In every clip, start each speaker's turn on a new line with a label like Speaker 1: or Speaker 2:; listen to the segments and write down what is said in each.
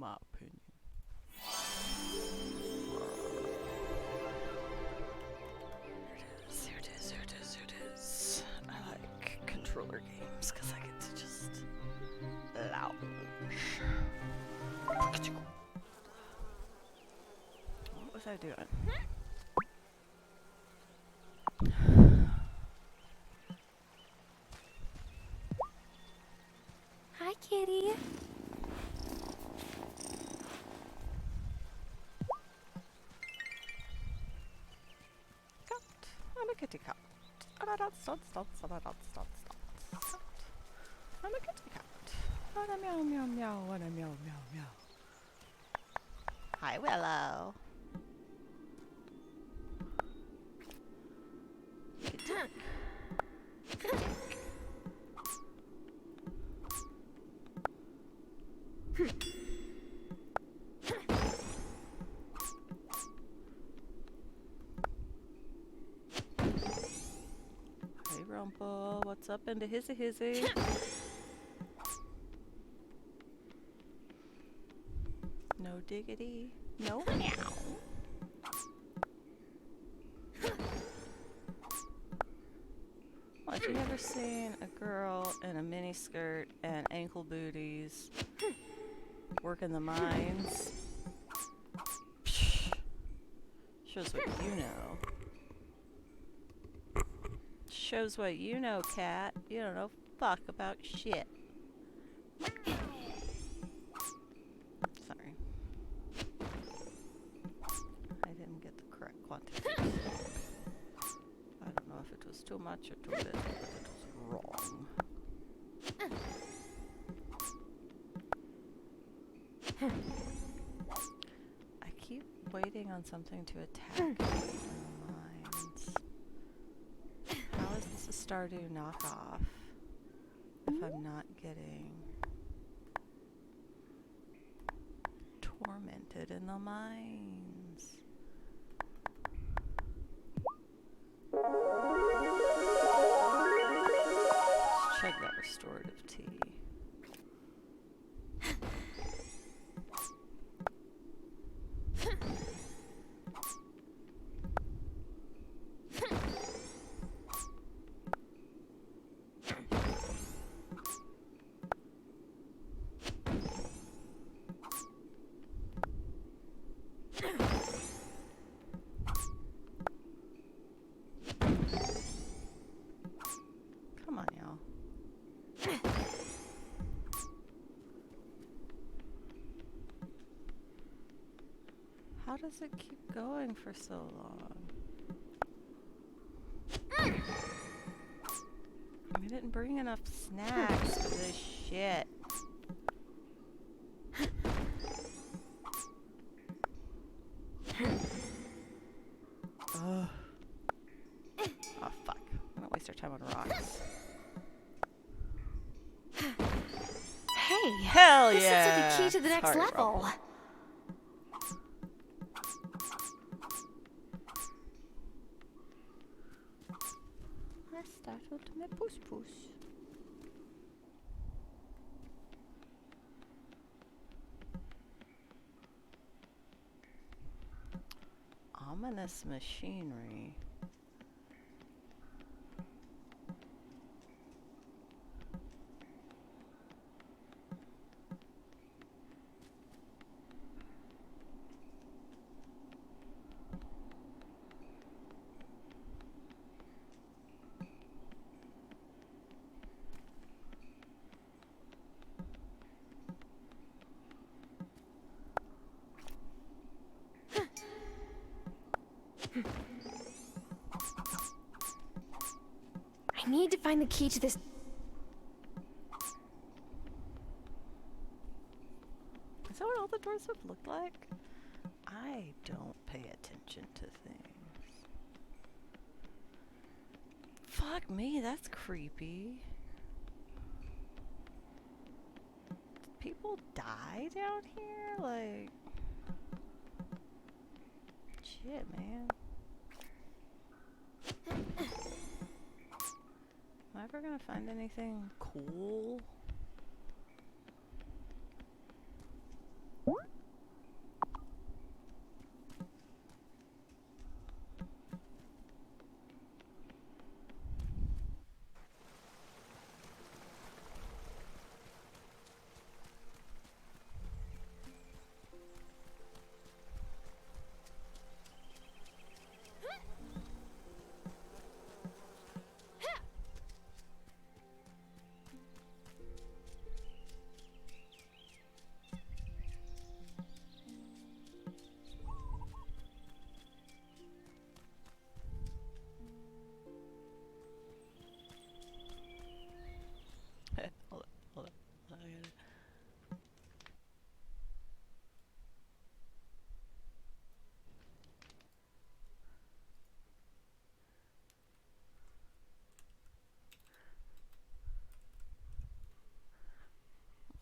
Speaker 1: my opinion. Here it is, here it is, here it is. I like controller games because I get to just lounge. What was I doing?
Speaker 2: Hi, kitty.
Speaker 1: Cat. I'm a kitty cat. I'm a kitty cat. And a meow meow meow and a meow meow meow. Hi, Willow. Hey, Rumple. What's up into hizzy? No diggity. No meow. Well, have you ever seen a girl in a mini skirt and ankle booties working the mines? Shows what you know. Shows what you know, cat. You don't know fuck about shit. Sorry. I didn't get the correct quantity. I don't know if it was too much or too little, but it was wrong. I keep waiting on something to attack me in the mines. How is this a Stardew knockoff if I'm not getting tormented in the mines? Let's chug that restorative tea. Come on, y'all. How does it keep going for so long? We didn't bring enough snacks for this shit. Ugh. Oh, fuck. I don't waste our time on rocks.
Speaker 2: Hey.
Speaker 1: Hell
Speaker 2: This
Speaker 1: yeah!
Speaker 2: looks like the key to the next
Speaker 1: Sorry,
Speaker 2: level.
Speaker 1: Rumble. I startled my puss puss. Ominous machinery.
Speaker 2: I need to find the key to this.
Speaker 1: Is that what all the doors have looked like? I don't pay attention to things. Fuck me, that's creepy. Did people die down here? Like... Shit, man. Am I ever gonna find anything cool?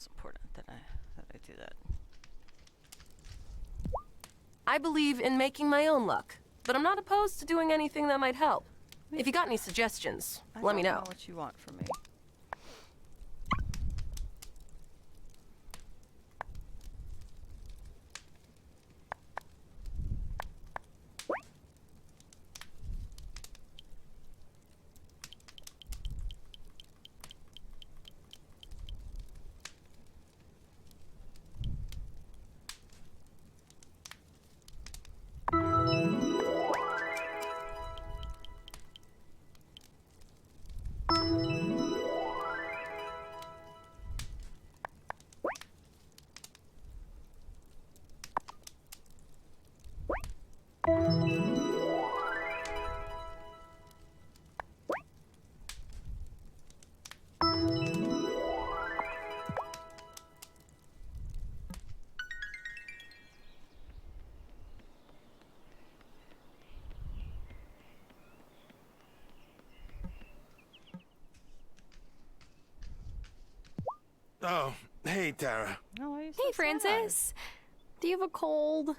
Speaker 1: It's important that I do that.
Speaker 3: I believe in making my own luck, but I'm not opposed to doing anything that might help. If you got any suggestions, let me
Speaker 1: I don't
Speaker 3: know.
Speaker 1: know what you want from me.
Speaker 4: Oh, hey, Tara.
Speaker 1: No, why are you so
Speaker 2: Hey,
Speaker 1: sad?
Speaker 2: Francis. Do you have a cold?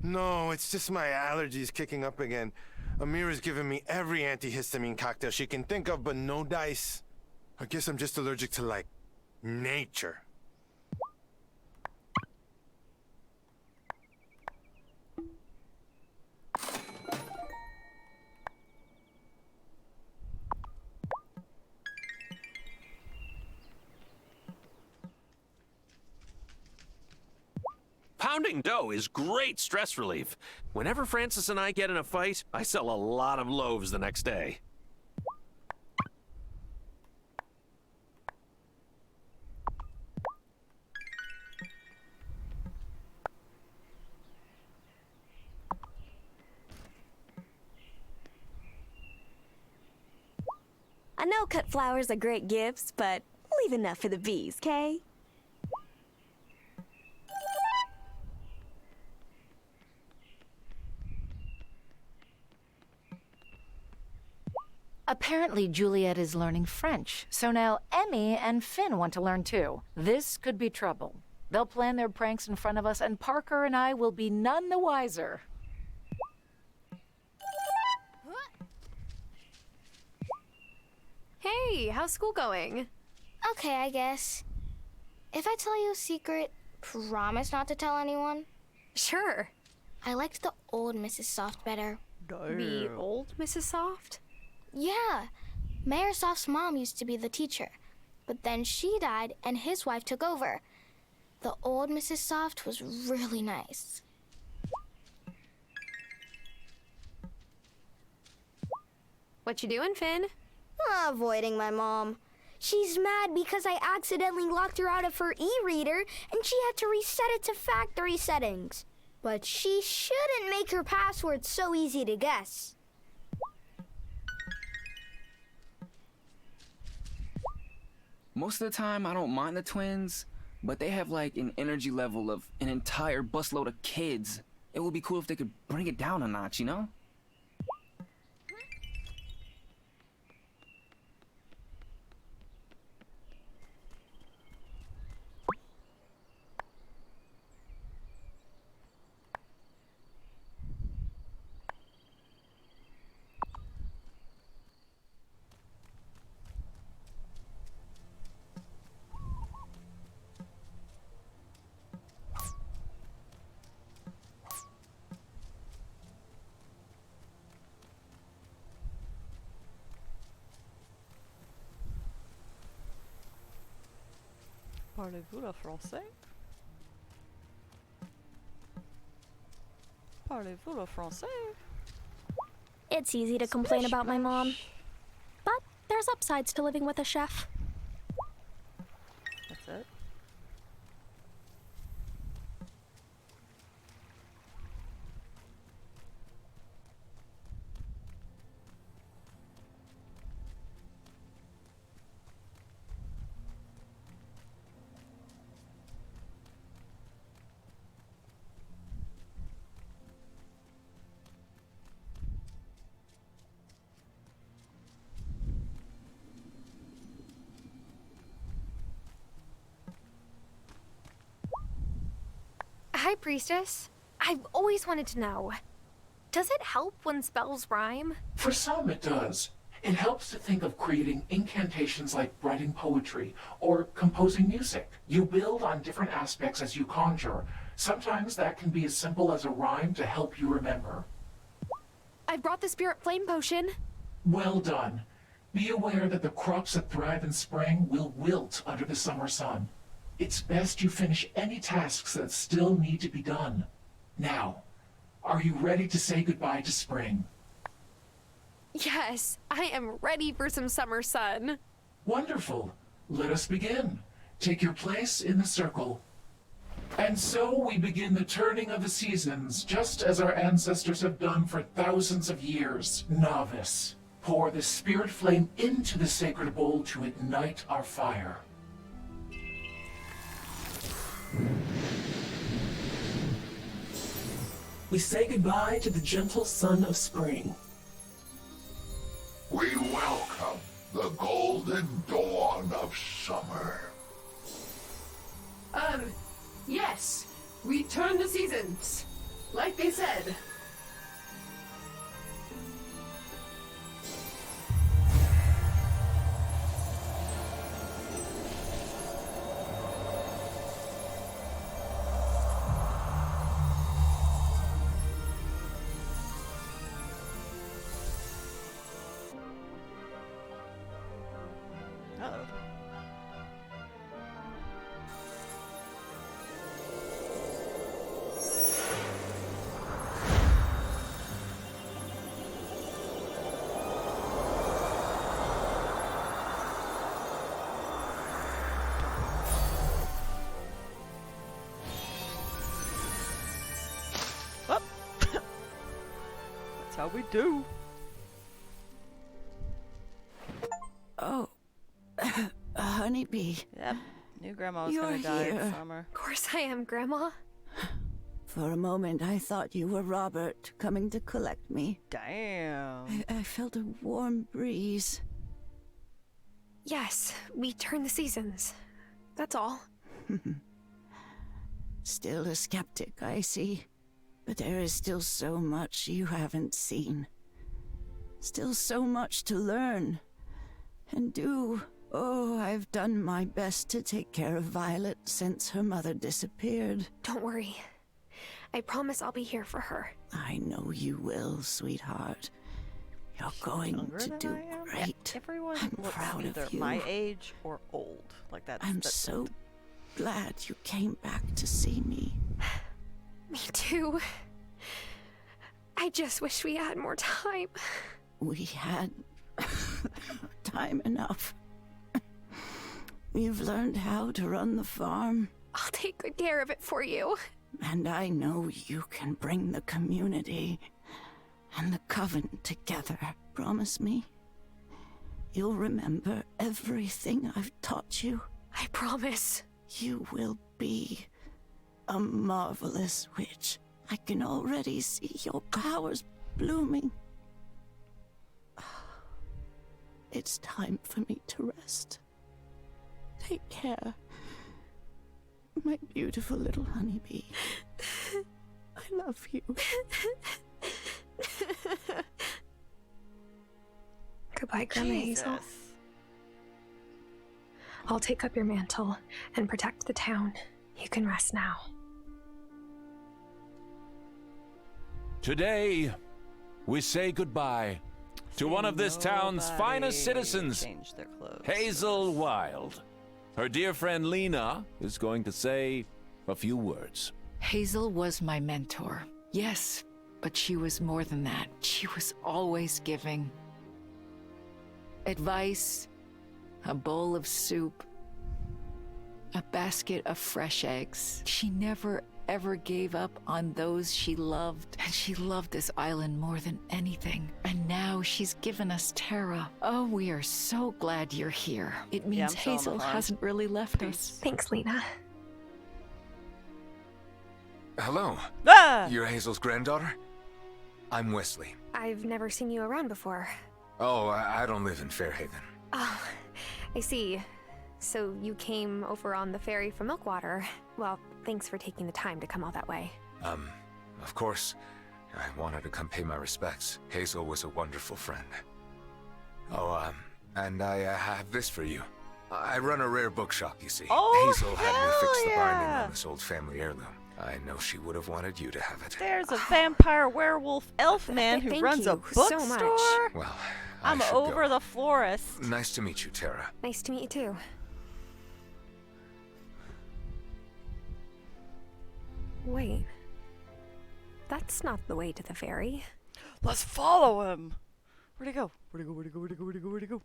Speaker 4: No, it's just my allergies kicking up again. Amira's given me every antihistamine cocktail she can think of, but no dice. I guess I'm just allergic to, like, nature.
Speaker 5: Pounding dough is great stress relief. Whenever Francis and I get in a fight, I sell a lot of loaves the next day.
Speaker 2: I know cut flowers are great gifts, but leave enough for the bees, okay?
Speaker 6: Apparently, Juliet is learning French, so now Emmy and Finn want to learn too. This could be trouble. They'll plan their pranks in front of us, and Parker and I will be none the wiser.
Speaker 7: Hey, how's school going?
Speaker 8: Okay, I guess. If I tell you a secret, promise not to tell anyone?
Speaker 7: Sure.
Speaker 8: I liked the old Mrs. Soft better.
Speaker 7: The old Mrs. Soft?
Speaker 8: Yeah, Mayor Soft's mom used to be the teacher, but then she died and his wife took over. The old Mrs. Soft was really nice.
Speaker 7: What you doing, Finn?
Speaker 8: Avoiding my mom. She's mad because I accidentally locked her out of her e-reader and she had to reset it to factory settings. But she shouldn't make her password so easy to guess.
Speaker 9: Most of the time, I don't mind the twins, but they have like an energy level of an entire busload of kids. It would be cool if they could bring it down a notch, you know?
Speaker 1: Parlez-vous le français? Parlez-vous le français?
Speaker 2: It's easy to complain about my mom. But there's upsides to living with a chef.
Speaker 1: That's it?
Speaker 7: Hi, Priestess. I've always wanted to know. Does it help when spells rhyme?
Speaker 10: For some, it does. It helps to think of creating incantations like writing poetry or composing music. You build on different aspects as you conjure. Sometimes that can be as simple as a rhyme to help you remember.
Speaker 7: I brought the Spirit Flame Potion.
Speaker 10: Well done. Be aware that the crops that thrive in spring will wilt under the summer sun. It's best you finish any tasks that still need to be done. Now, are you ready to say goodbye to spring?
Speaker 7: Yes, I am ready for some summer sun.
Speaker 10: Wonderful. Let us begin. Take your place in the circle. And so we begin the turning of the seasons, just as our ancestors have done for thousands of years. Novice, pour the spirit flame into the sacred bowl to ignite our fire. We say goodbye to the gentle sun of spring.
Speaker 11: We welcome the golden dawn of summer.
Speaker 3: Yes. We turn the seasons. Like they said.
Speaker 1: Uh-oh. Up. That's how we do.
Speaker 12: Oh, a honeybee.
Speaker 1: Yep. Knew Grandma was
Speaker 12: You're
Speaker 1: gonna die in
Speaker 12: here.
Speaker 1: summer.
Speaker 7: Of course I am, Grandma.
Speaker 12: For a moment, I thought you were Robert coming to collect me.
Speaker 1: Damn.
Speaker 12: I felt a warm breeze.
Speaker 7: Yes, we turn the seasons. That's all.
Speaker 12: Still a skeptic, I see. But there is still so much you haven't seen. Still so much to learn and do. Oh, I've done my best to take care of Violet since her mother disappeared.
Speaker 7: Don't worry. I promise I'll be here for her.
Speaker 12: I know you will, sweetheart. You're going
Speaker 1: Younger
Speaker 12: to
Speaker 1: than
Speaker 12: do
Speaker 1: I am?
Speaker 12: great.
Speaker 1: Everyone
Speaker 12: I'm
Speaker 1: looks
Speaker 12: proud
Speaker 1: either
Speaker 12: of you.
Speaker 1: my age or old. Like that's.
Speaker 12: I'm so glad you came back to see me.
Speaker 7: Me too. I just wish we had more time.
Speaker 12: We had time enough. We've learned how to run the farm.
Speaker 7: I'll take good care of it for you.
Speaker 12: And I know you can bring the community and the coven together. Promise me? You'll remember everything I've taught you.
Speaker 7: I promise.
Speaker 12: You will be a marvelous witch. I can already see your powers blooming. It's time for me to rest. Take care, my beautiful little honeybee. I love you.
Speaker 7: Goodbye, Grandma Hazel.
Speaker 1: Jesus.
Speaker 7: I'll take up your mantle and protect the town. You can rest now.
Speaker 13: Today, we say goodbye to one of this town's finest citizens,
Speaker 1: Change their clothes.
Speaker 13: Hazel Wylde. Her dear friend Lena is going to say a few words.
Speaker 6: Hazel was my mentor. Yes, but she was more than that. She was always giving. Advice, a bowl of soup, a basket of fresh eggs. She never, ever gave up on those she loved. And she loved this island more than anything. And now she's given us Terra. Oh, we are so glad you're here. It means
Speaker 1: I'm still on the
Speaker 6: Hazel
Speaker 1: farm.
Speaker 6: hasn't really left us.
Speaker 7: Thanks, Lena.
Speaker 14: Hello.
Speaker 1: Ah!
Speaker 14: You're Hazel's granddaughter? I'm Wesley.
Speaker 7: I've never seen you around before.
Speaker 14: Oh, I don't live in Fairhaven.
Speaker 7: Oh, I see. So you came over on the ferry from Milkwater. Well, thanks for taking the time to come all that way.
Speaker 14: Of course. I wanted to come pay my respects. Hazel was a wonderful friend. Oh, and I have this for you. I run a rare bookshop, you see.
Speaker 1: Oh,
Speaker 14: Hazel had me fix the binding
Speaker 1: yeah.
Speaker 14: on this old family heirloom. I know she would have wanted you to have it.
Speaker 1: There's a vampire werewolf elf man who
Speaker 7: Thank
Speaker 1: runs a
Speaker 7: you so
Speaker 1: bookstore.
Speaker 7: much.
Speaker 14: Well,
Speaker 1: I'm
Speaker 14: should
Speaker 1: over
Speaker 14: go.
Speaker 1: the florist.
Speaker 14: Nice to meet you, Tara.
Speaker 7: Nice to meet you too. Wait. That's not the way to the ferry.
Speaker 1: Let's follow him. Where'd he go? Where'd he go? Where'd he go? Where'd he go? Where'd he go? Where'd he go?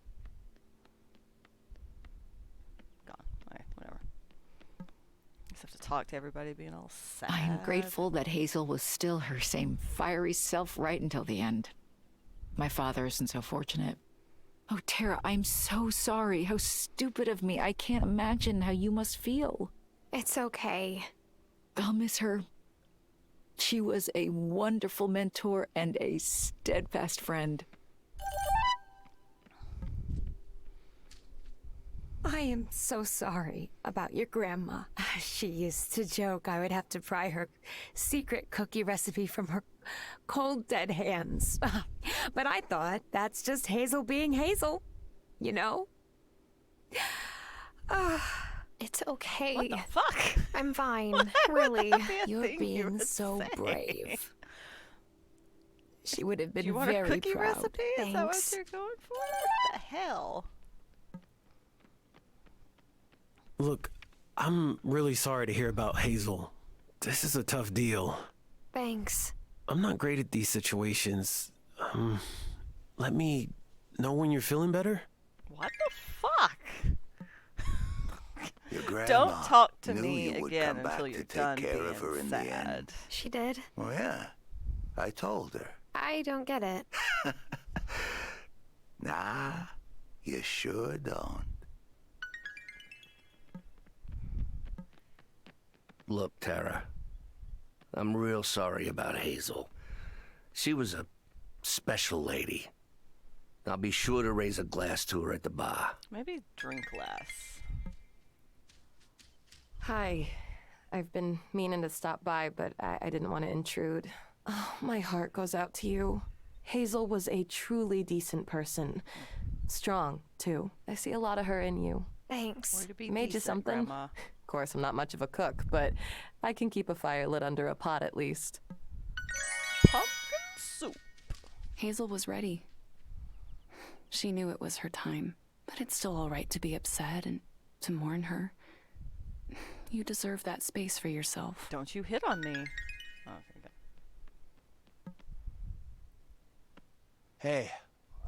Speaker 1: Gone. Alright, whatever. Just have to talk to everybody being all sad.
Speaker 6: I am grateful that Hazel was still her same fiery self right until the end. My father isn't so fortunate. Oh, Tara, I'm so sorry. How stupid of me. I can't imagine how you must feel.
Speaker 7: It's okay.
Speaker 6: I'll miss her. She was a wonderful mentor and a steadfast friend.
Speaker 15: I am so sorry about your grandma. She used to joke I would have to pry her secret cookie recipe from her cold, dead hands. But I thought that's just Hazel being Hazel, you know?
Speaker 7: It's okay.
Speaker 1: What the fuck?
Speaker 7: I'm fine.
Speaker 1: Would
Speaker 7: Really.
Speaker 1: that be a
Speaker 15: You're
Speaker 1: thing you
Speaker 15: being
Speaker 1: would
Speaker 15: so
Speaker 1: say?
Speaker 15: brave. She would have
Speaker 1: Do
Speaker 15: been
Speaker 1: you want a
Speaker 15: very
Speaker 1: cookie
Speaker 15: proud.
Speaker 1: recipe? Is that what
Speaker 7: Thanks.
Speaker 1: you're going for? What the hell?
Speaker 16: Look, I'm really sorry to hear about Hazel. This is a tough deal.
Speaker 7: Thanks.
Speaker 16: I'm not great at these situations. Let me know when you're feeling better.
Speaker 1: What the fuck?
Speaker 11: Your grandma
Speaker 1: Don't talk to
Speaker 11: knew
Speaker 1: me
Speaker 11: you would
Speaker 1: again
Speaker 11: come back
Speaker 1: until
Speaker 11: to
Speaker 1: you're
Speaker 11: take
Speaker 1: done
Speaker 11: care
Speaker 1: being
Speaker 11: of her in
Speaker 1: sad.
Speaker 11: the end.
Speaker 7: She did?
Speaker 11: Oh, yeah. I told her.
Speaker 7: I don't get it.
Speaker 11: Nah, you sure don't.
Speaker 17: Look, Tara, I'm real sorry about Hazel. She was a special lady. I'll be sure to raise a glass to her at the bar.
Speaker 1: Maybe drink less.
Speaker 3: Hi. I've been meaning to stop by, but I didn't want to intrude. Oh, my heart goes out to you. Hazel was a truly decent person. Strong, too. I see a lot of her in you.
Speaker 7: Thanks.
Speaker 1: Way to be
Speaker 3: Made you
Speaker 1: decent,
Speaker 3: something?
Speaker 1: Grandma.
Speaker 3: Of course, I'm not much of a cook, but I can keep a fire lit under a pot at least.
Speaker 1: Pumpkin soup.
Speaker 18: Hazel was ready. She knew it was her time, but it's still all right to be upset and to mourn her. You deserve that space for yourself.
Speaker 1: Don't you hit on me. Oh, okay, good.
Speaker 19: Hey,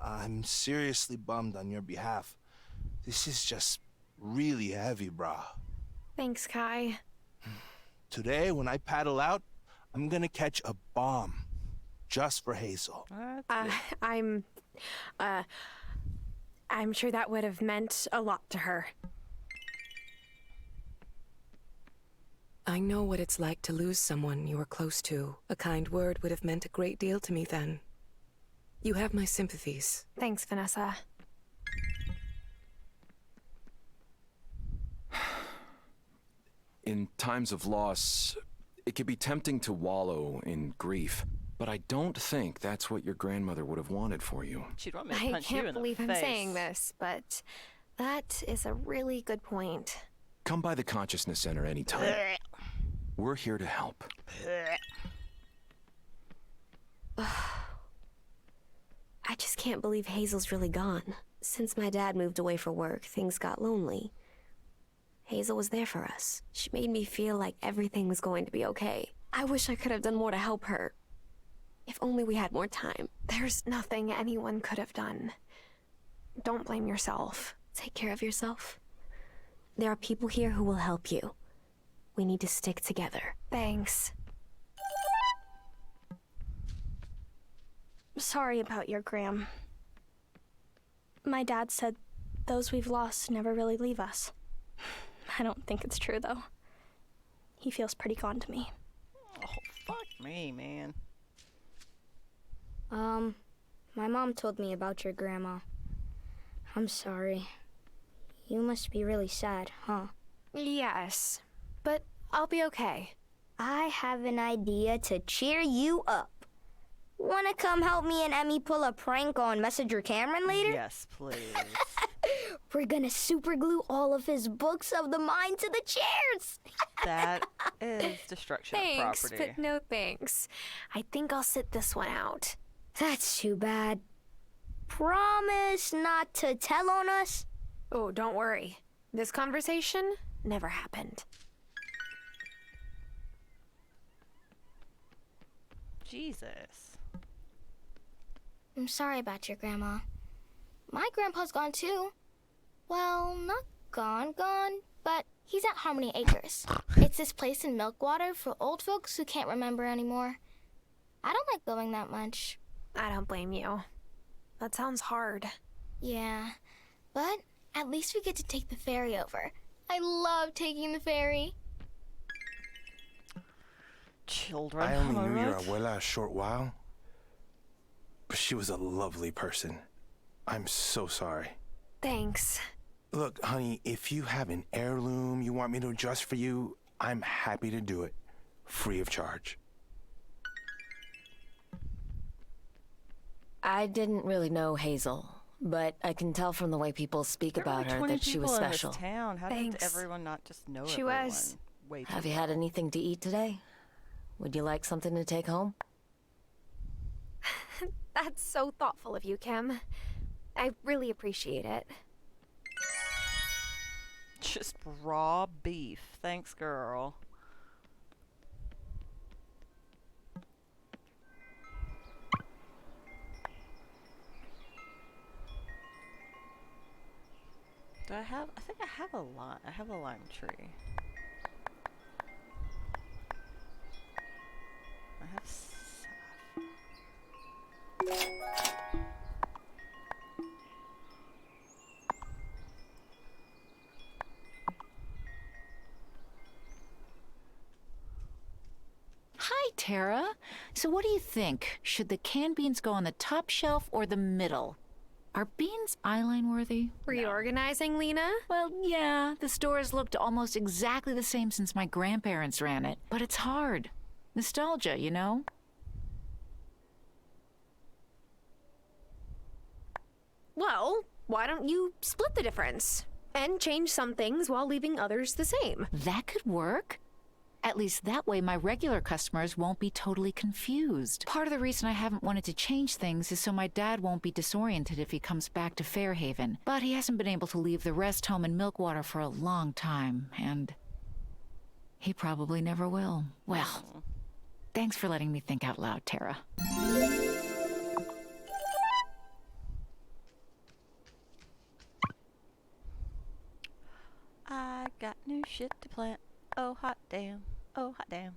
Speaker 19: I'm seriously bummed on your behalf. This is just really heavy, brah.
Speaker 7: Thanks, Kai.
Speaker 19: Today, when I paddle out, I'm gonna catch a bomb. Just for Hazel.
Speaker 7: I'm sure that would have meant a lot to her.
Speaker 20: I know what it's like to lose someone you were close to. A kind word would have meant a great deal to me then. You have my sympathies.
Speaker 7: Thanks, Vanessa.
Speaker 13: In times of loss, it can be tempting to wallow in grief, but I don't think that's what your grandmother would have wanted for you.
Speaker 1: She'd want me to
Speaker 7: I
Speaker 1: punch you
Speaker 7: can't
Speaker 1: in the
Speaker 7: believe I'm
Speaker 1: face.
Speaker 7: saying this, but that is a really good point.
Speaker 13: Come by the Consciousness Center anytime. We're here to help.
Speaker 20: I just can't believe Hazel's really gone. Since my dad moved away for work, things got lonely. Hazel was there for us. She made me feel like everything was going to be okay. I wish I could have done more to help her. If only we had more time.
Speaker 7: There's nothing anyone could have done. Don't blame yourself.
Speaker 20: Take care of yourself. There are people here who will help you. We need to stick together.
Speaker 7: Thanks.
Speaker 2: Sorry about your Gram. My dad said those we've lost never really leave us. I don't think it's true, though. He feels pretty gone to me.
Speaker 1: Oh, fuck me, man.
Speaker 8: My mom told me about your grandma. I'm sorry. You must be really sad, huh?
Speaker 7: Yes, but I'll be okay.
Speaker 8: I have an idea to cheer you up. Wanna come help me and Emmy pull a prank on Messenger Cameron later?
Speaker 1: Yes, please.
Speaker 8: We're gonna super glue all of his books of the mind to the chairs.
Speaker 1: That is destruction
Speaker 7: Thanks,
Speaker 1: of property.
Speaker 7: but no thanks. I think I'll sit this one out.
Speaker 8: That's too bad. Promise not to tell on us?
Speaker 7: Oh, don't worry. This conversation never happened.
Speaker 1: Jesus.
Speaker 8: I'm sorry about your grandma. My grandpa's gone too. Well, not gone, but he's at Harmony Acres. It's this place in Milkwater for old folks who can't remember anymore. I don't like going that much.
Speaker 7: I don't blame you. That sounds hard.
Speaker 8: Yeah, but at least we get to take the ferry over. I love taking the ferry.
Speaker 1: Children.
Speaker 4: I only
Speaker 1: am
Speaker 4: knew your
Speaker 1: right?
Speaker 4: abuela a short while, but she was a lovely person. I'm so sorry.
Speaker 7: Thanks.
Speaker 4: Look, honey, if you have an heirloom you want me to adjust for you, I'm happy to do it, free of charge.
Speaker 3: I didn't really know Hazel, but I can tell from the way people speak
Speaker 1: There
Speaker 3: about
Speaker 1: were
Speaker 3: her
Speaker 1: 20
Speaker 3: that she was
Speaker 1: people in
Speaker 3: special.
Speaker 1: this town. How did
Speaker 7: Thanks.
Speaker 1: everyone not just know
Speaker 7: She
Speaker 1: everyone?
Speaker 7: was.
Speaker 1: Way too
Speaker 3: Have you had anything to eat today? Would you like something to take home?
Speaker 7: That's so thoughtful of you, Kim. I really appreciate it.
Speaker 1: Just raw beef. Thanks, girl. Do I have? I think I have a lime. I have a lime tree. I have sap.
Speaker 6: Hi, Tara. So what do you think? Should the canned beans go on the top shelf or the middle? Are beans eyeline worthy?
Speaker 7: Reorganizing, Lena?
Speaker 6: Well, yeah. The store has looked almost exactly the same since my grandparents ran it. But it's hard. Nostalgia, you know?
Speaker 7: Well, why don't you split the difference? And change some things while leaving others the same.
Speaker 6: That could work. At least that way my regular customers won't be totally confused. Part of the reason I haven't wanted to change things is so my dad won't be disoriented if he comes back to Fairhaven. But he hasn't been able to leave the rest home in Milkwater for a long time, and he probably never will. Well, thanks for letting me think out loud, Tara.
Speaker 1: I got new shit to plant. Oh, hot damn. Oh, hot damn.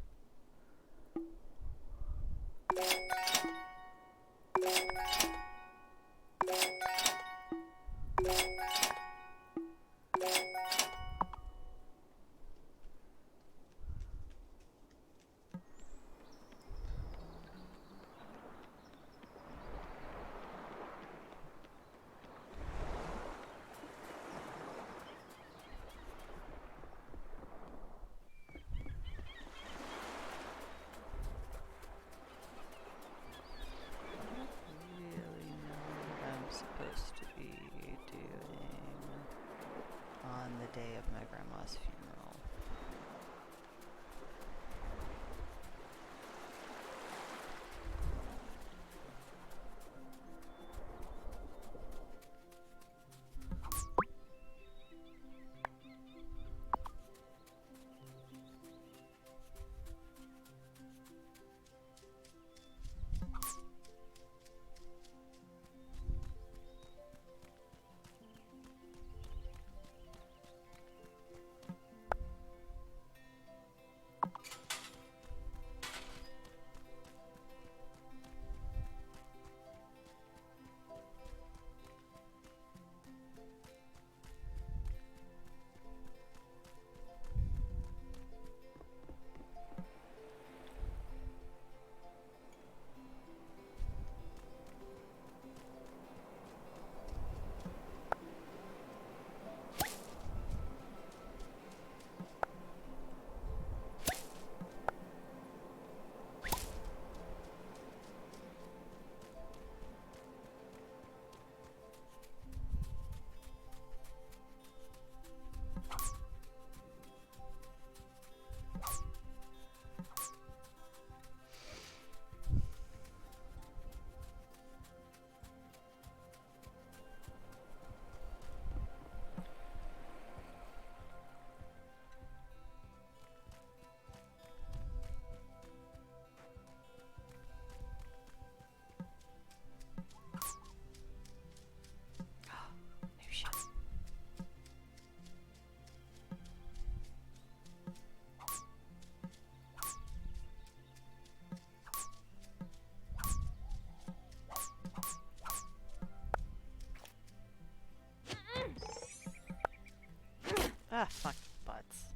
Speaker 1: Ah, fuck butts.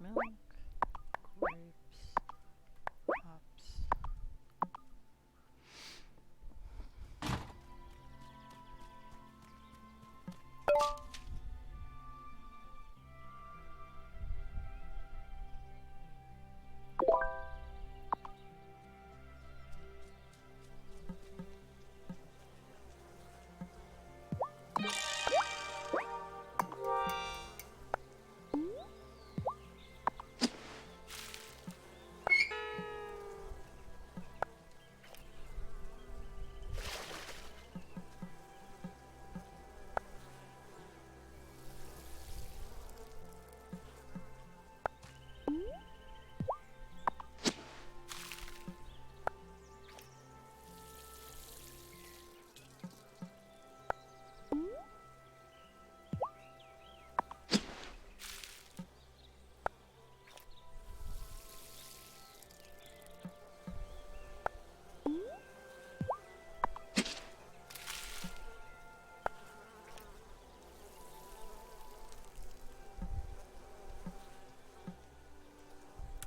Speaker 1: Milk, grapes, hops.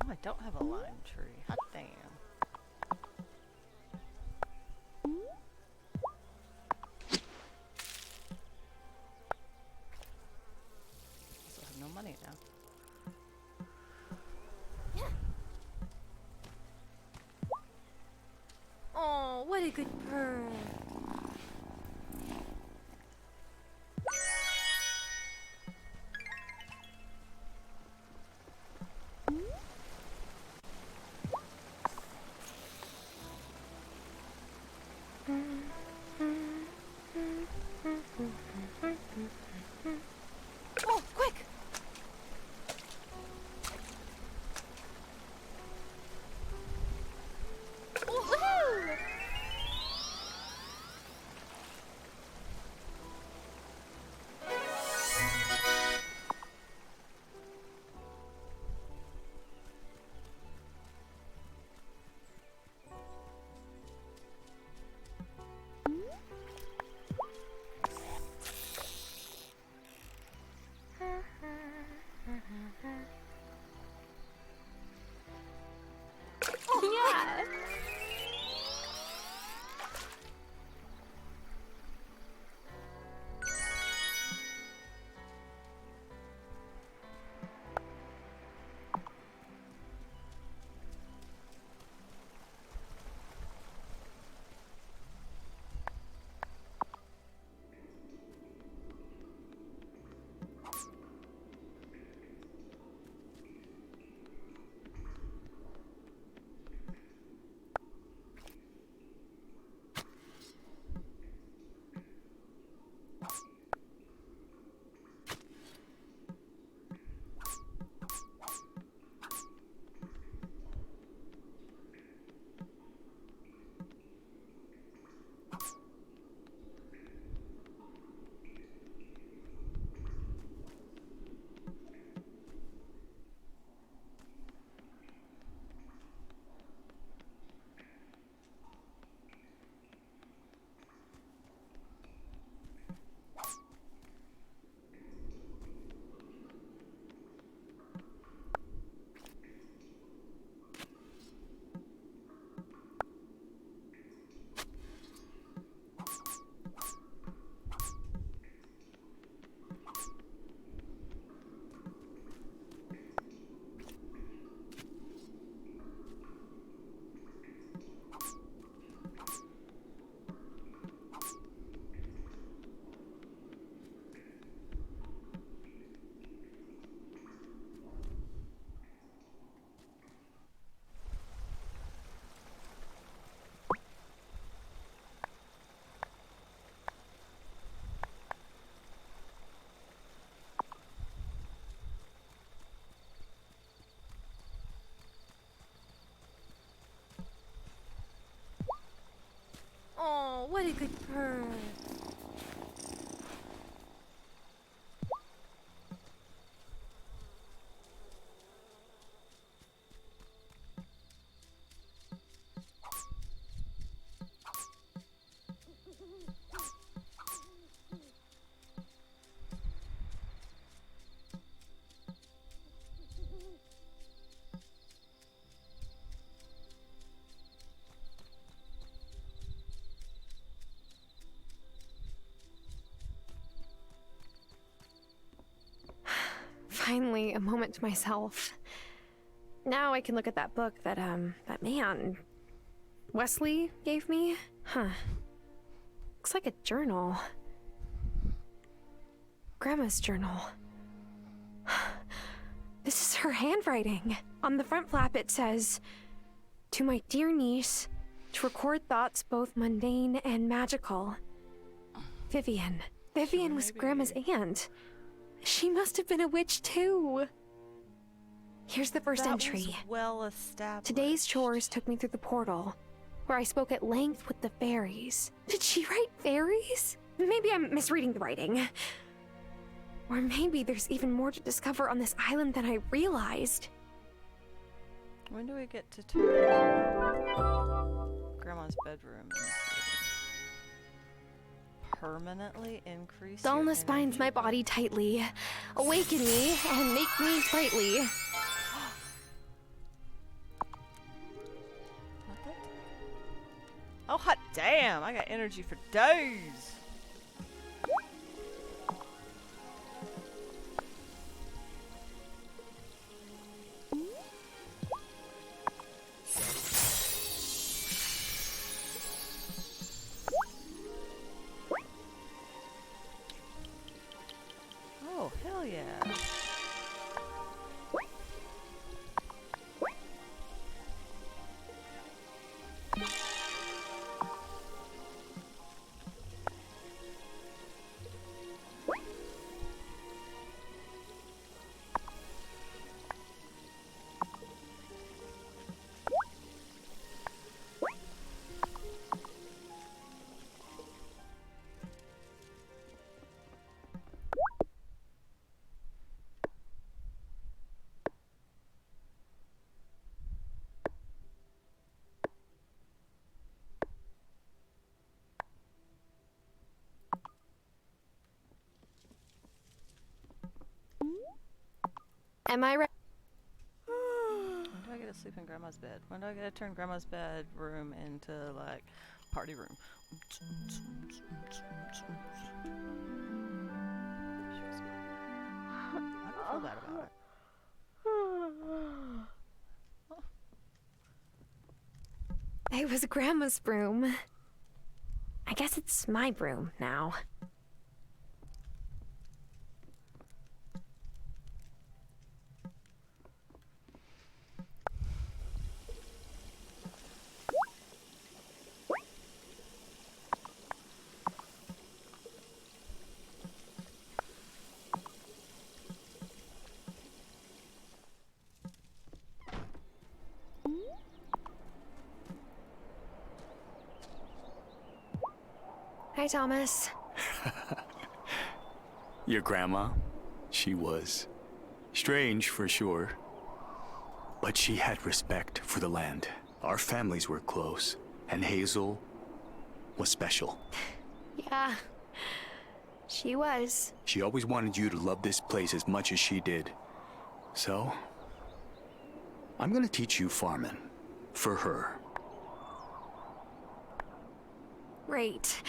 Speaker 1: Oh, I don't have a lime tree. Hot damn. Also have no money now.
Speaker 7: Oh, what a good bird. Oh, quick! Woohoo!
Speaker 1: over.
Speaker 7: Finally, a moment to myself. Now I can look at that book that man, Wesley gave me. Huh. Looks like a journal. Grandma's journal. This is her handwriting. On the front flap it says, "To my dear niece, to record thoughts both mundane and magical. Vivian." Vivian was Grandma's aunt. She must have been a witch too. Here's the first entry.
Speaker 1: Was well established.
Speaker 7: Today's chores took me through the portal, where I spoke at length with the fairies. Did she write fairies? Maybe I'm misreading the writing. Or maybe there's even more to discover on this island than I realized.
Speaker 1: When do we get to turn Grandma's bedroom into permanently increase?
Speaker 7: Dullness binds my body tightly. Awaken me and make me sprightly.
Speaker 1: Oh, hot damn! I got energy for days! Oh, hell yeah.
Speaker 7: Am I right?
Speaker 1: When do I get to sleep in Grandma's bed? When do I get to turn Grandma's bedroom into, like, party room? I don't feel bad about it.
Speaker 7: It was Grandma's broom. I guess it's my broom now. Hi, Thomas.
Speaker 21: Your grandma, she was strange for sure, but she had respect for the land. Our families were close, and Hazel was special.
Speaker 7: Yeah, she was.
Speaker 21: She always wanted you to love this place as much as she did. So, I'm gonna teach you farming for her.
Speaker 7: Great.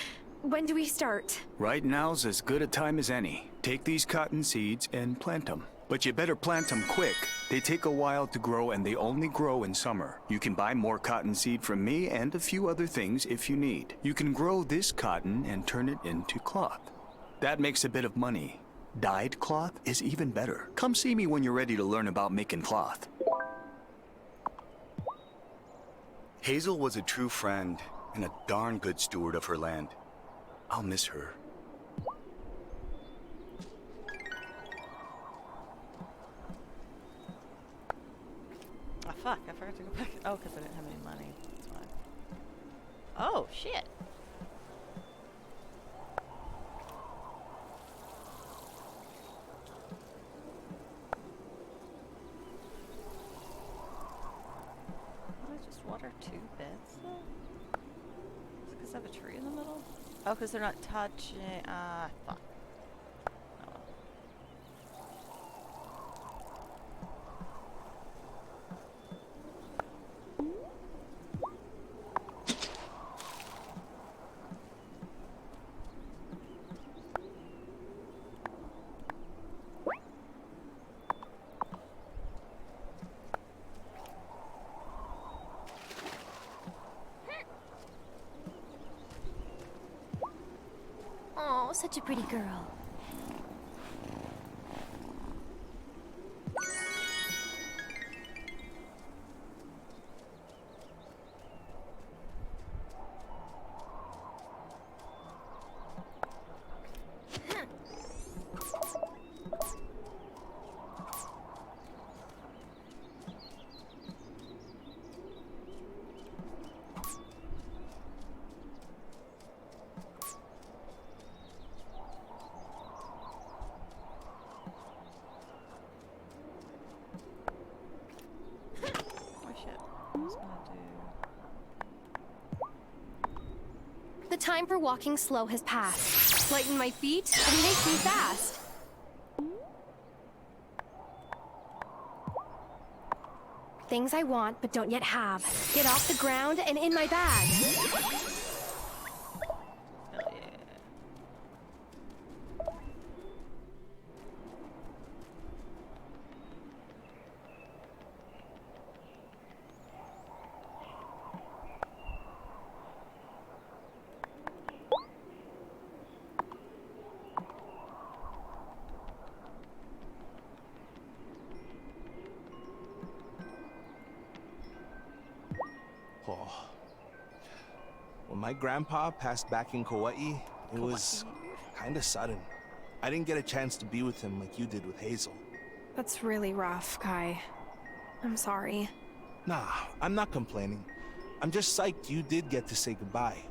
Speaker 7: When do we start?
Speaker 21: Right now's as good a time as any. Take these cotton seeds and plant them. But you better plant them quick. They take a while to grow and they only grow in summer. You can buy more cotton seed from me and a few other things if you need. You can grow this cotton and turn it into cloth. That makes a bit of money. Dyed cloth is even better. Come see me when you're ready to learn about making cloth. Hazel was a true friend and a darn good steward of her land. I'll miss her.
Speaker 1: Oh, fuck. I forgot to go back. Oh, because I didn't have any money. That's why. Oh, shit. Oh, because they're not touching. Fuck.
Speaker 20: Oh, such a pretty girl. The time for walking slow has passed. Lighten my feet and make me fast. Things I want but don't yet have. Get off the ground and in my bag.
Speaker 19: Oh. When my grandpa passed back in Kauai, it was kinda sudden. I didn't get a chance to be with him like you did with Hazel.
Speaker 7: That's really rough, Kai. I'm sorry.
Speaker 19: Nah, I'm not complaining. I'm just psyched you did get to say goodbye.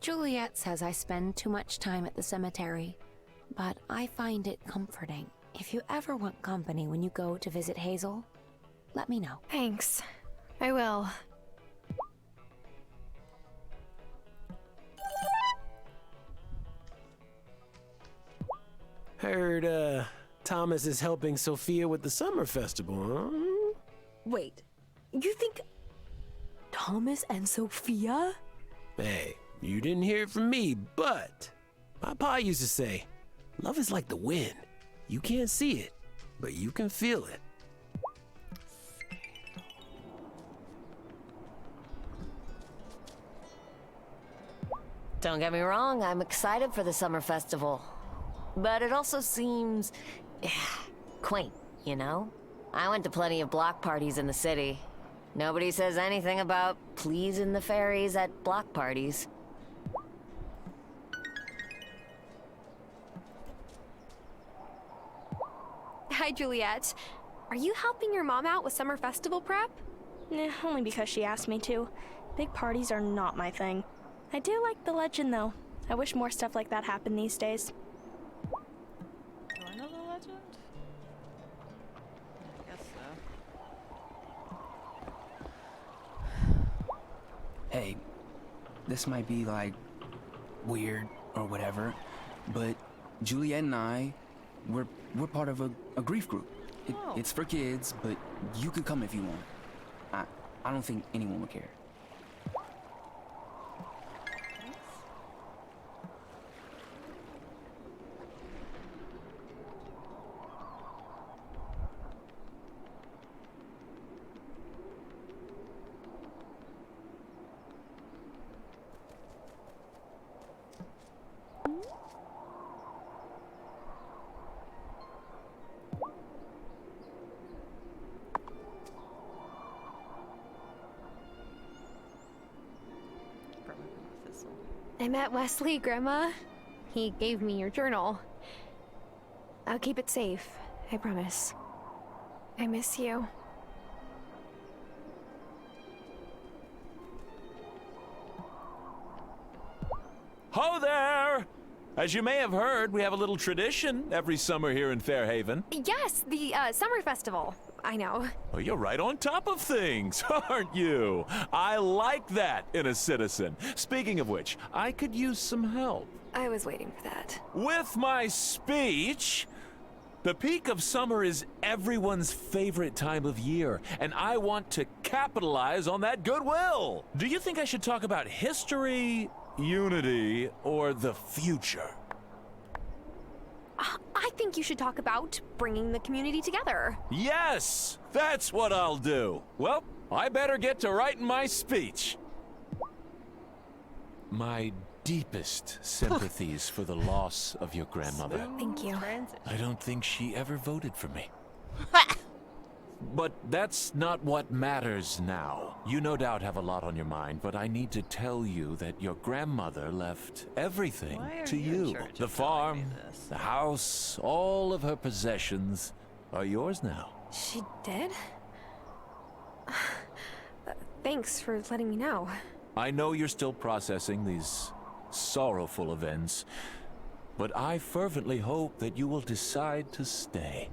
Speaker 15: Juliet says I spend too much time at the cemetery, but I find it comforting. If you ever want company when you go to visit Hazel, let me know.
Speaker 7: Thanks. I will.
Speaker 16: Heard, Thomas is helping Sophia with the summer festival, huh?
Speaker 5: Wait, you think Thomas and Sophia?
Speaker 16: Hey, you didn't hear it from me, but my pa used to say, love is like the wind. You can't see it, but you can feel it.
Speaker 22: Don't get me wrong, I'm excited for the summer festival. But it also seems quaint, you know? I went to plenty of block parties in the city. Nobody says anything about pleasing the fairies at block parties.
Speaker 2: Hi, Juliet. Are you helping your mom out with summer festival prep? Only because she asked me to. Big parties are not my thing. I do like the legend, though. I wish more stuff like that happened these days.
Speaker 1: Do I know the legend? I guess so.
Speaker 9: Hey, this might be like weird or whatever, but Juliet and I, we're part of a grief group. It's for kids, but you could come if you want. I don't think anyone would care.
Speaker 2: I met Wesley, Grandma. He gave me your journal. I'll keep it safe, I promise. I miss you.
Speaker 10: Ho there! As you may have heard, we have a little tradition every summer here in Fairhaven.
Speaker 7: Yes, the summer festival. I know.
Speaker 10: Well, you're right on top of things, aren't you? I like that in a citizen. Speaking of which, I could use some help.
Speaker 7: I was waiting for that.
Speaker 10: With my speech, the peak of summer is everyone's favorite time of year, and I want to capitalize on that goodwill. Do you think I should talk about history, unity, or the future?
Speaker 7: I think you should talk about bringing the community together.
Speaker 10: Yes, that's what I'll do. Well, I better get to writing my speech. My deepest sympathies for the loss of your grandmother.
Speaker 7: Thank you.
Speaker 10: I don't think she ever voted for me. But that's not what matters now. You no doubt have a lot on your mind, but I need to tell you that your grandmother left everything to you. The farm, the house, all of her possessions are yours now.
Speaker 7: She did? Thanks for letting me know.
Speaker 10: I know you're still processing these sorrowful events, but I fervently hope that you will decide to stay.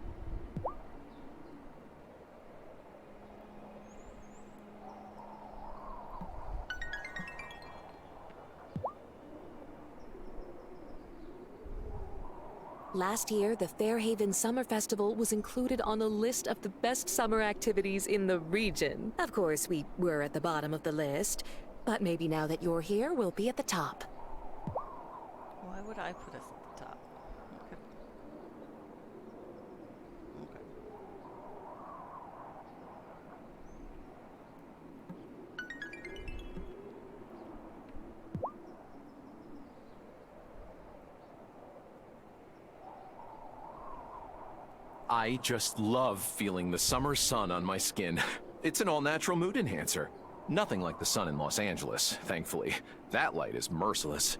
Speaker 3: Last year, the Fairhaven Summer Festival was included on a list of the best summer activities in the region. Of course, we were at the bottom of the list, but maybe now that you're here, we'll be at the top.
Speaker 1: Why would I put us at the top? Okay. Okay.
Speaker 13: I just love feeling the summer sun on my skin. It's an all-natural mood enhancer. Nothing like the sun in Los Angeles, thankfully. That light is merciless.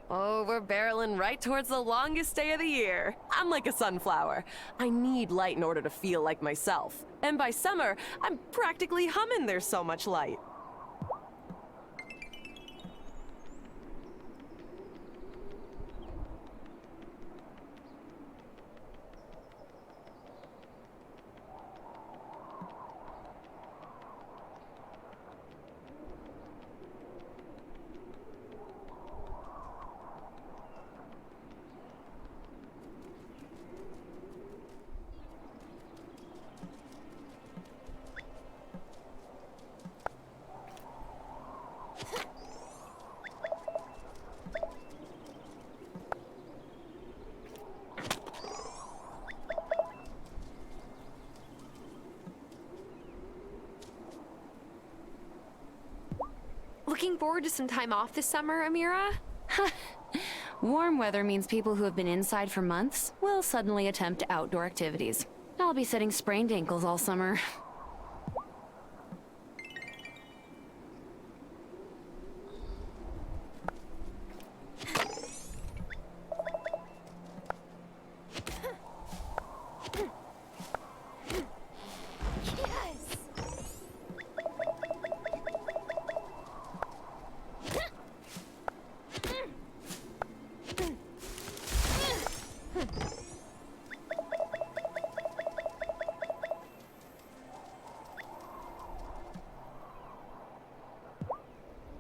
Speaker 3: Oh, we're barreling right towards the longest day of the year. I'm like a sunflower. I need light in order to feel like myself. And by summer, I'm practically humming, there's so much light.
Speaker 7: Looking forward to some time off this summer, Amira?
Speaker 18: Warm weather means people who have been inside for months will suddenly attempt outdoor activities. I'll be sitting sprained ankles all summer.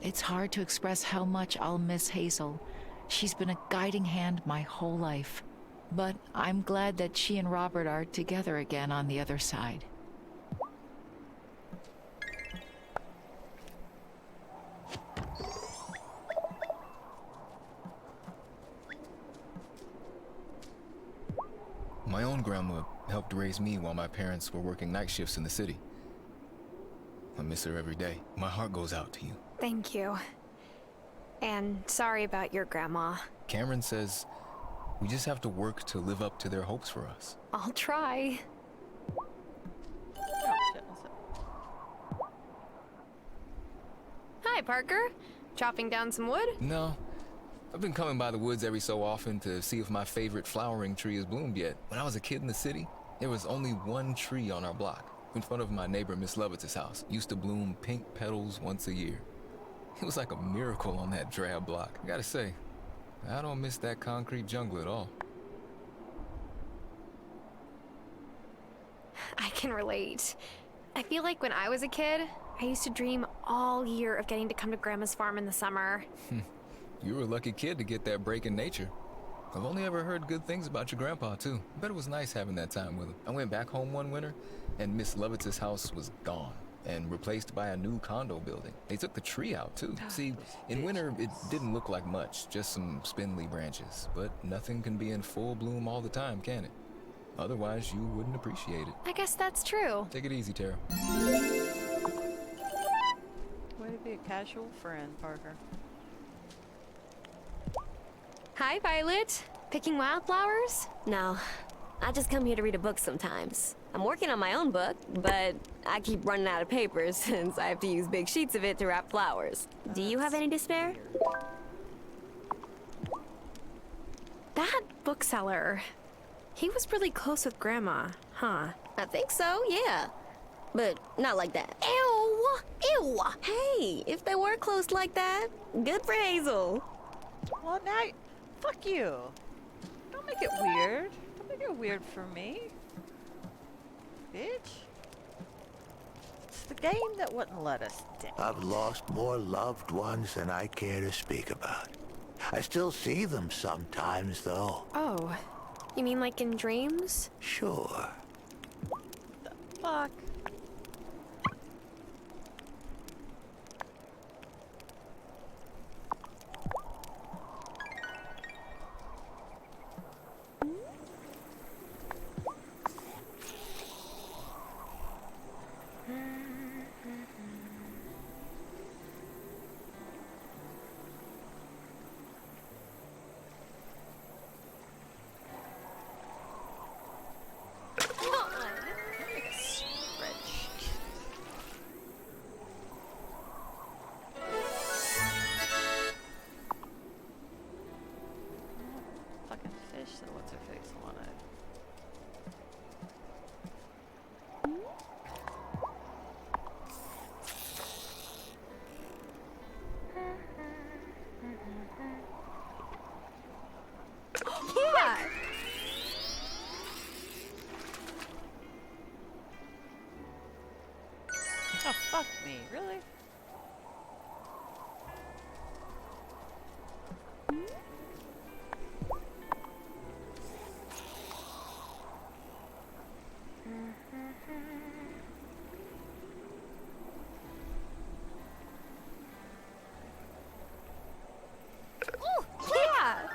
Speaker 6: It's hard to express how much I'll miss Hazel. She's been a guiding hand my whole life. But I'm glad that she and Robert are together again on the other side.
Speaker 12: My own grandma helped raise me while my parents were working night shifts in the city. I miss her every day. My heart goes out to you.
Speaker 7: Thank you. And sorry about your grandma.
Speaker 12: Cameron says we just have to work to live up to their hopes for us.
Speaker 7: I'll try. Hi, Parker. Chopping down some wood?
Speaker 12: No. I've been coming by the woods every so often to see if my favorite flowering tree has bloomed yet. When I was a kid in the city, there was only one tree on our block. in front of my neighbor Miss Lovett's house. Used to bloom pink petals once a year. It was like a miracle on that drab block. I gotta say, I don't miss that concrete jungle at all.
Speaker 7: I can relate. I feel like when I was a kid, I used to dream all year of getting to come to Grandma's farm in the summer.
Speaker 12: You were a lucky kid to get that break in nature. I've only ever heard good things about your grandpa, too. I bet it was nice having that time with him. I went back home one winter, and Miss Lovett's house was gone and replaced by a new condo building. They took the tree out, too. See, in winter, it didn't look like much, just some spindly branches. But nothing can be in full bloom all the time, can it? Otherwise, you wouldn't appreciate it.
Speaker 7: I guess that's true.
Speaker 12: Take it easy, Tara.
Speaker 1: Way to be a casual friend, Parker.
Speaker 7: Hi, Violet. Picking wildflowers?
Speaker 20: No, I just come here to read a book sometimes. I'm working on my own book, but I keep running out of paper since I have to use big sheets of it to wrap flowers. Do you have any to spare?
Speaker 7: That bookseller. He was really close with Grandma, huh?
Speaker 20: I think so, yeah. But not like that. Ew! Ew! Hey, if they were close like that, good for Hazel.
Speaker 1: Well, now, fuck you. Don't make it weird. Don't make it weird for me. Bitch. It's the game that wouldn't let us down.
Speaker 11: I've lost more loved ones than I care to speak about. I still see them sometimes, though.
Speaker 7: Oh, you mean like in dreams?
Speaker 11: Sure.
Speaker 1: The fuck? Oh, fuck me, really?
Speaker 7: Oh, yeah!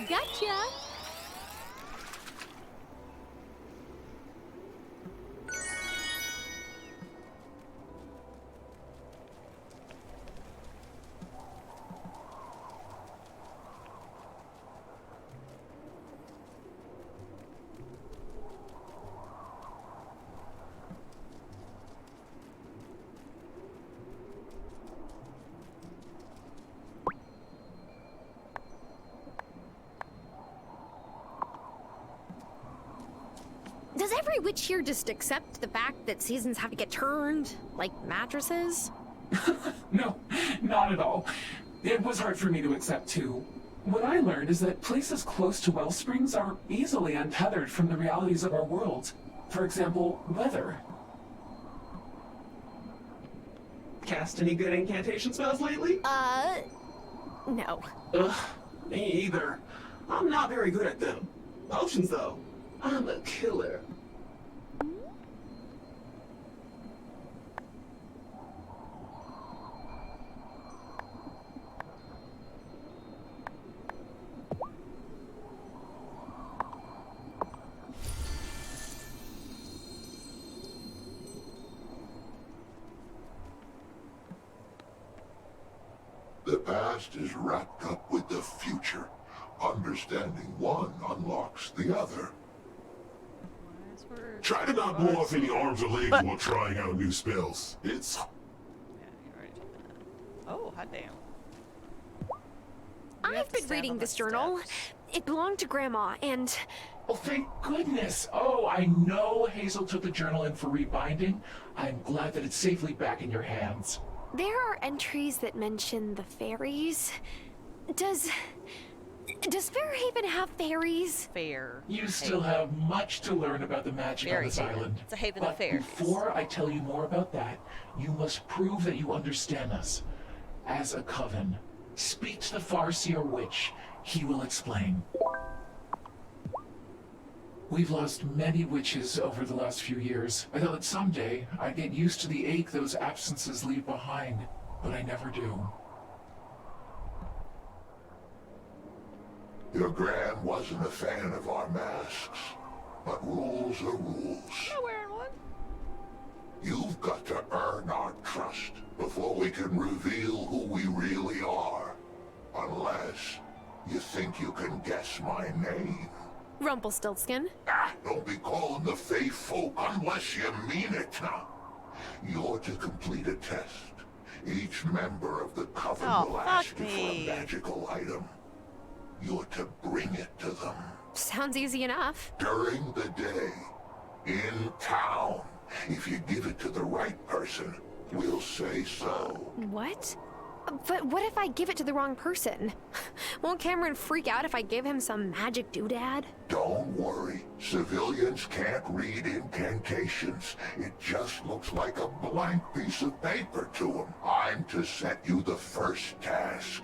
Speaker 2: Gotcha!
Speaker 7: Does every witch here just accept the fact that seasons have to get turned, like mattresses?
Speaker 14: No, not at all. It was hard for me to accept too. What I learned is that places close to well springs are easily untethered from the realities of our world. For example, weather. Cast any good incantation spells lately?
Speaker 7: No.
Speaker 14: Ugh, me either. I'm not very good at them. Potions though, I'm a killer.
Speaker 8: past is wrapped up with the future. Understanding one unlocks the other.
Speaker 17: Try to not blow off any arms or legs while trying out new spells. It's...
Speaker 1: Oh, hot damn.
Speaker 7: I've been reading this journal. It belonged to Grandma, and...
Speaker 14: Oh, thank goodness. Oh, I know Hazel took the journal in for rebinding. I'm glad that it's safely back in your hands.
Speaker 7: There are entries that mention the fairies. Does Fairhaven have fairies?
Speaker 1: Fair.
Speaker 14: You still have much to learn about the magic on this island.
Speaker 1: It's a haven
Speaker 14: But
Speaker 1: of fairies.
Speaker 14: before I tell you more about that, you must prove that you understand us. As a coven, speak to the Farseer witch. He will explain. We've lost many witches over the last few years. I thought that someday I'd get used to the ache those absences leave behind, but I never do.
Speaker 8: Your Gran wasn't a fan of our masks, but rules are rules.
Speaker 1: I'm wearing one.
Speaker 8: You've got to earn our trust before we can reveal who we really are. Unless you think you can guess my name.
Speaker 7: Rumpelstiltskin.
Speaker 8: Don't be calling the Fae folk unless you mean it now. You're to complete a test. Each member of the Coven will ask you for a magical item. You're to bring it to them.
Speaker 7: Sounds easy enough.
Speaker 8: During the day. In town. If you give it to the right person, we'll say so.
Speaker 7: What? But what if I give it to the wrong person? Won't Cameron freak out if I give him some magic doodad?
Speaker 8: Don't worry. Civilians can't read incantations. It just looks like a blank piece of paper to them. I'm to set you the first task.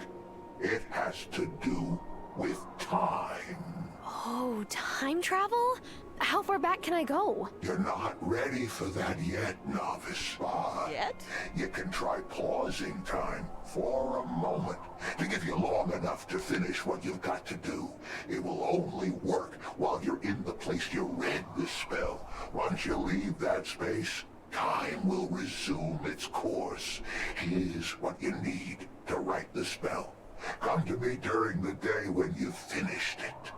Speaker 8: It has to do with time.
Speaker 7: Oh, time travel? How far back can I go?
Speaker 8: You're not ready for that yet, novice. But you can try pausing time for a moment to give you long enough to finish what you've got to do. It will only work while you're in the place you read the spell. Once you leave that space, time will resume its course. Here's what you need to write the spell. Come to me during the day when you've finished it.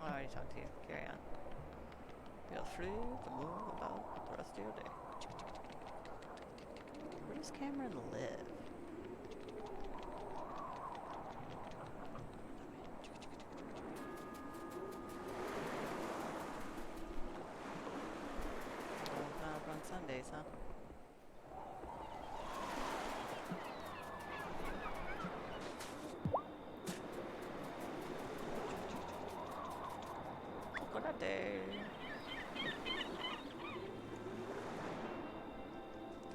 Speaker 1: I already talked to you. Carry on. Feel free to move about the rest of your day. Where does Cameron live? Up on Sundays, huh?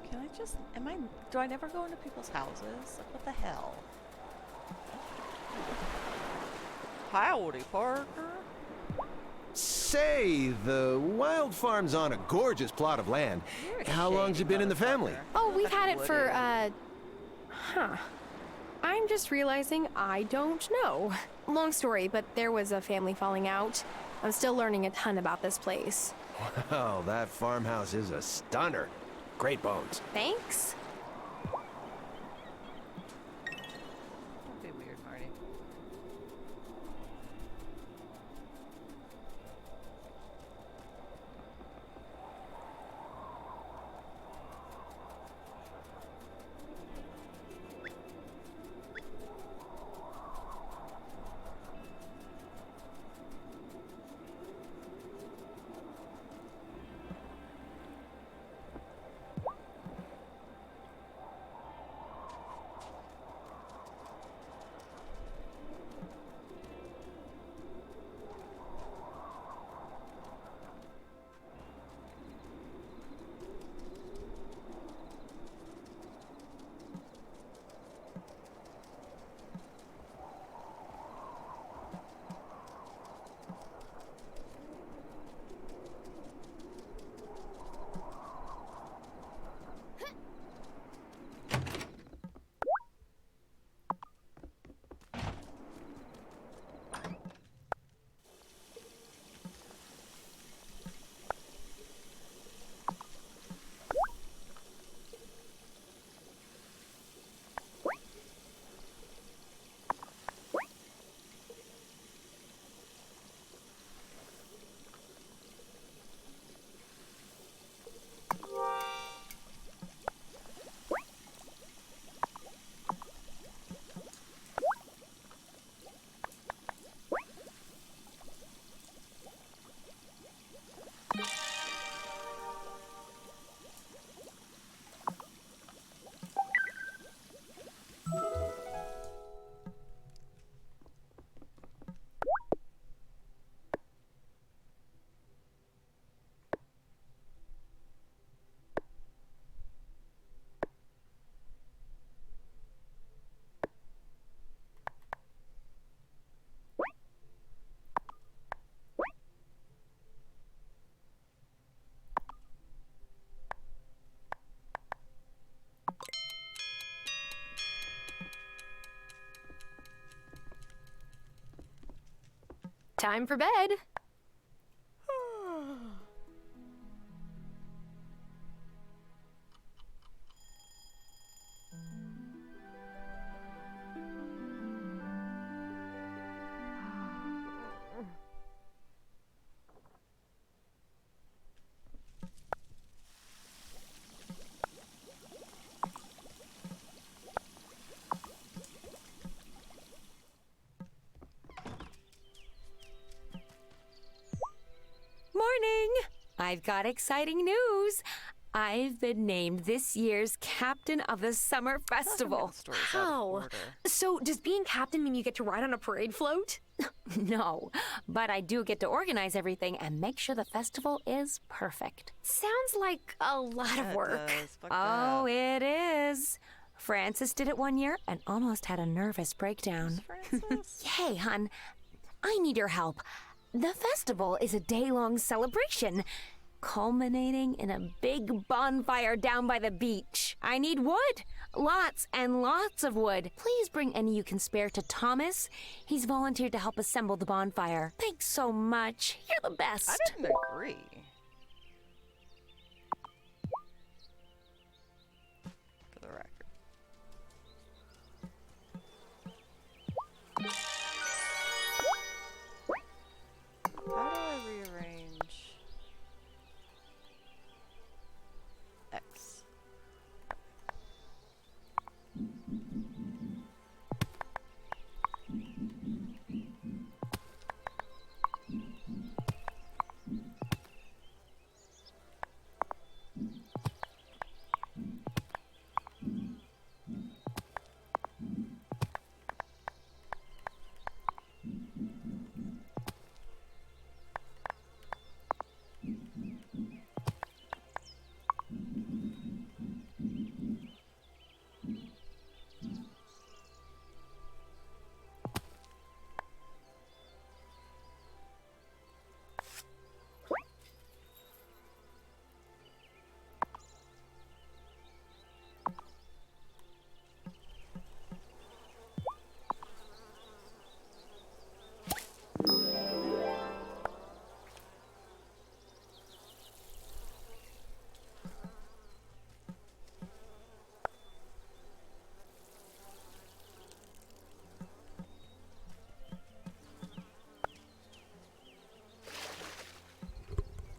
Speaker 1: Can I just, do I never go into people's houses? Like, what the hell? Howdy, Parker.
Speaker 23: Say, the Wylde Farm's on a gorgeous plot of land. How long's you been in the family?
Speaker 2: Oh, we've had it for, I'm just realizing I don't know. Long story, but there was a family falling out. I'm still learning a ton about this place.
Speaker 23: Wow, that farmhouse is a stunner. Great bones.
Speaker 2: Thanks.
Speaker 1: Don't be weird, Marty.
Speaker 7: Time for bed.
Speaker 15: Morning! I've got exciting news. I've been named this year's captain of the summer festival.
Speaker 7: How? So, does being captain mean you get to ride on a parade float?
Speaker 15: No, but I do get to organize everything and make sure the festival is perfect.
Speaker 7: Sounds like a lot of work.
Speaker 15: Oh, it is. Francis did it one year and almost had a nervous breakdown. Hey, hon, I need your help. The festival is a day-long celebration, culminating in a big bonfire down by the beach. I need wood. Lots and lots of wood. Please bring any you can spare to Thomas. He's volunteered to help assemble the bonfire. Thanks so much. You're the best.
Speaker 1: I didn't agree. For the record. How do I rearrange X?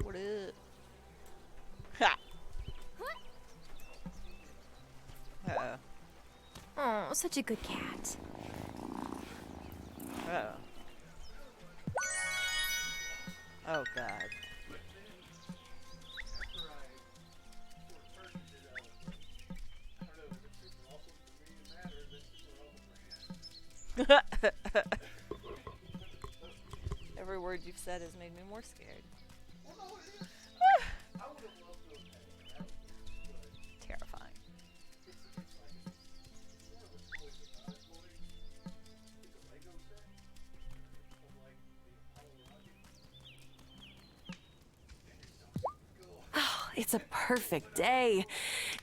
Speaker 1: What up? Ha! Uh-oh.
Speaker 7: Oh, such a good cat.
Speaker 1: Uh-oh. Oh, God. Every word you've said has made me more scared. Terrifying.
Speaker 3: Oh, it's a perfect day.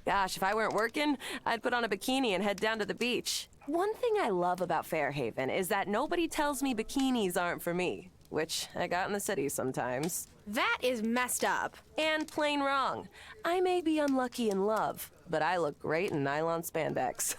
Speaker 3: Gosh, if I weren't working, I'd put on a bikini and head down to the beach. One thing I love about Fairhaven is that nobody tells me bikinis aren't for me, which I got in the city sometimes.
Speaker 7: That is messed up.
Speaker 3: And plain wrong. I may be unlucky in love, but I look great in nylon spandex.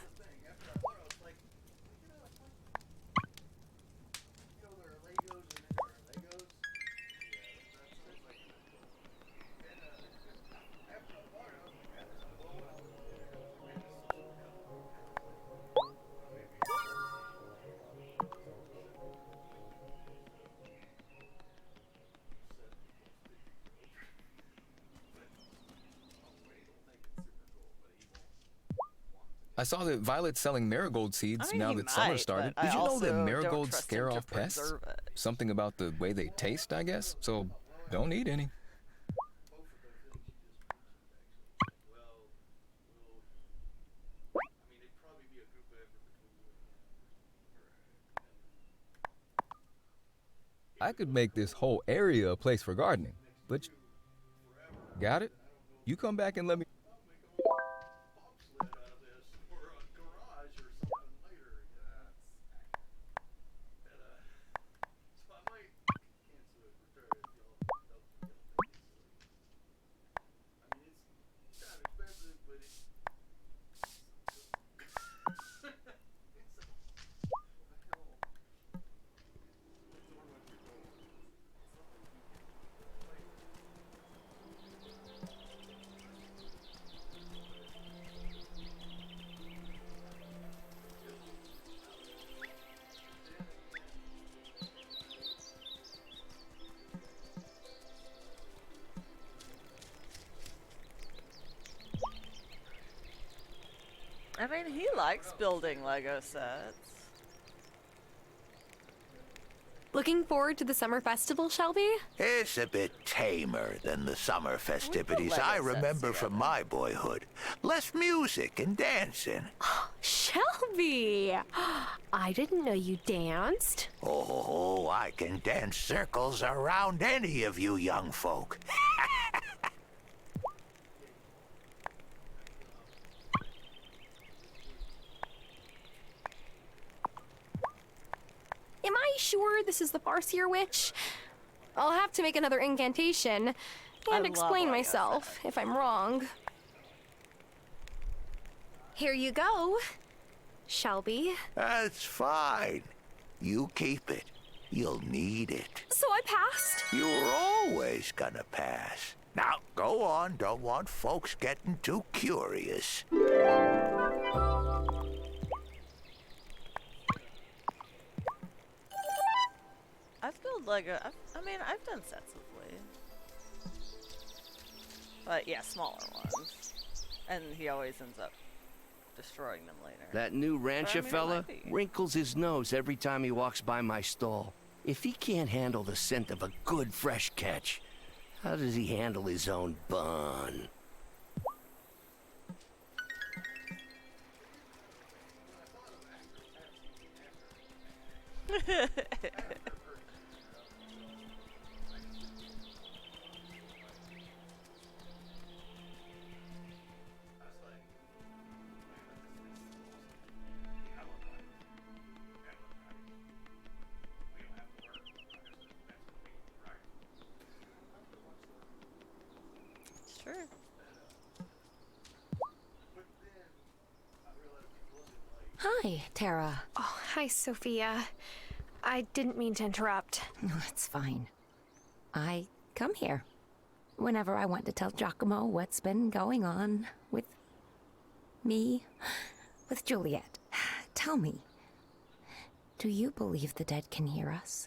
Speaker 12: I saw that Violet's selling marigold seeds
Speaker 1: I mean,
Speaker 12: now
Speaker 1: he
Speaker 12: that summer
Speaker 1: might,
Speaker 12: started.
Speaker 1: but
Speaker 12: Did
Speaker 1: I
Speaker 12: you know
Speaker 1: also
Speaker 12: that
Speaker 1: don't
Speaker 12: marigolds
Speaker 1: trust
Speaker 12: scare
Speaker 1: him to
Speaker 12: off pests?
Speaker 1: preserve it.
Speaker 12: Something about the way they taste, I guess. So don't eat any. I could make this whole area a place for gardening, but got it? You come back and let me.
Speaker 1: mean, he likes building Lego sets.
Speaker 7: Looking forward to the summer festival, Shelby?
Speaker 11: It's a bit tamer than the summer festivities I remember from my boyhood. Less music and dancing.
Speaker 7: Shelby! I didn't know you danced.
Speaker 11: Oh, I can dance circles around any of you young folk.
Speaker 7: Am I sure this is the Farseer Witch? I'll have to make another incantation and explain myself if I'm wrong. Here you go, Shelby.
Speaker 11: That's fine. You keep it. You'll need it.
Speaker 7: So I passed?
Speaker 11: You're always gonna pass. Now, go on. Don't want folks getting too curious.
Speaker 1: I've built Lego. I mean, I've done sets of Wylde. But yeah, smaller ones. And he always ends up destroying them later.
Speaker 4: That new rancher
Speaker 1: I mean,
Speaker 4: fella wrinkles his nose every time he walks by my stall. If he can't handle the scent of a good fresh catch, how does he handle his own bun?
Speaker 1: Sure.
Speaker 15: Hi, Tara.
Speaker 7: Oh, hi, Sophia. I didn't mean to interrupt.
Speaker 15: No, it's fine. I come here whenever I want to tell Giacomo what's been going on with me, with Juliet. Tell me, do you believe the dead can hear us?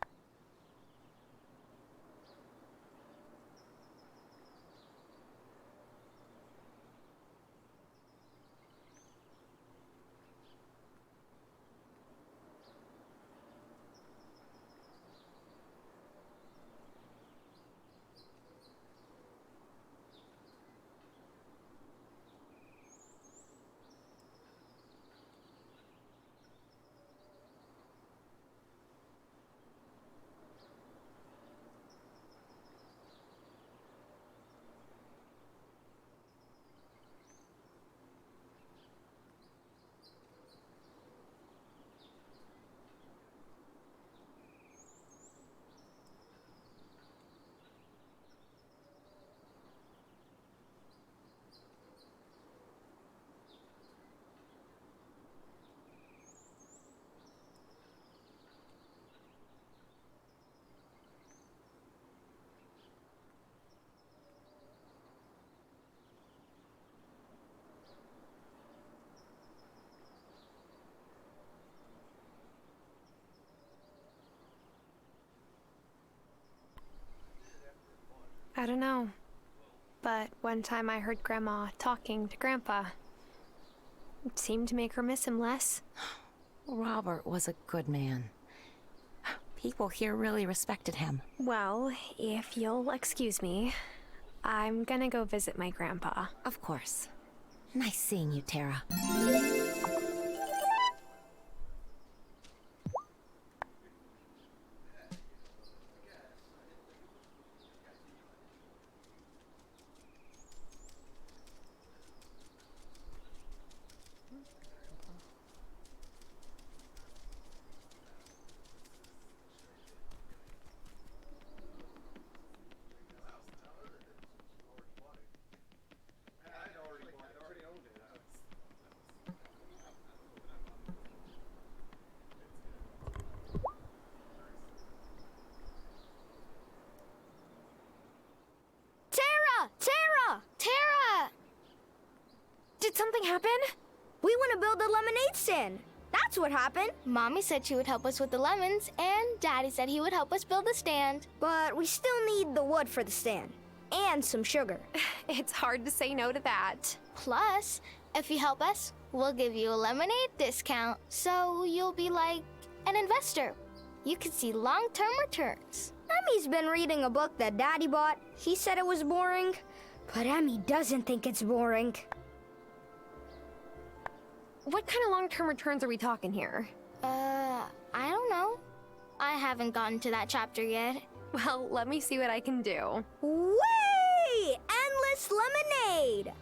Speaker 7: I don't know. But one time I heard Grandma talking to Grandpa. It seemed to make her miss him less.
Speaker 15: Robert was a good man. People here really respected him.
Speaker 7: Well, if you'll excuse me, I'm gonna go visit my grandpa.
Speaker 15: Of course. Nice seeing you, Tara.
Speaker 19: Tara!
Speaker 7: Did something happen?
Speaker 19: We want to build a lemonade stand. That's what happened. Mommy said she would help us with the lemons, and Daddy said he would help us build the stand. But we still need the wood for the stand. And some sugar.
Speaker 7: It's hard to say no to that.
Speaker 19: Plus, if you help us, We'll give you a lemonade discount, so you'll be like an investor. You can see long-term returns. Emmy's been reading a book that Daddy bought. He said it was boring, but Emmy doesn't think it's boring.
Speaker 7: What kind of long-term returns are we talking here?
Speaker 19: I don't know. I haven't gotten to that chapter yet.
Speaker 7: Well, let me see what I can do.
Speaker 19: Whee! Endless lemonade!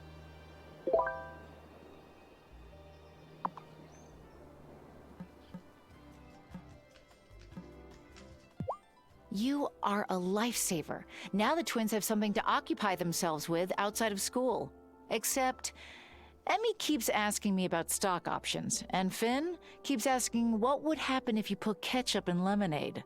Speaker 5: You are a lifesaver. Now the twins have something to occupy themselves with outside of school. Except, Emmy keeps asking me about stock options, and Finn keeps asking what would happen if you put ketchup in lemonade.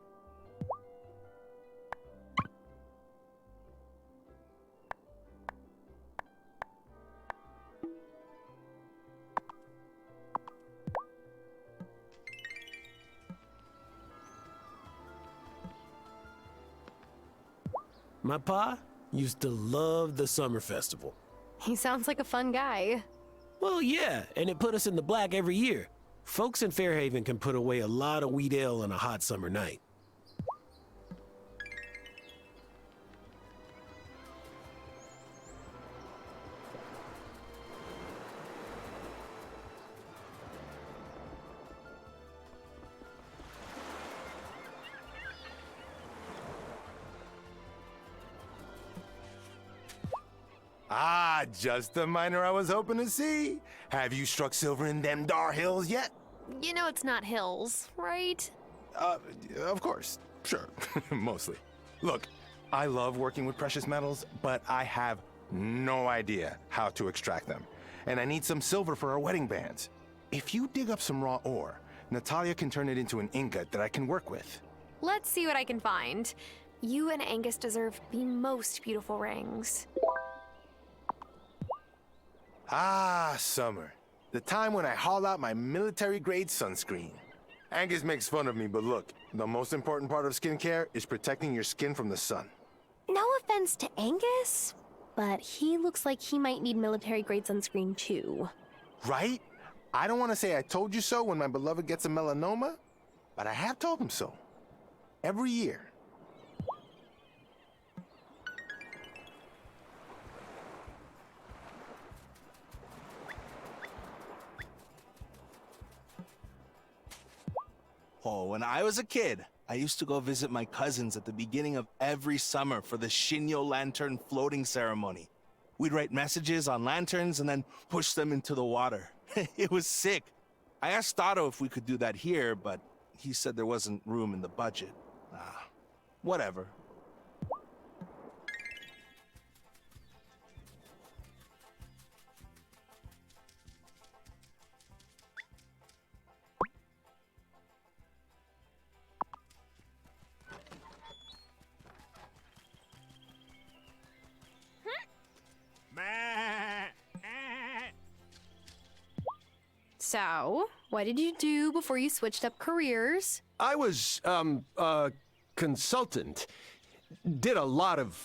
Speaker 16: My pa used to love the summer festival.
Speaker 7: He sounds like a fun guy.
Speaker 16: Well, yeah, and it put us in the black every year. Folks in Fairhaven can put away a lot of wheat ale on a hot summer night.
Speaker 21: Ah, just the miner I was hoping to see. Have you struck silver in them dar hills yet?
Speaker 7: You know it's not hills, right?
Speaker 21: Of course. Sure. Mostly. Look, I love working with precious metals, but I have no idea how to extract them. And I need some silver for our wedding bands. If you dig up some raw ore, Natalia can turn it into an ingot that I can work with.
Speaker 7: Let's see what I can find. You and Angus deserve the most beautiful rings.
Speaker 21: Ah, summer. The time when I haul out my military-grade sunscreen. Angus makes fun of me, but look, the most important part of skincare is protecting your skin from the sun.
Speaker 2: No offense to Angus, but he looks like he might need military-grade sunscreen too.
Speaker 21: Right? I don't want to say I told you so when my beloved gets a melanoma, but I have told him so. Every year.
Speaker 24: Oh, when I was a kid, I used to go visit my cousins at the beginning of every summer for the Shinyo Lantern floating ceremony. We'd write messages on lanterns and then push them into the water. It was sick. I asked Otto if we could do that here, but he said there wasn't room in the budget. Whatever.
Speaker 7: So, what did you do before you switched up careers?
Speaker 16: I was, consultant. Did a lot of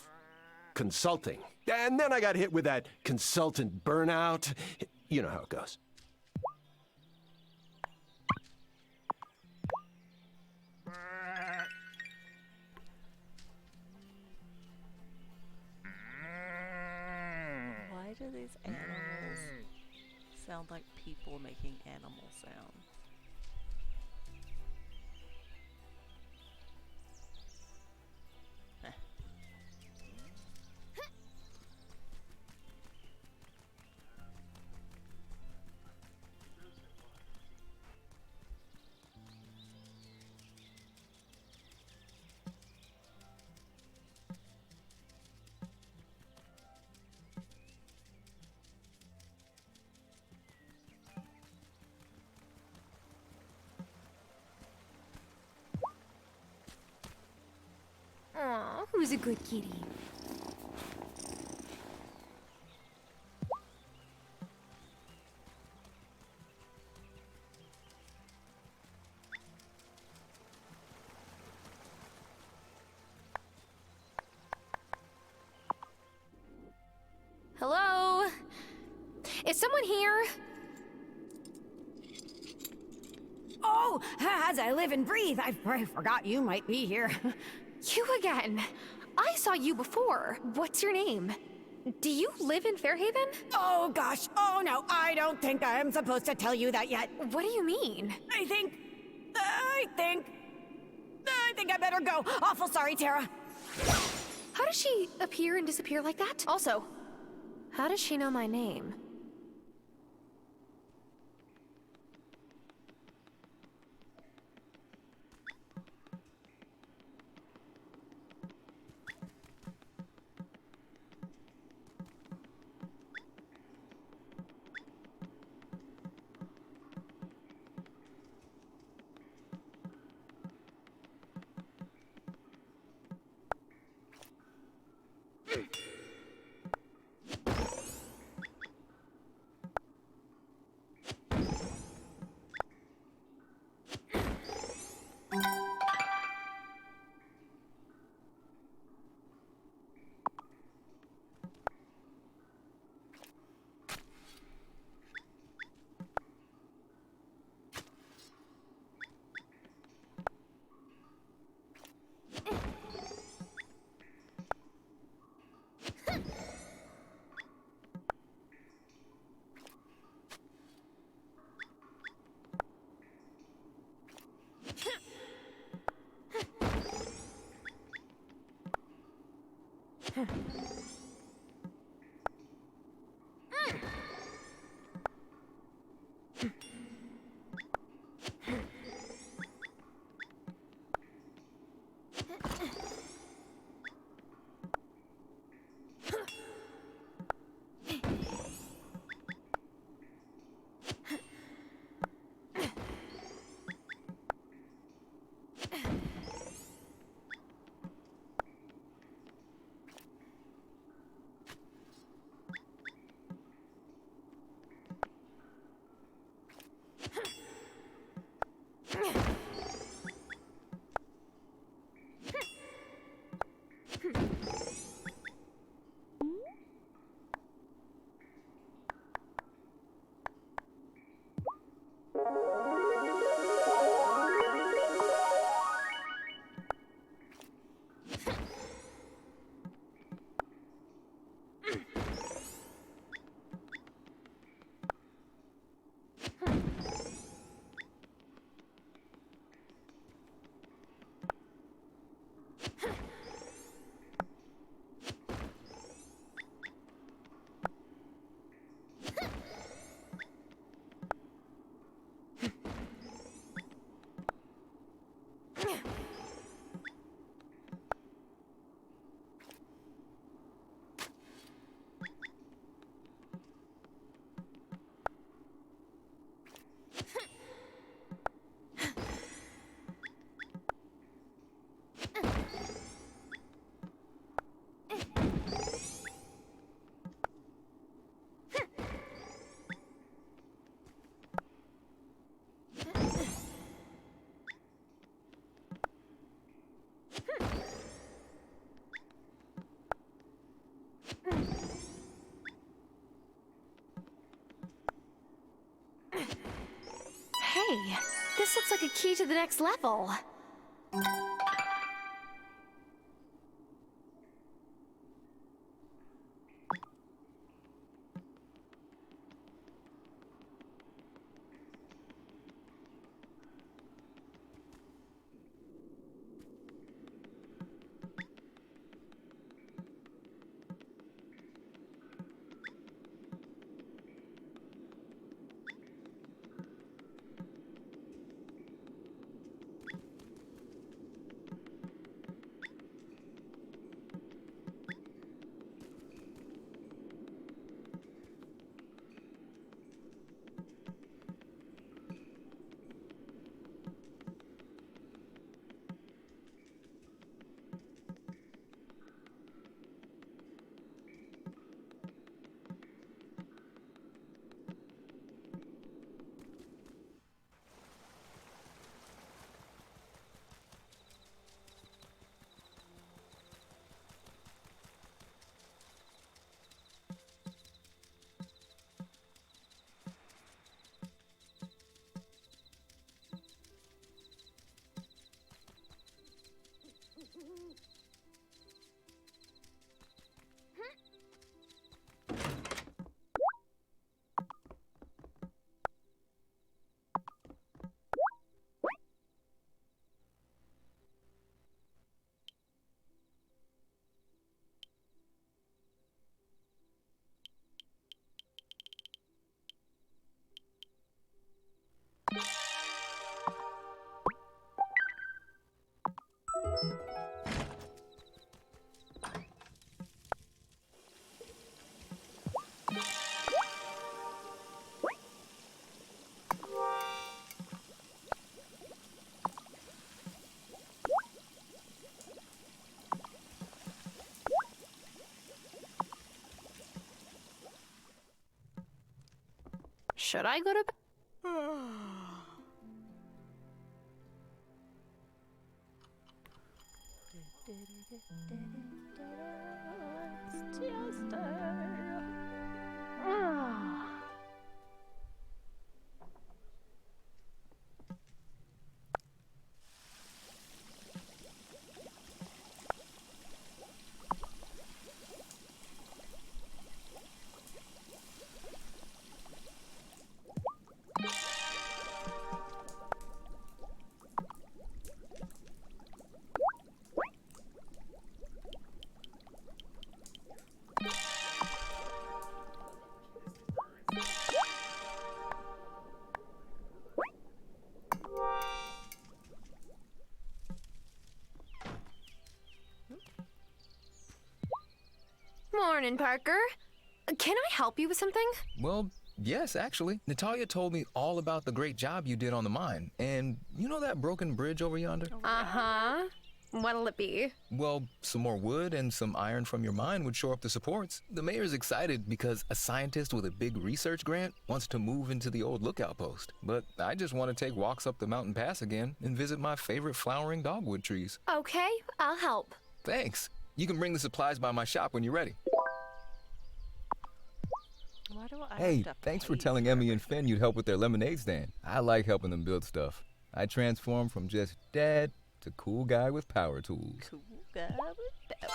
Speaker 16: consulting. And then I got hit with that consultant burnout. You know how it goes.
Speaker 1: Why do these animals sound like people making animal sounds?
Speaker 7: Aw, who's a good kitty? Hello? Is someone here?
Speaker 15: Oh, as I live and breathe, I forgot you might be here.
Speaker 7: You again. I saw you before. What's your name? Do you live in Fairhaven?
Speaker 15: Oh gosh, oh no, I don't think I'm supposed to tell you that yet.
Speaker 7: What do you mean?
Speaker 15: I think I better go. Awful sorry, Tara.
Speaker 7: How does she appear and disappear like that? Also, how does she know my name? Hey, this looks like a key to the next level.
Speaker 2: Should I go to bed?
Speaker 1: It's Tuesday.
Speaker 7: Morning, Parker. Can I help you with something?
Speaker 12: Well, yes, actually. Natalia told me all about the great job you did on the mine. And you know that broken bridge over yonder?
Speaker 7: Uh-huh. What'll it be?
Speaker 12: Well, some more wood and some iron from your mine would shore up the supports. The mayor's excited because a scientist with a big research grant wants to move into the old lookout post. But I just want to take walks up the mountain pass again and visit my favorite flowering dogwood trees.
Speaker 7: Okay, I'll help.
Speaker 12: Thanks. You can bring the supplies by my shop when you're ready.
Speaker 1: Why do I
Speaker 12: Hey,
Speaker 1: have to
Speaker 12: thanks for
Speaker 1: pay
Speaker 12: telling Emmy and Finn you'd help with their lemonade stand. I like helping them build stuff. I transform from just dad to cool guy with power tools.
Speaker 1: Cool guy with power.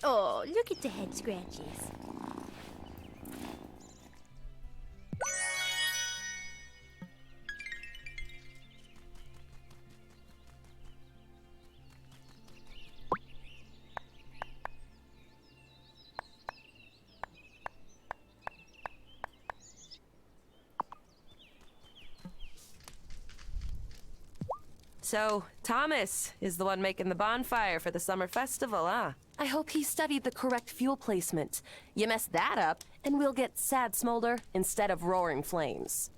Speaker 9: Oh, look at the head scratches.
Speaker 3: So, Thomas is the one making the bonfire for the summer festival, huh? I hope he studied the correct fuel placement. You mess that up, and we'll get sad smolder instead of roaring flames.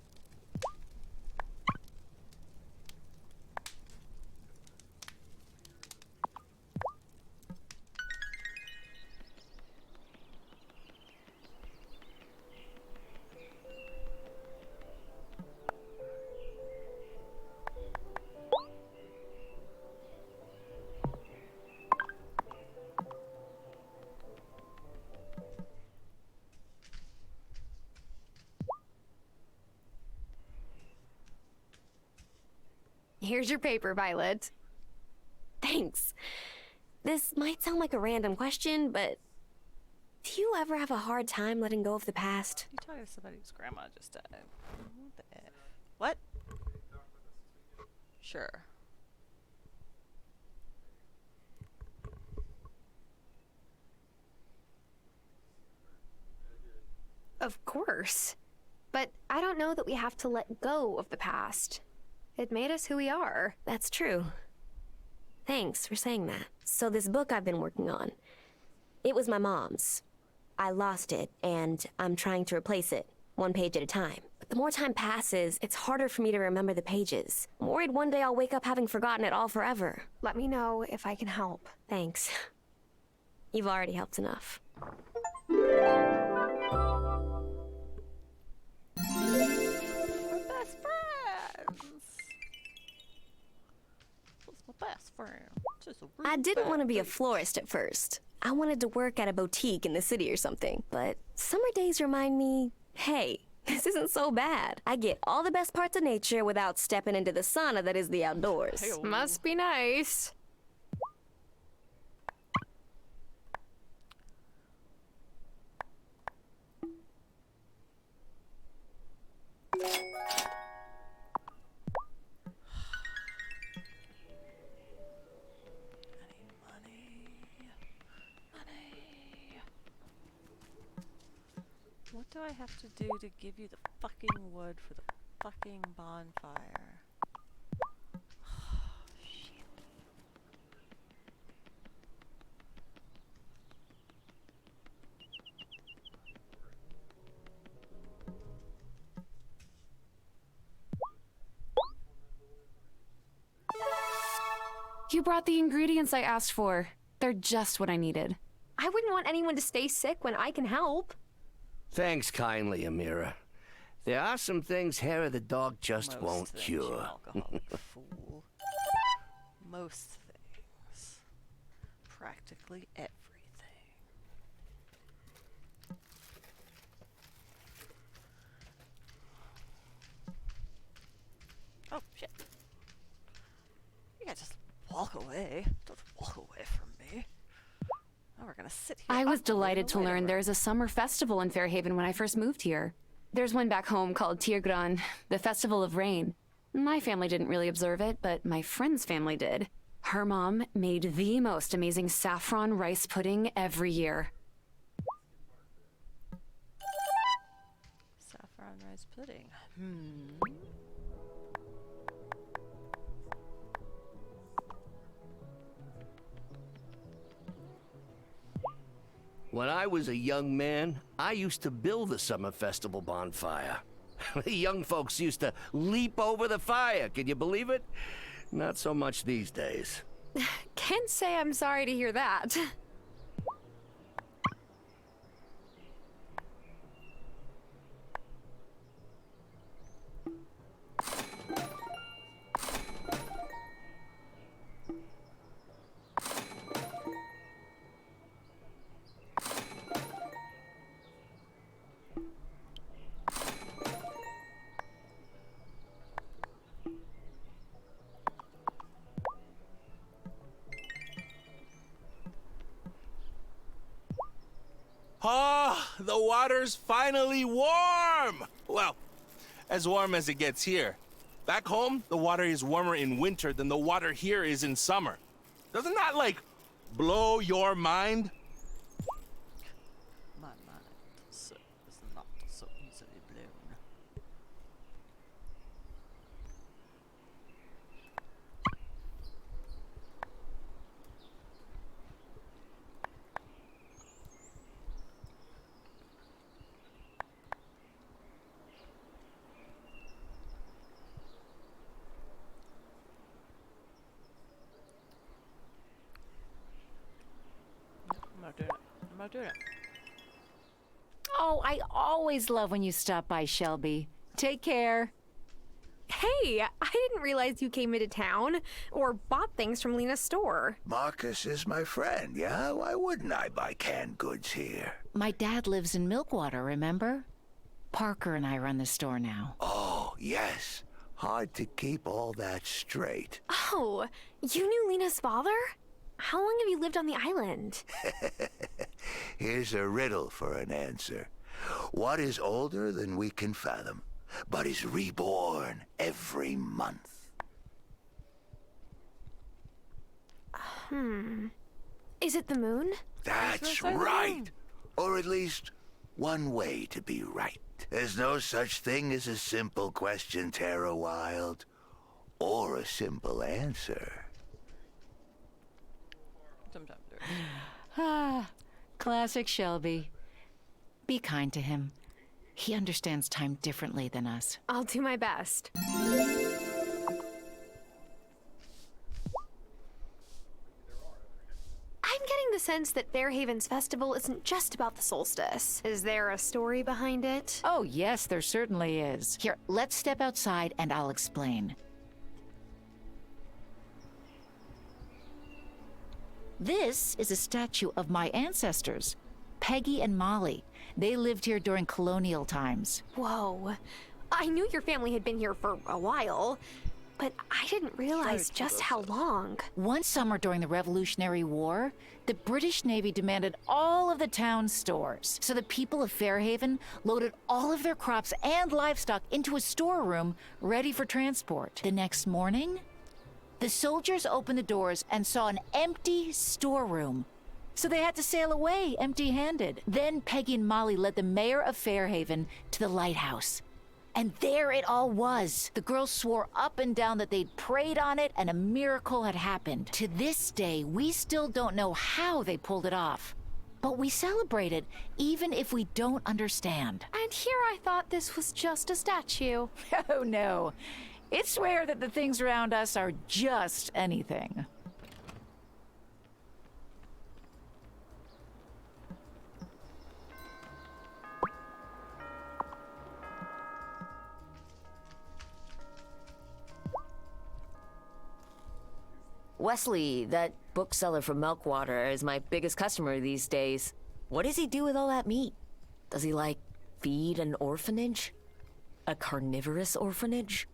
Speaker 2: Here's your paper, Violet.
Speaker 20: Thanks. This might sound like a random question, but do you ever have a hard time letting go of the past?
Speaker 1: You talking to somebody whose grandma just died? What the F? What? Sure.
Speaker 7: Of course. But I don't know that we have to let go of the past. It made us who we are.
Speaker 20: That's true. Thanks for saying that. So this book I've been working on, it was my mom's. I lost it, and I'm trying to replace it, one page at a time. But the more time passes, it's harder for me to remember the pages. I'm worried one day I'll wake up having forgotten it all forever.
Speaker 7: Let me know if I can help.
Speaker 20: Thanks. You've already helped enough.
Speaker 1: We're best friends. Who's my best friend? Just a
Speaker 20: I didn't want to be a
Speaker 1: bitch.
Speaker 20: florist at first. I wanted to work at a boutique in the city or something. But summer days remind me, hey, this isn't so bad. I get all the best parts of nature without stepping into the sauna that is the outdoors.
Speaker 7: Must be nice.
Speaker 1: What do I have to do to give you the fucking wood for the fucking bonfire? Shit.
Speaker 10: You brought the ingredients I asked for. They're just what I needed.
Speaker 7: I wouldn't want anyone to stay sick when I can help.
Speaker 4: Thanks kindly, Amira. There are some things hair of the dog just won't cure.
Speaker 1: Fool. Most things. Practically everything. Oh, shit. You can't just walk away. Don't walk away from me. Now we're gonna sit here.
Speaker 10: I was delighted to learn there's a summer festival in Fairhaven when I first moved here. There's one back home called Tirgran, the Festival of Rain. My family didn't really observe it, but my friend's family did. Her mom made the most amazing saffron rice pudding every year.
Speaker 1: Saffron rice pudding.
Speaker 4: When I was a young man, I used to build the summer festival bonfire. The young folks used to leap over the fire, can you believe it? Not so much these days.
Speaker 7: Can't say I'm sorry to hear that.
Speaker 24: Ah, the water's finally warm! Well, as warm as it gets here. Back home, the water is warmer in winter than the water here is in summer. Doesn't that, like, blow your mind?
Speaker 1: My mind is not so easily blown. I'm not doing it.
Speaker 5: Oh, I always love when you stop by, Shelby. Take care.
Speaker 7: Hey, I didn't realize you came into town or bought things from Lena's store.
Speaker 11: Marcus is my friend, yeah? Why wouldn't I buy canned goods here?
Speaker 5: My dad lives in Milkwater, remember? Parker and I run the store now.
Speaker 11: Oh, yes. Hard to keep all that straight.
Speaker 7: Oh, you knew Lena's father? How long have you lived on the island?
Speaker 11: Here's a riddle for an answer. What is older than we can fathom, but is reborn every month?
Speaker 7: Is it the moon?
Speaker 11: That's right. Or at least one way to be right. There's no such thing as a simple question, Tara Wylde, or a simple answer.
Speaker 1: Sometimes there is.
Speaker 5: Ah, classic Shelby. Be kind to him. He understands time differently than us.
Speaker 7: I'll do my best. I'm getting the sense that Fairhaven's festival isn't just about the solstice. Is there a story behind it?
Speaker 5: Oh, yes, there certainly is. Here, let's step outside and I'll explain. This is a statue of my ancestors, Peggy and Molly. They lived here during colonial times.
Speaker 7: Whoa. I knew your family had been here for a while, but I didn't realize just how long.
Speaker 5: One summer during the Revolutionary War, the British Navy demanded all of the town's stores. So the people of Fairhaven loaded all of their crops and livestock into a storeroom ready for transport. The next morning, the soldiers opened the doors and saw an empty storeroom. So they had to sail away empty-handed. Then Peggy and Molly led the mayor of Fairhaven to the lighthouse. And there it all was. The girls swore up and down that they'd prayed on it and a miracle had happened. To this day, we still don't know how they pulled it off. But we celebrate it, even if we don't understand.
Speaker 7: And here I thought this was just a statue.
Speaker 5: Oh no. It's rare that the things around us are just anything.
Speaker 6: Wesley, that bookseller from Milkwater, is my biggest customer these days. What does he do with all that meat? Does he, like, feed an orphanage? A carnivorous orphanage?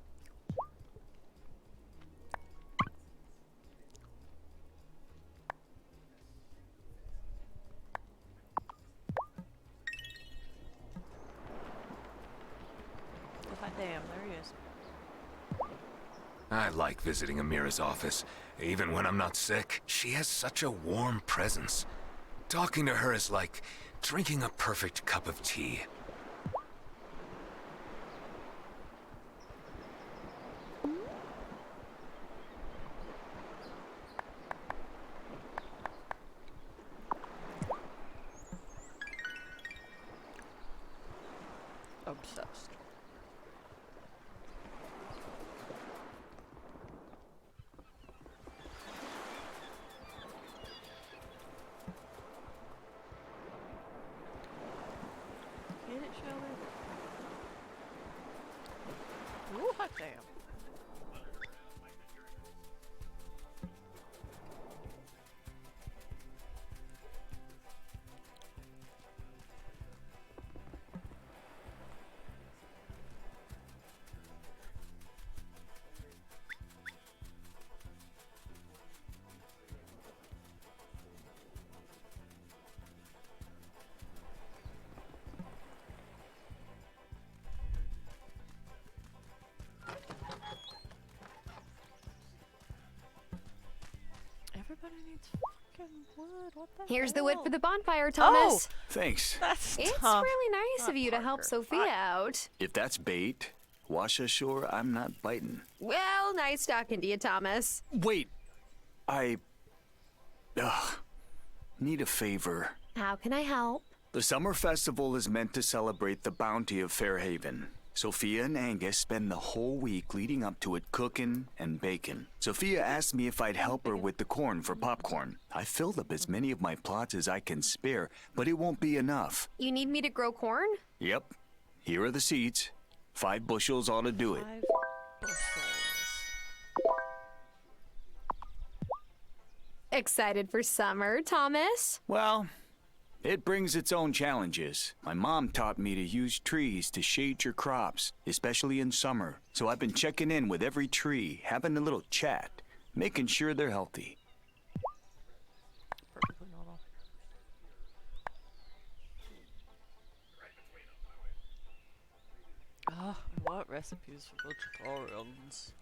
Speaker 1: Hot damn, there he is.
Speaker 13: I like visiting Amira's office, even when I'm not sick. She has such a warm presence. Talking to her is like drinking a perfect cup of tea.
Speaker 1: Obsessed. Get it, Shelby? Ooh, hot damn. Everybody needs fucking wood. What the
Speaker 7: Here's the
Speaker 1: hell?
Speaker 7: wood for the bonfire, Thomas.
Speaker 18: Thanks.
Speaker 1: That's
Speaker 7: It's
Speaker 1: tough.
Speaker 7: really nice
Speaker 1: Not
Speaker 7: of you to help
Speaker 1: Parker.
Speaker 7: Sophia out.
Speaker 18: If that's bait, wash ashore, I'm not biting.
Speaker 7: Well, nice talking to you, Thomas.
Speaker 18: Wait. Need a favor.
Speaker 7: How can I help?
Speaker 18: The summer festival is meant to celebrate the bounty of Fairhaven. Sophia and Angus spend the whole week leading up to it cooking and baking. Sophia asked me if I'd help her with the corn for popcorn. I filled up as many of my plots as I can spare, but it won't be enough.
Speaker 7: You need me to grow corn?
Speaker 18: Yep. Here are the seeds. 5 bushels ought to do it.
Speaker 1: 5 bushels.
Speaker 7: Excited for summer, Thomas?
Speaker 18: Well, it brings its own challenges. My mom taught me to use trees to shade your crops, especially in summer. So I've been checking in with every tree, having a little chat, making sure they're healthy.
Speaker 1: Perfectly normal. Oh, what recipes for vegetarians?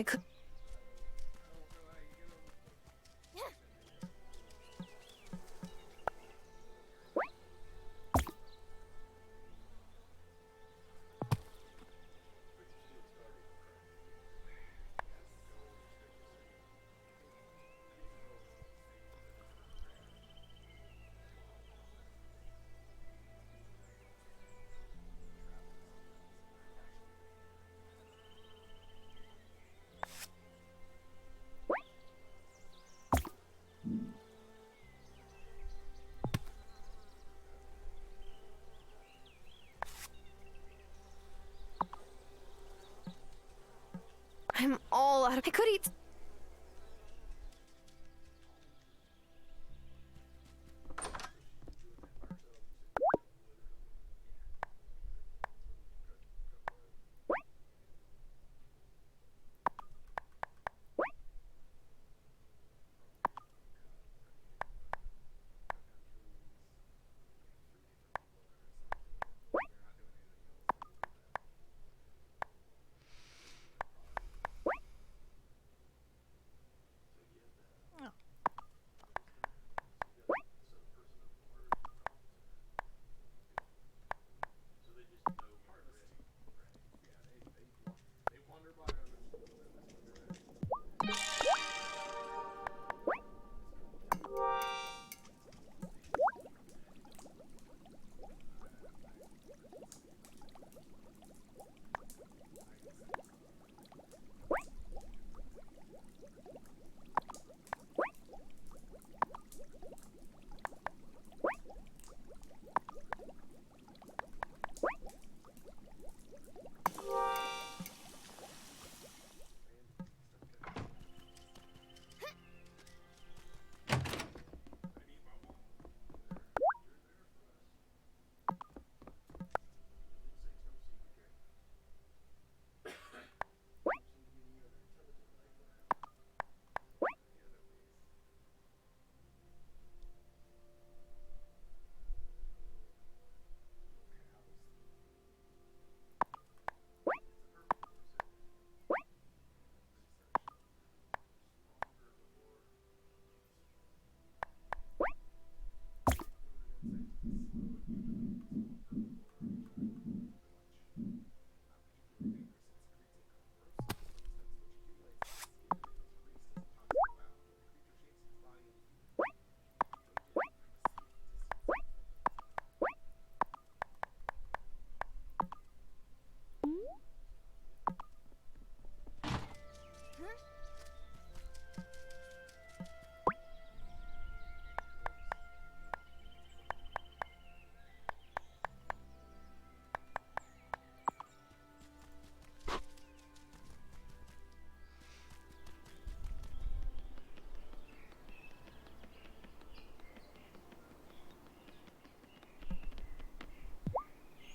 Speaker 7: I could. I'm all out of. I could eat.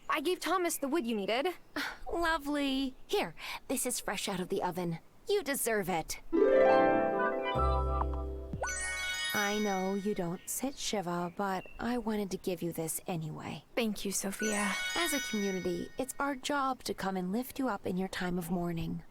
Speaker 7: I gave Thomas the wood you needed.
Speaker 15: Lovely. Here, this is fresh out of the oven. You deserve it. I know you don't sit Shiva, but I wanted to give you this anyway.
Speaker 7: Thank you, Sophia.
Speaker 15: As a community, it's our job to come and lift you up in your time of mourning.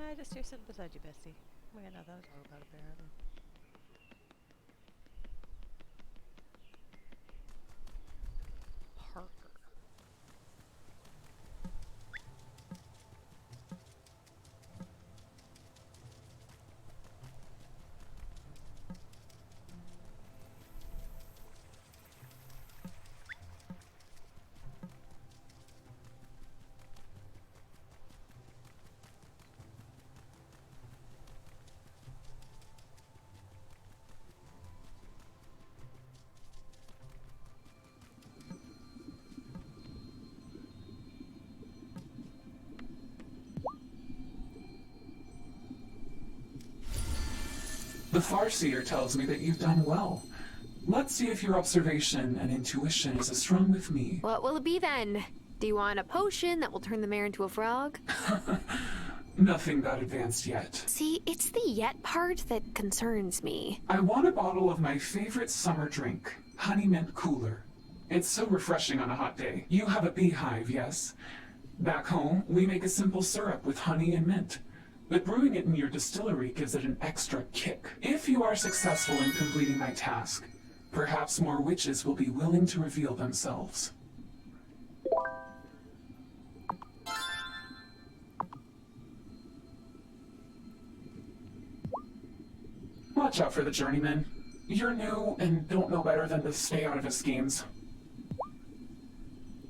Speaker 1: I just here sitting beside you, Bessie. We got nothing to talk about apparently. Parker.
Speaker 8: The Farseer tells me that you've done well. Let's see if your observation and intuition is as strong with me.
Speaker 7: What will it be then? Do you want a potion that will turn the mare into a frog?
Speaker 8: Nothing that advanced yet.
Speaker 7: See, it's the yet part that concerns me.
Speaker 8: I want a bottle of my favorite summer drink, Honey Mint Cooler. It's so refreshing on a hot day. You have a beehive, yes? Back home, we make a simple syrup with honey and mint. But brewing it in your distillery gives it an extra kick. If you are successful in completing my task, perhaps more witches will be willing to reveal themselves. Watch out for the journeyman. You're new and don't know better than to stay out of his schemes.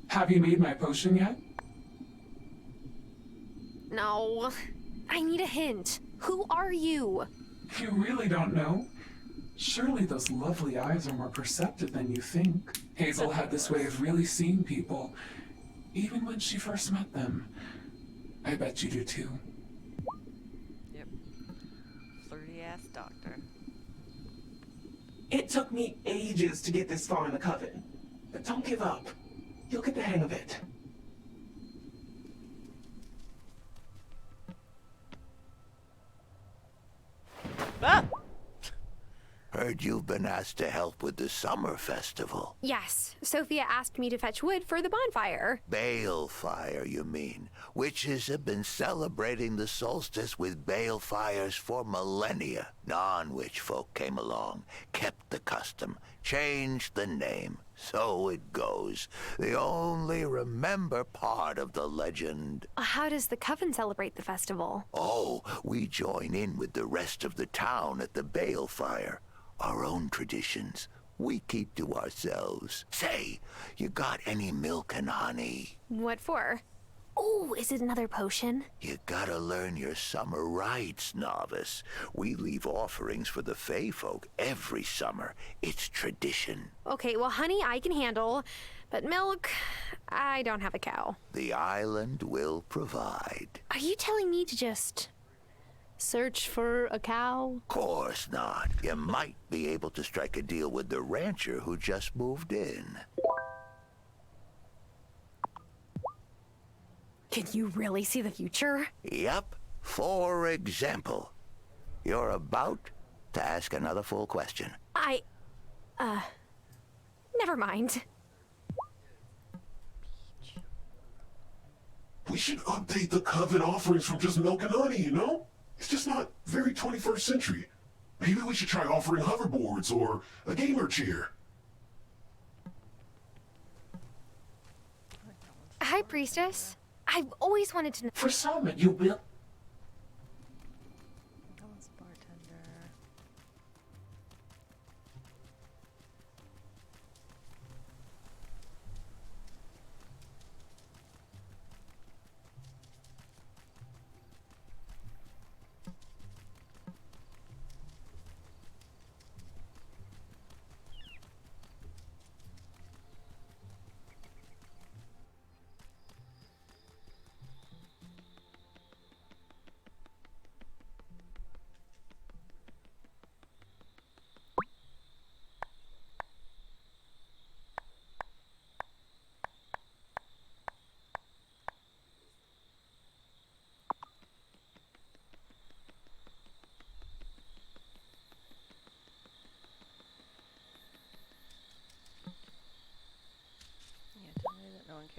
Speaker 8: Have you made my potion yet?
Speaker 7: No. I need a hint. Who are you?
Speaker 8: You really don't know? Surely those lovely eyes are more perceptive than you think. Hazel had this way of really seeing people, even when she first met them. I bet you do too.
Speaker 1: Yep. Flirty ass doctor.
Speaker 14: It took me ages to get this far in the coven. But don't give up. You'll get the hang of it.
Speaker 1: Ah!
Speaker 11: Heard you've been asked to help with the summer festival.
Speaker 7: Yes, Sophia asked me to fetch wood for the bonfire.
Speaker 11: Balefire, you mean? Witches have been celebrating the solstice with balefires for millennia. Non-witch folk came along, kept the custom, changed the name. So it goes. They only remember part of the legend.
Speaker 7: How does the coven celebrate the festival?
Speaker 11: Oh, we join in with the rest of the town at the balefire. Our own traditions. We keep to ourselves. Say, you got any milk and honey?
Speaker 7: What for? Oh, is it another potion?
Speaker 11: You gotta learn your summer rites, novice. We leave offerings for the Fae folk every summer. It's tradition.
Speaker 7: Okay, well, honey, I can handle, but milk, I don't have a cow.
Speaker 11: The island will provide.
Speaker 7: Are you telling me to just search for a cow?
Speaker 11: Course not. You might be able to strike a deal with the rancher who just moved in.
Speaker 7: Can you really see the future?
Speaker 11: Yep. For example, you're about to ask another full question.
Speaker 7: Never mind.
Speaker 17: We should update the coven offerings from just milk and honey, you know? It's just not very 21st century. Maybe we should try offering hoverboards or a gamer chair.
Speaker 7: Hi, priestess. I've always wanted to know.
Speaker 14: For some, you will.
Speaker 1: That one's bartender.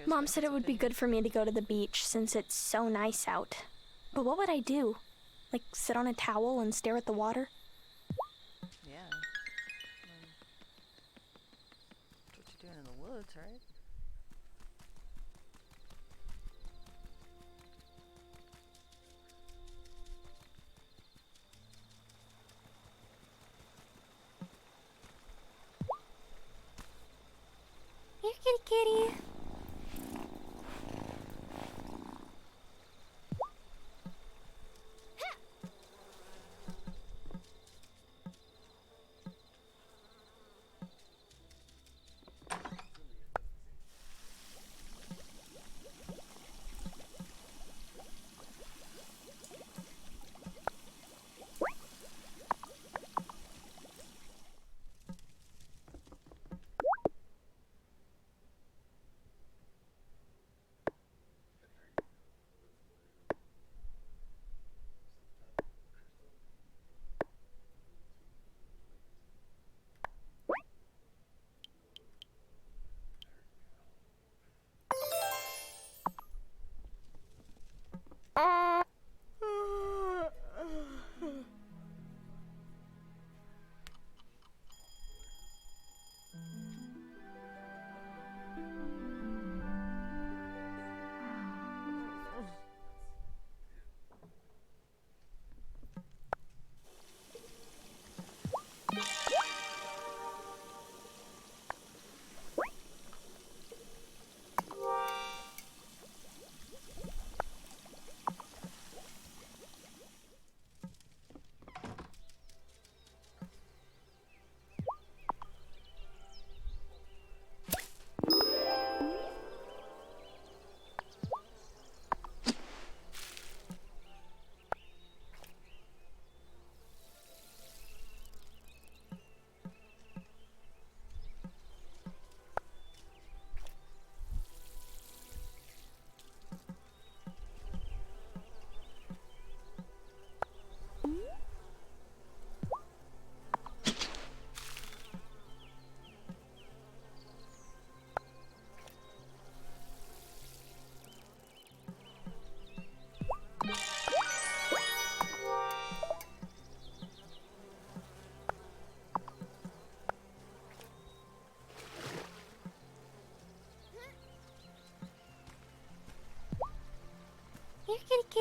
Speaker 2: Mom said it would be good for me to go to the beach since it's so nice out. But what would I do? Like sit on a towel and stare at the water?
Speaker 1: Yeah. That's what you're doing in the woods, right?
Speaker 9: Here, kitty kitty.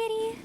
Speaker 9: kitty.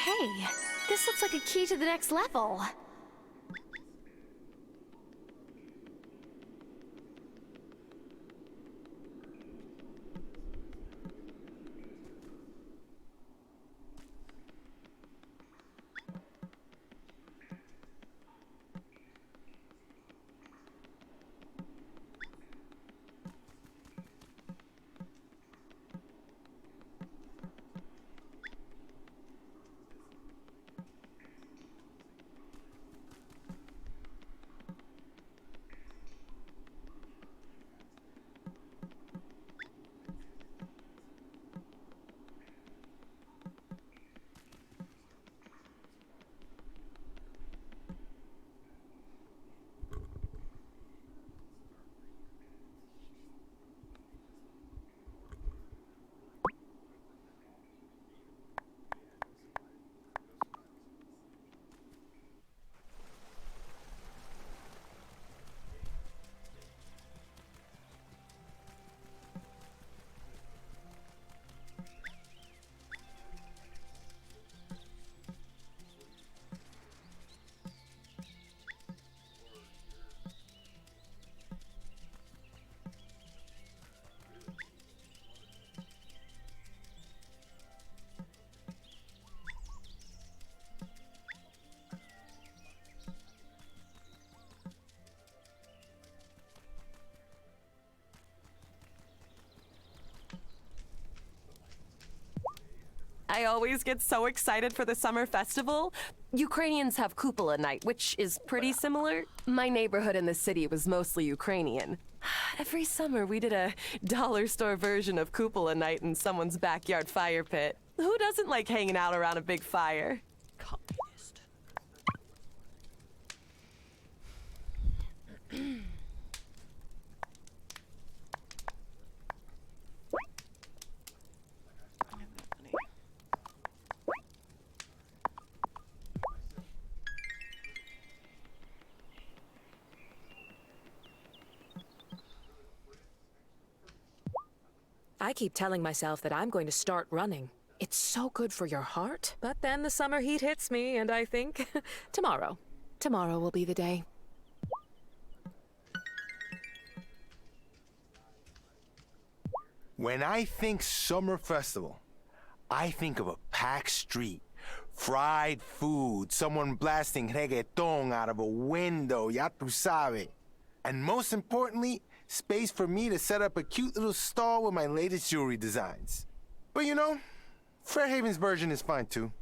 Speaker 2: Hey, this looks like a key to the next level.
Speaker 3: I always get so excited for the summer festival. Ukrainians have Kupola night, which is pretty similar. My neighborhood in the city was mostly Ukrainian. Every summer we did a dollar store version of Kupola night in someone's backyard fire pit. Who doesn't like hanging out around a big fire?
Speaker 1: Communist.
Speaker 19: I keep telling myself that I'm going to start running. It's so good for your heart. But then the summer heat hits me, and I think, tomorrow. Tomorrow will be the day.
Speaker 24: When I think summer festival, I think of a packed street, fried food, someone blasting reggaeton out of a window, ya tu sabe. And most importantly, space for me to set up a cute little stall with my latest jewelry designs. But you know, Fairhaven's version is fine too.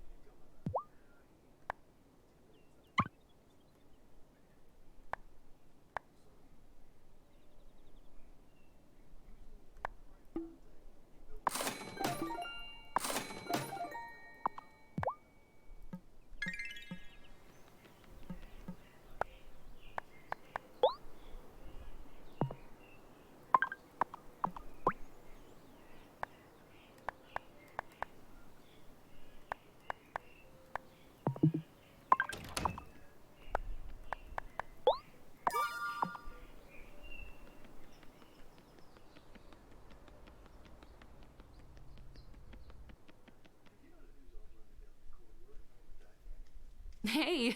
Speaker 10: Hey,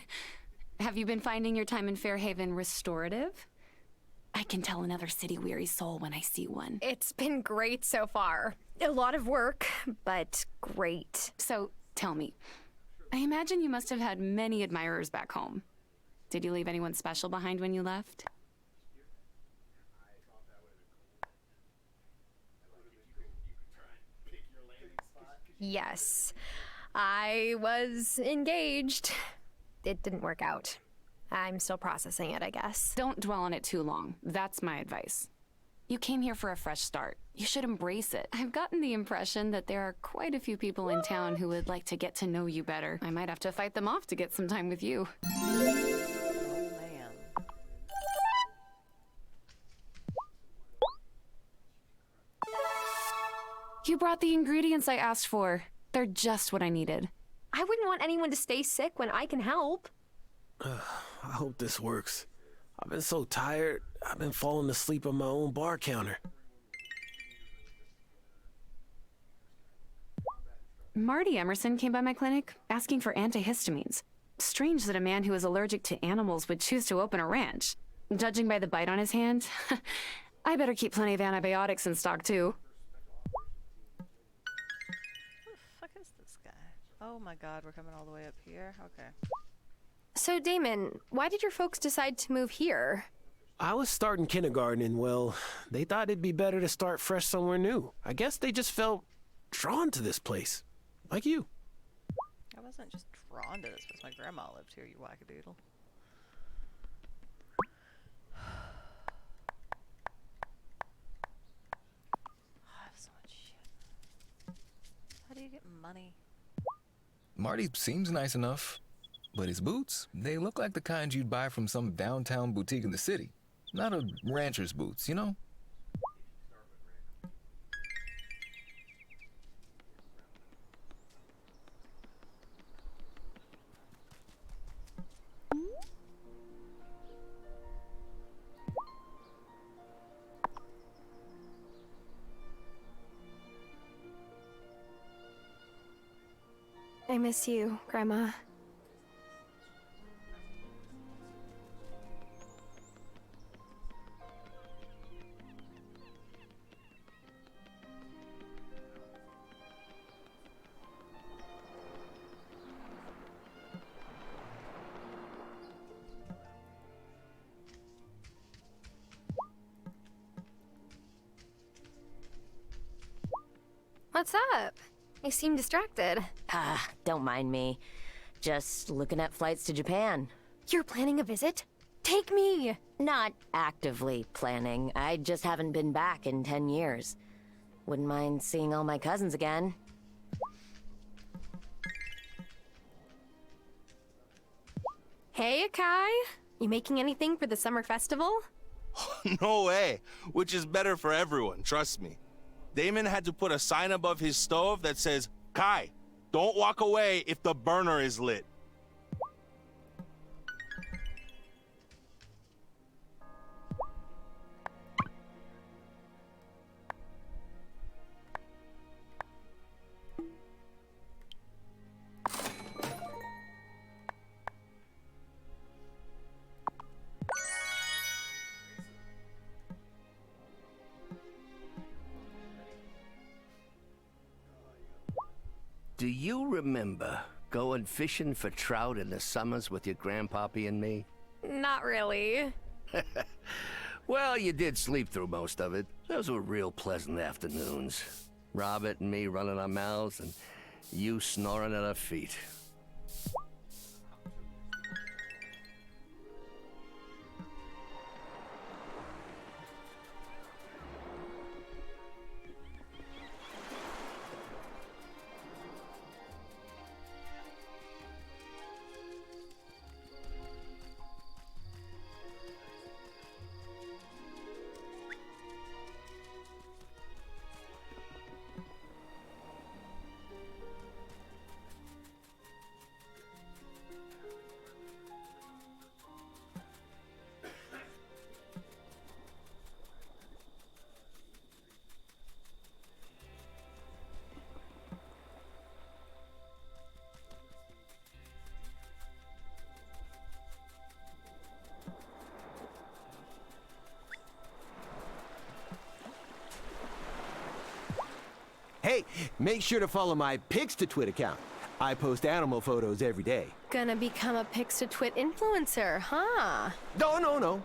Speaker 10: have you been finding your time in Fairhaven restorative? I can tell another city-weary soul when I see one.
Speaker 7: It's been great so far. A lot of work, but great.
Speaker 10: So, tell me, I imagine you must have had many admirers back home. Did you leave anyone special behind when you left?
Speaker 7: Yes. I was engaged. It didn't work out. I'm still processing it, I guess.
Speaker 10: Don't dwell on it too long. That's my advice. You came here for a fresh start. You should embrace it. I've gotten the impression that there are quite a few people in town who would like to get to know you better. I might have to fight them off to get some time with you.
Speaker 1: Oh, man.
Speaker 10: You brought the ingredients I asked for. They're just what I needed.
Speaker 7: I wouldn't want anyone to stay sick when I can help.
Speaker 21: I hope this works. I've been so tired, I've been falling asleep on my own bar counter.
Speaker 10: Marty Emerson came by my clinic asking for antihistamines. Strange that a man who is allergic to animals would choose to open a ranch. Judging by the bite on his hand, I better keep plenty of antibiotics in stock too.
Speaker 1: Who the fuck is this guy? Oh my god, we're coming all the way up here? Okay.
Speaker 7: So, Damon, why did your folks decide to move here?
Speaker 21: I was starting kindergarten and, well, they thought it'd be better to start fresh somewhere new. I guess they just felt drawn to this place. Like you.
Speaker 1: I wasn't just drawn to this place. My grandma lived here, you wackadoodle. I have so much shit. How do you get money?
Speaker 12: Marty seems nice enough, but his boots, they look like the kind you'd buy from some downtown boutique in the city. Not a rancher's boots, you know?
Speaker 7: I miss you, Grandma. What's up? You seem distracted.
Speaker 6: Ah, don't mind me. Just looking at flights to Japan.
Speaker 7: You're planning a visit? Take me!
Speaker 6: Not actively planning. I just haven't been back in 10 years. Wouldn't mind seeing all my cousins again.
Speaker 7: Hey, Akai. You making anything for the summer festival?
Speaker 24: No way. Which is better for everyone, trust me. Damon had to put a sign above his stove that says, Kai, don't walk away if the burner is lit.
Speaker 4: Do you remember going fishing for trout in the summers with your grandpappy and me?
Speaker 7: Not really.
Speaker 4: Well, you did sleep through most of it. Those were real pleasant afternoons. Robert and me running our mouths and you snoring at our feet.
Speaker 16: Hey, make sure to follow my Pics to Twit account. I post animal photos every day.
Speaker 7: Gonna become a Pics to Twit influencer, huh?
Speaker 16: No.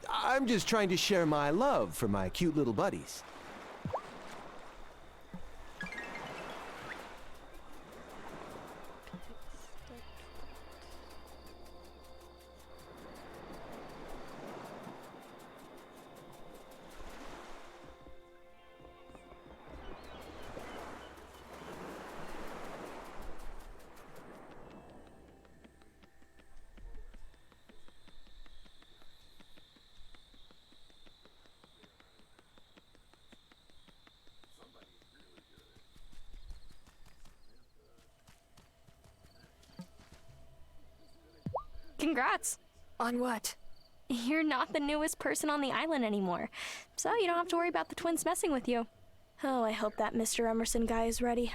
Speaker 16: I'm just trying to share my love for my cute little buddies.
Speaker 7: Congrats.
Speaker 2: On what? You're not the newest person on the island anymore, so you don't have to worry about the twins messing with you. Oh, I hope that Mr. Emerson guy is ready.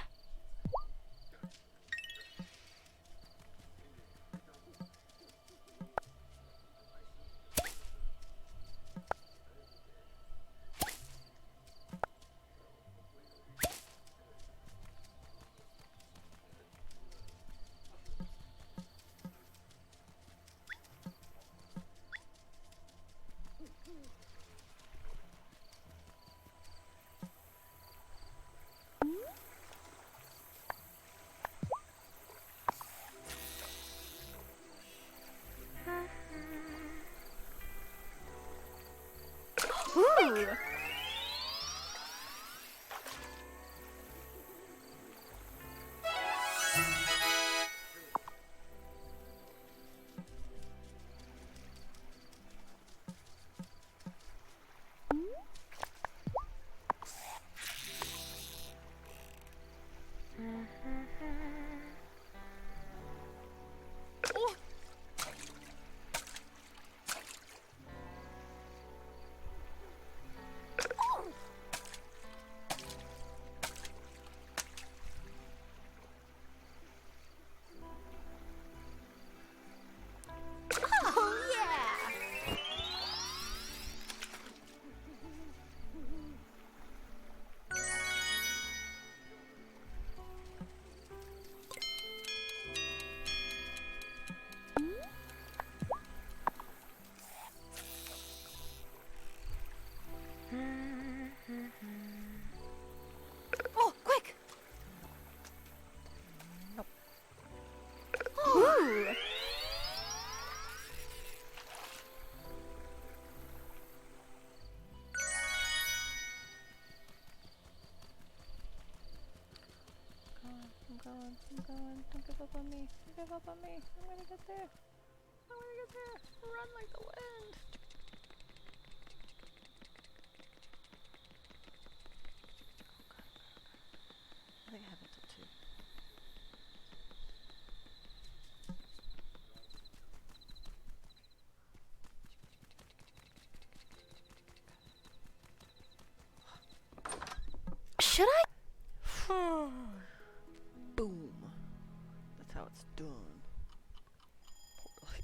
Speaker 1: going. I'm going. Don't give up on me. Don't give up on me. I'm gonna get there. I'm gonna get there. Run like the wind. I think I have until 2.
Speaker 2: Should I?
Speaker 1: Boom. That's how it's done. Poorly.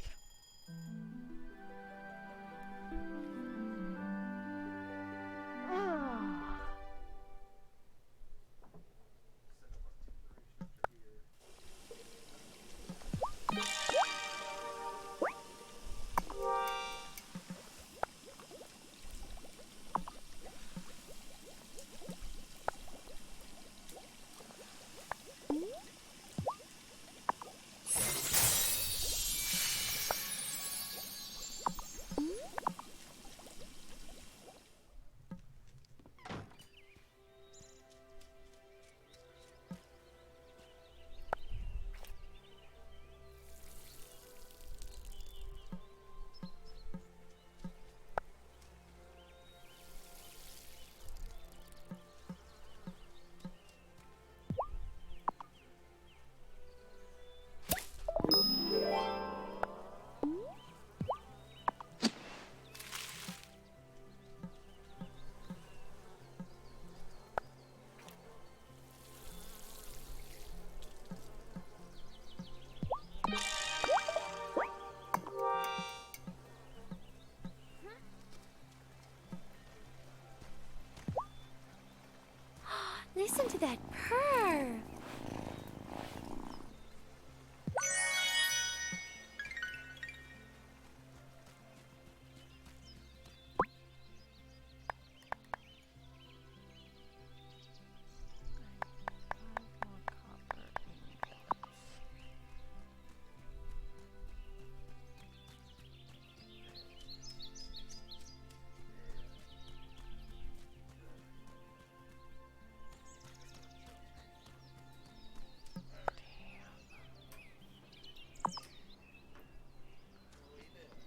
Speaker 9: Listen to that purr.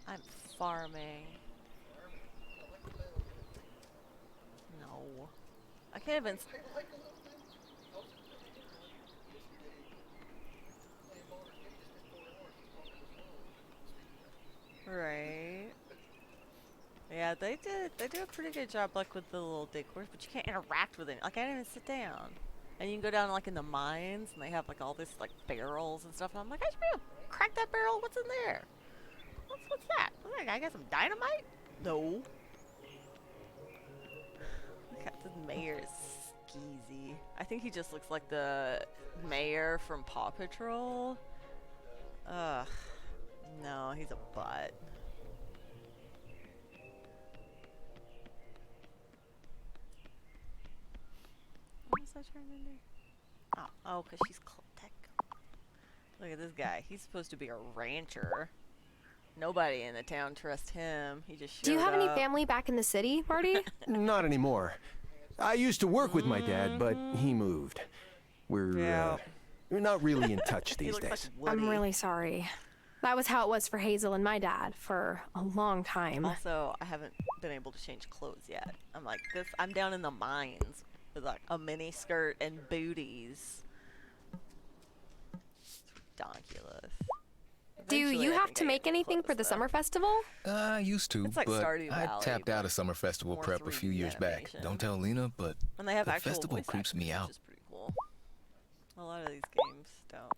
Speaker 1: I'm farming. No. I can't even. Right. Yeah, they do a pretty good job, like with the little decors, but you can't interact with it. Like, I didn't even sit down. And you can go down like in the mines, and they have like all this like barrels and stuff. And I'm like, I should be able to crack that barrel. What's in there? What's that? I got some dynamite? No. God, the mayor is skeezy. I think he just looks like the mayor from Paw Patrol. Ugh. No, he's a butt. What was I trying to do? Oh, because she's tech. Look at this guy. He's supposed to be a rancher. Nobody in the town trusts him. He just showed
Speaker 7: Do you have any
Speaker 1: up.
Speaker 7: family back in the city, Marty?
Speaker 16: Not anymore. I used to work with my dad, but he moved. We're not really in touch these days.
Speaker 7: I'm really sorry. That was how it was for Hazel and my dad for a long time.
Speaker 1: Also, I haven't been able to change clothes yet. I'm like this. I'm down in the mines with like a mini skirt and booties. It's ridiculous.
Speaker 2: Do
Speaker 1: Eventually,
Speaker 2: you
Speaker 1: I
Speaker 2: have
Speaker 1: think
Speaker 2: to
Speaker 1: I
Speaker 2: make
Speaker 1: get
Speaker 2: anything for the summer festival?
Speaker 12: I used to,
Speaker 1: It's like
Speaker 12: but
Speaker 1: Stardew
Speaker 12: I
Speaker 1: Valley,
Speaker 12: tapped out of summer festival
Speaker 1: more
Speaker 12: prep a few
Speaker 1: 3D
Speaker 12: years back.
Speaker 1: animation.
Speaker 12: Don't tell Lena, but
Speaker 1: And they have
Speaker 12: the
Speaker 1: actual
Speaker 12: festival
Speaker 1: voice
Speaker 12: creeps me
Speaker 1: actors,
Speaker 12: out.
Speaker 1: which is pretty cool. A lot of these games don't.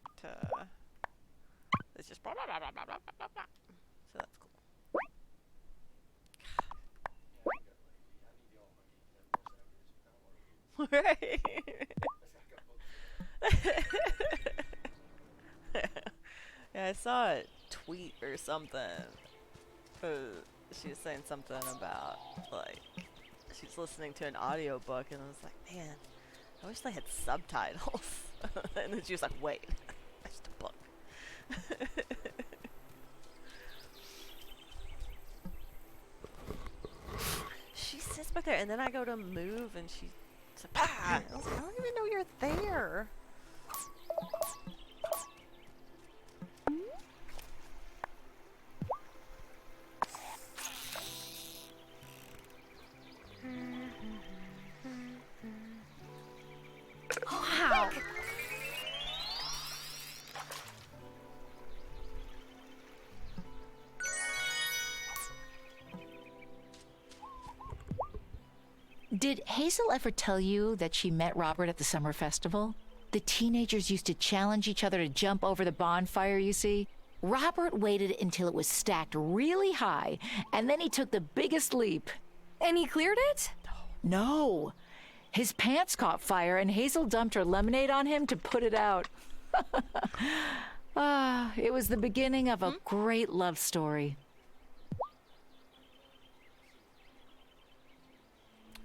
Speaker 1: It's just blah, blah, blah, blah, blah, blah, blah. So that's cool. Right. Yeah, I saw a tweet or something. She was saying something about like she's listening to an audiobook and I was like, man, I wish they had subtitles. And then she was like, wait, that's the book. She sits back there and then I go to move and she's like, ah! I was like, I don't even know you're there.
Speaker 7: Wow.
Speaker 5: Did Hazel ever tell you that she met Robert at the summer festival? The teenagers used to challenge each other to jump over the bonfire, you see. Robert waited until it was stacked really high, and then he took the biggest leap.
Speaker 2: And he cleared it?
Speaker 5: No. His pants caught fire, and Hazel dumped her lemonade on him to put it out. It was the beginning of a great love story.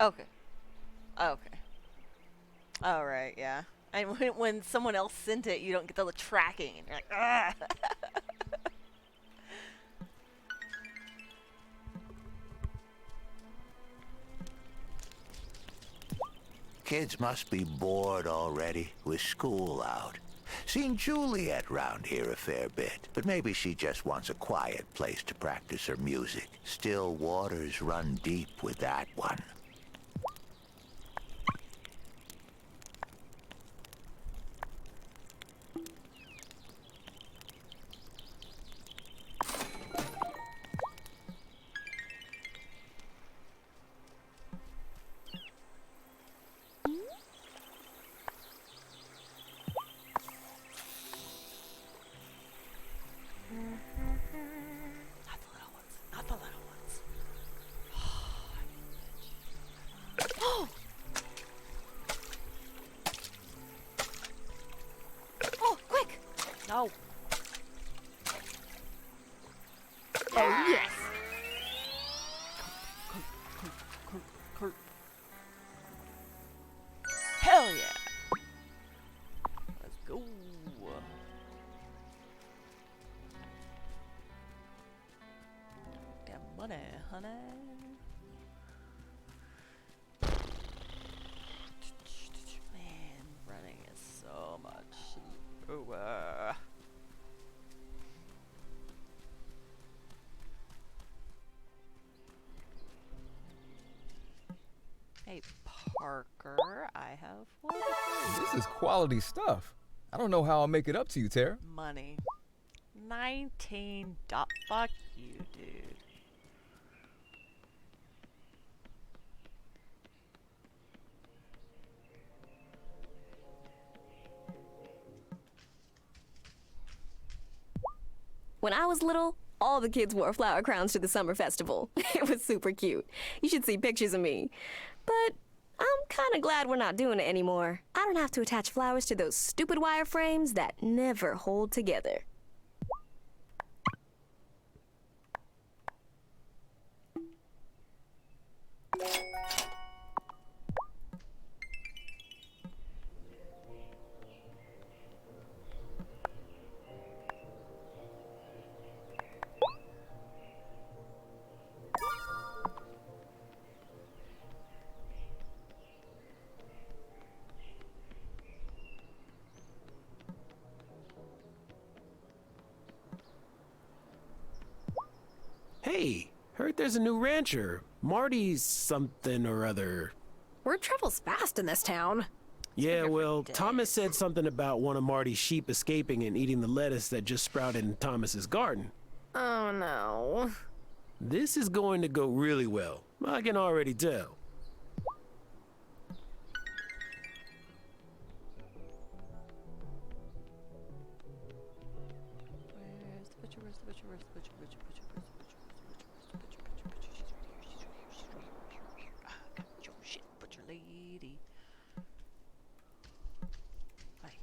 Speaker 1: Okay. Okay. All right, yeah. And when someone else sent it, you don't get the tracking. And you're like, ah.
Speaker 11: Kids must be bored already with school out. Seen Juliet round here a fair bit, but maybe she just wants a quiet place to practice her music. Still waters run deep with that one.
Speaker 1: Not the little ones. Oh, quick! No. Oh, yes. Hell yeah. Let's go. Damn money, honey. Man, running is so much cheaper. Hey, Parker, I have one for you.
Speaker 12: This is quality stuff. I don't know how I'll make it up to you, Tara.
Speaker 1: Money. 19 dot. Fuck you, dude.
Speaker 2: When I was little, all the kids wore flower crowns to the summer festival. It was super cute. You should see pictures of me. But I'm kind of glad we're not doing it anymore. I don't have to attach flowers to those stupid wire frames that never hold together.
Speaker 21: Hey, heard there's a new rancher. Marty's something or other.
Speaker 19: Word travels fast in this town.
Speaker 21: Yeah, well, Thomas said something about one of Marty's sheep escaping and eating the lettuce that just sprouted in Thomas's garden.
Speaker 19: Oh no.
Speaker 21: This is going to go really well. I can already tell.
Speaker 1: Where's the butcher? Where's the butcher? Where's the butcher? Butcher, butcher, where's the butcher? Where's the butcher? Butcher, butcher, butcher. She's right here. She's right here. She's right here. I got your shit, butcher lady. Hi.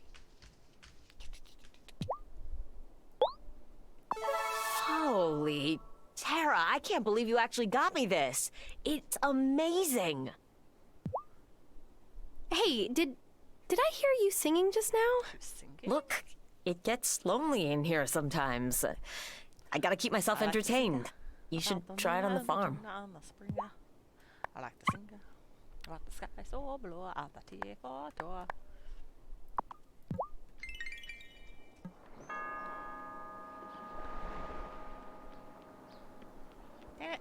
Speaker 6: Holy Tara, I can't believe you actually got me this. It's amazing.
Speaker 2: Hey, did I hear you singing just now?
Speaker 6: Look, it gets lonely in here sometimes. I gotta keep myself entertained. You should try it on the farm.
Speaker 1: I like to sing about the sky so blue out the tea. Damn it.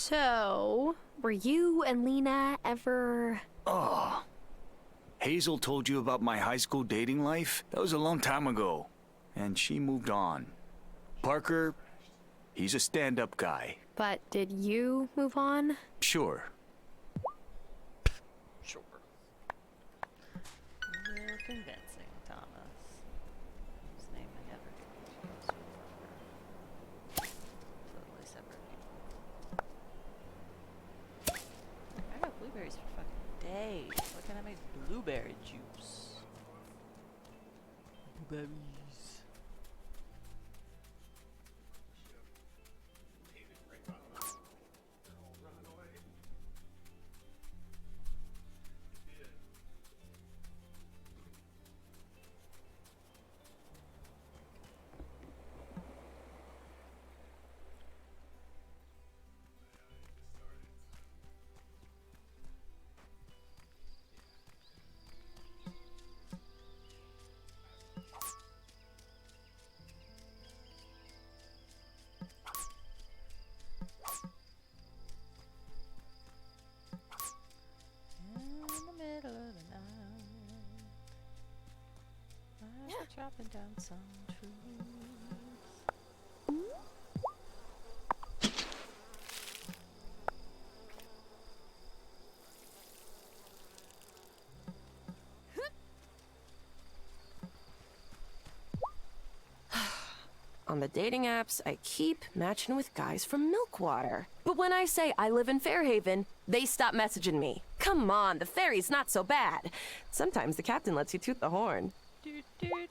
Speaker 7: So, were you and Lena ever...
Speaker 18: Oh. Hazel told you about my high school dating life? That was a long time ago. And she moved on. Parker, he's a stand-up guy.
Speaker 7: But did you move on?
Speaker 18: Sure.
Speaker 1: Sure. Real convincing, Thomas. Whose name I never can remember. Totally separate people. I got blueberries for fucking days. Why can't I make blueberry juice? Blueberries. Middle of the night, I'm chopping down some trees.
Speaker 3: On the dating apps, I keep matching with guys from Milkwater. But when I say I live in Fairhaven, they stop messaging me. Come on, the ferry's not so bad. Sometimes the captain lets you toot the horn.
Speaker 1: Doot, doot.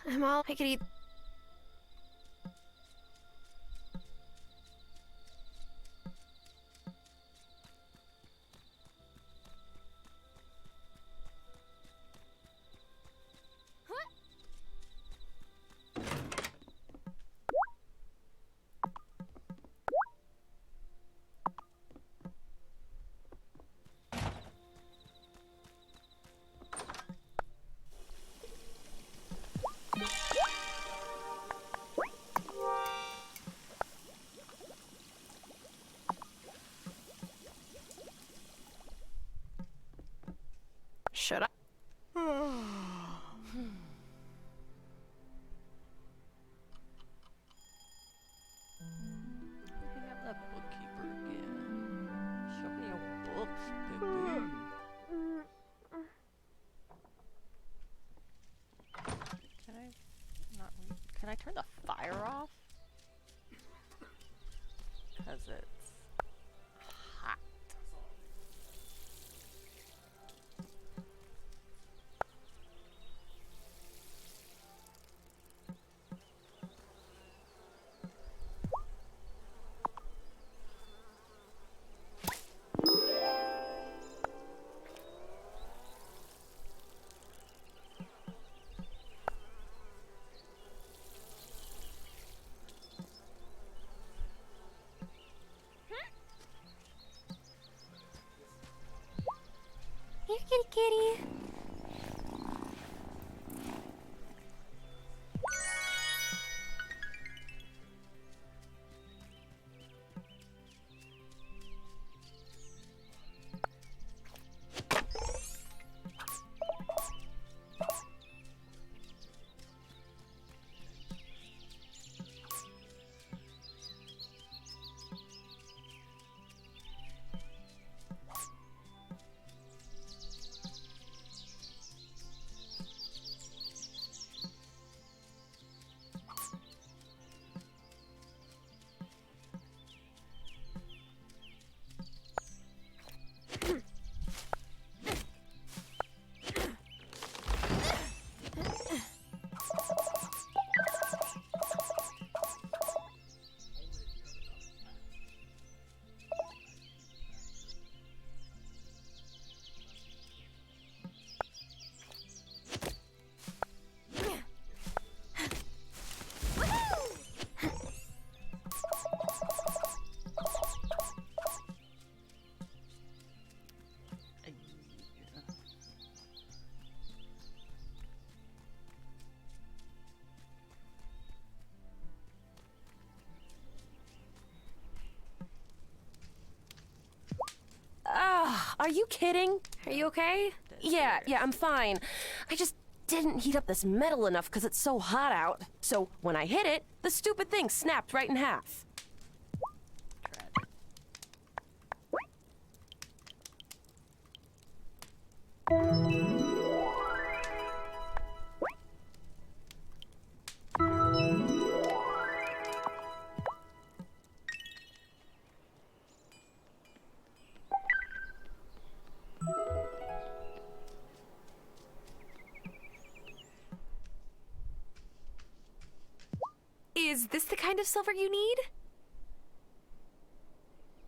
Speaker 7: I'm all I could eat.
Speaker 3: Should I?
Speaker 1: Looking at that bookkeeper again. Show me your books, baby. Can I not read? Can I turn the fire off? Because it's hot.
Speaker 2: kitty.
Speaker 13: Are you kidding?
Speaker 2: Are you okay?
Speaker 13: Yeah, I'm fine. I just didn't heat up this metal enough because it's so hot out. So when I hit it, the stupid thing snapped right in half.
Speaker 2: Is this the kind of silver you need?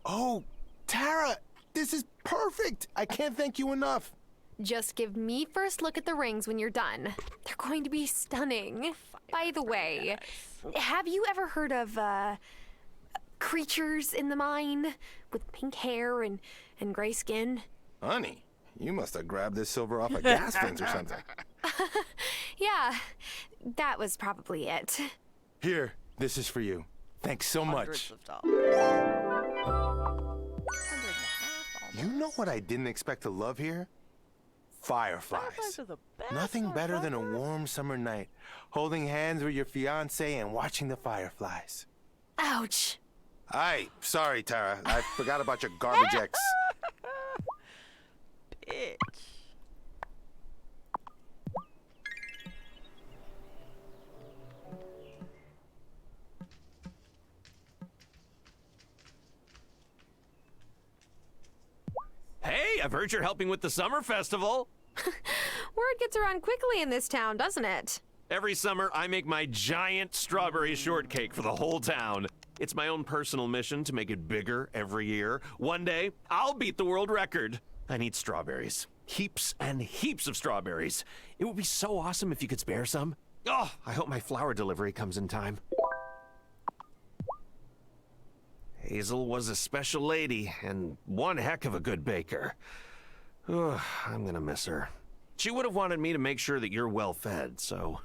Speaker 16: Oh, Tara, this is perfect. I can't thank you enough.
Speaker 2: Just give me first look at the rings when you're done. They're going to be stunning. By the way, have you ever heard of creatures in the mine with pink hair and gray skin?
Speaker 16: Honey, you must have grabbed this silver off a gas fence or something.
Speaker 2: Yeah, that was probably it.
Speaker 16: Here, this is for you. Thanks so much. You know what I didn't expect to love here? Fireflies.
Speaker 1: Are the best.
Speaker 16: Nothing better than a warm summer night, holding hands with your fiancé and watching the fireflies.
Speaker 2: Ouch.
Speaker 16: Aye, sorry, Tara. I forgot about your garbage ex.
Speaker 1: Bitch.
Speaker 20: Hey, I've heard you're helping with the summer festival.
Speaker 2: Word gets around quickly in this town, doesn't it?
Speaker 20: Every summer, I make my giant strawberry shortcake for the whole town. It's my own personal mission to make it bigger every year. One day, I'll beat the world record. I need strawberries. Heaps and heaps of strawberries. It would be so awesome if you could spare some. Oh, I hope my flower delivery comes in time. Hazel was a special lady and one heck of a good baker. Oh, I'm gonna miss her. She would have wanted me to make sure that you're well fed, so...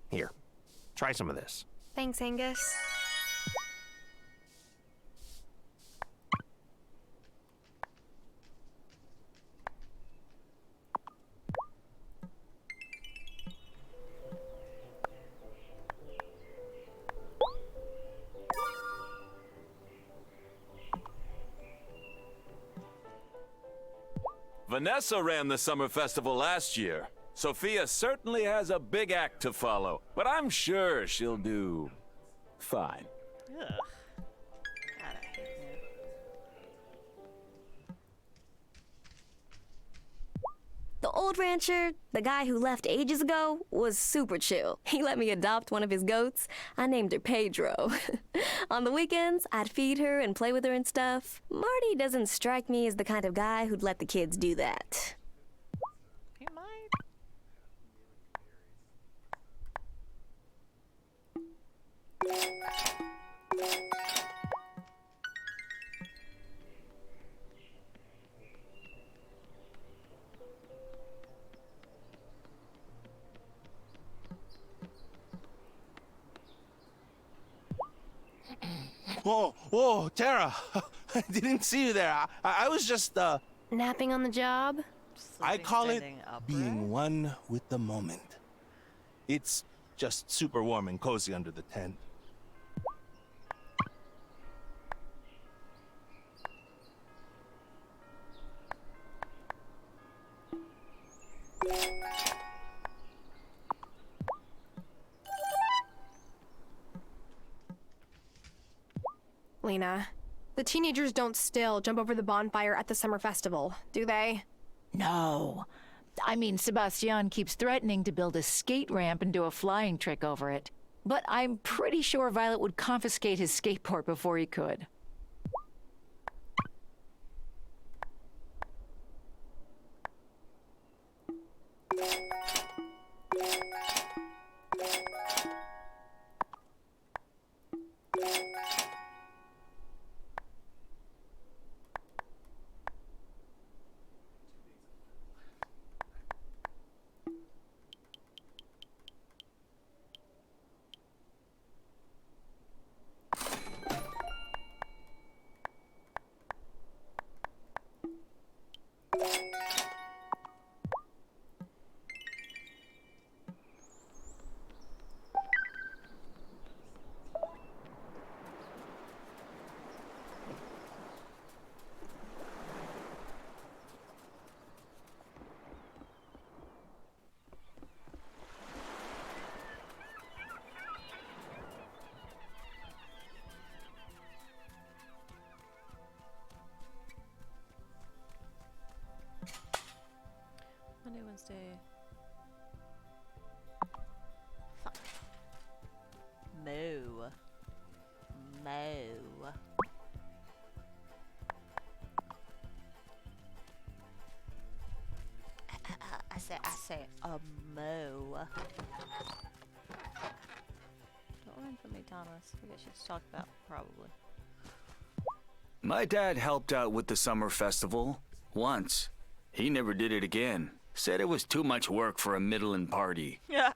Speaker 20: Here, try some of this.
Speaker 2: Thanks, Angus.
Speaker 22: Vanessa ran the summer festival last year. Sophia certainly has a big act to follow, but I'm sure she'll do fine.
Speaker 1: Ugh. God, I hate it.
Speaker 6: The old rancher, the guy who left ages ago, was super chill. He let me adopt one of his goats. I named her Pedro. On the weekends, I'd feed her and play with her and stuff. Marty doesn't strike me as the kind of guy who'd let the kids do that.
Speaker 1: He might.
Speaker 24: Whoa, Tara. I didn't see you there. I was just,
Speaker 2: Napping on the job?
Speaker 24: I call it being one with the moment. It's just super warm and cozy under the tent.
Speaker 7: Lena, the teenagers don't still jump over the bonfire at the summer festival, do they?
Speaker 5: No. I mean, Sebastian keeps threatening to build a skate ramp and do a flying trick over it. But I'm pretty sure Violet would confiscate his skateboard before he could.
Speaker 1: Monday, Wednesday. Fuck. Moo. Moo. I say, moo. Don't run from me, Thomas. We got shit to talk about, probably.
Speaker 18: My dad helped out with the summer festival once. He never did it again. Said it was too much work for a middling party.
Speaker 1: Yeah.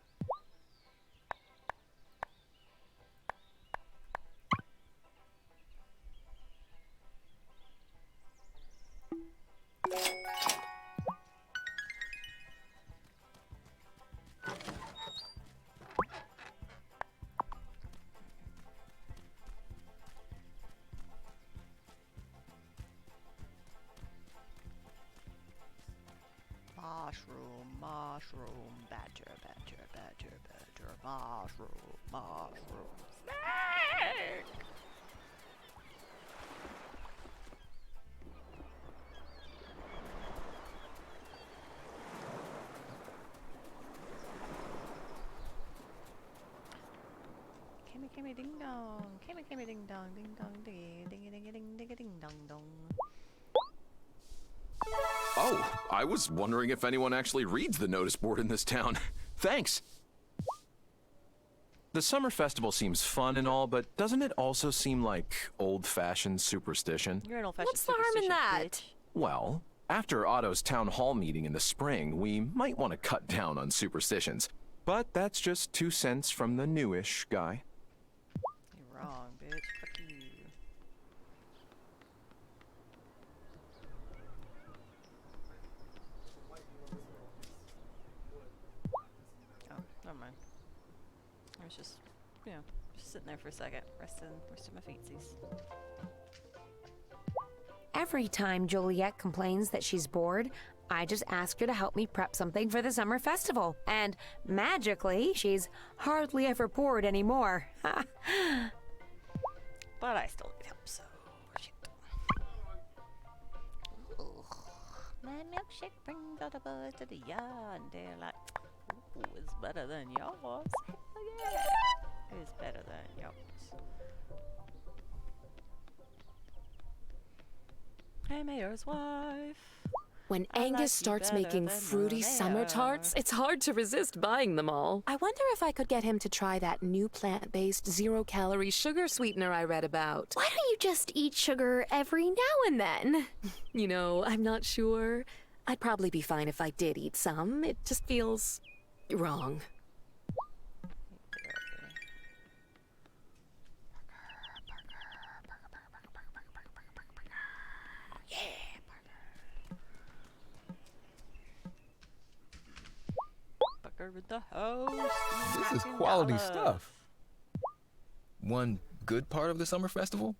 Speaker 1: Mushroom, badger, mushroom, snake! Kimmy ding dong, kimmy ding dong, ding dong diggy, dingy dingy ding diggy ding dong dong.
Speaker 8: Oh, I was wondering if anyone actually reads the notice board in this town. Thanks. The summer festival seems fun and all, but doesn't it also seem like old-fashioned superstition?
Speaker 1: You're an old-fashioned
Speaker 2: What's the harm in that?
Speaker 1: bitch.
Speaker 8: Well, after Otto's town hall meeting in the spring, we might want to cut down on superstitions. But that's just 2 cents from the newish guy.
Speaker 1: You're wrong, bitch. Fuck you. Oh, never mind. I was just, just sitting there for a second, resting my feetsies.
Speaker 15: Every time Joliet complains that she's bored, I just ask her to help me prep something for the summer festival. And magically, she's hardly ever bored anymore.
Speaker 1: But I still need help, so shit. Ugh. My milkshake brings all the boys to the yard, and they're like, ooh, it's better than yours. Oh yeah, it's better than yours. Hey, Mayor's wife.
Speaker 19: When
Speaker 1: I
Speaker 19: Angus
Speaker 1: like you
Speaker 19: starts
Speaker 1: better
Speaker 19: making
Speaker 1: than
Speaker 19: fruity summer
Speaker 1: Mayor.
Speaker 19: tarts, it's hard to resist buying them all. I wonder if I could get him to try that new plant-based zero-calorie sugar sweetener I read about.
Speaker 2: Why don't you just eat sugar every now and then?
Speaker 19: You know, I'm not sure. I'd probably be fine if I did eat some. It just feels wrong.
Speaker 1: car with the hose.
Speaker 12: This is
Speaker 1: in
Speaker 12: quality
Speaker 1: Dallas.
Speaker 12: stuff. One good part of the summer festival?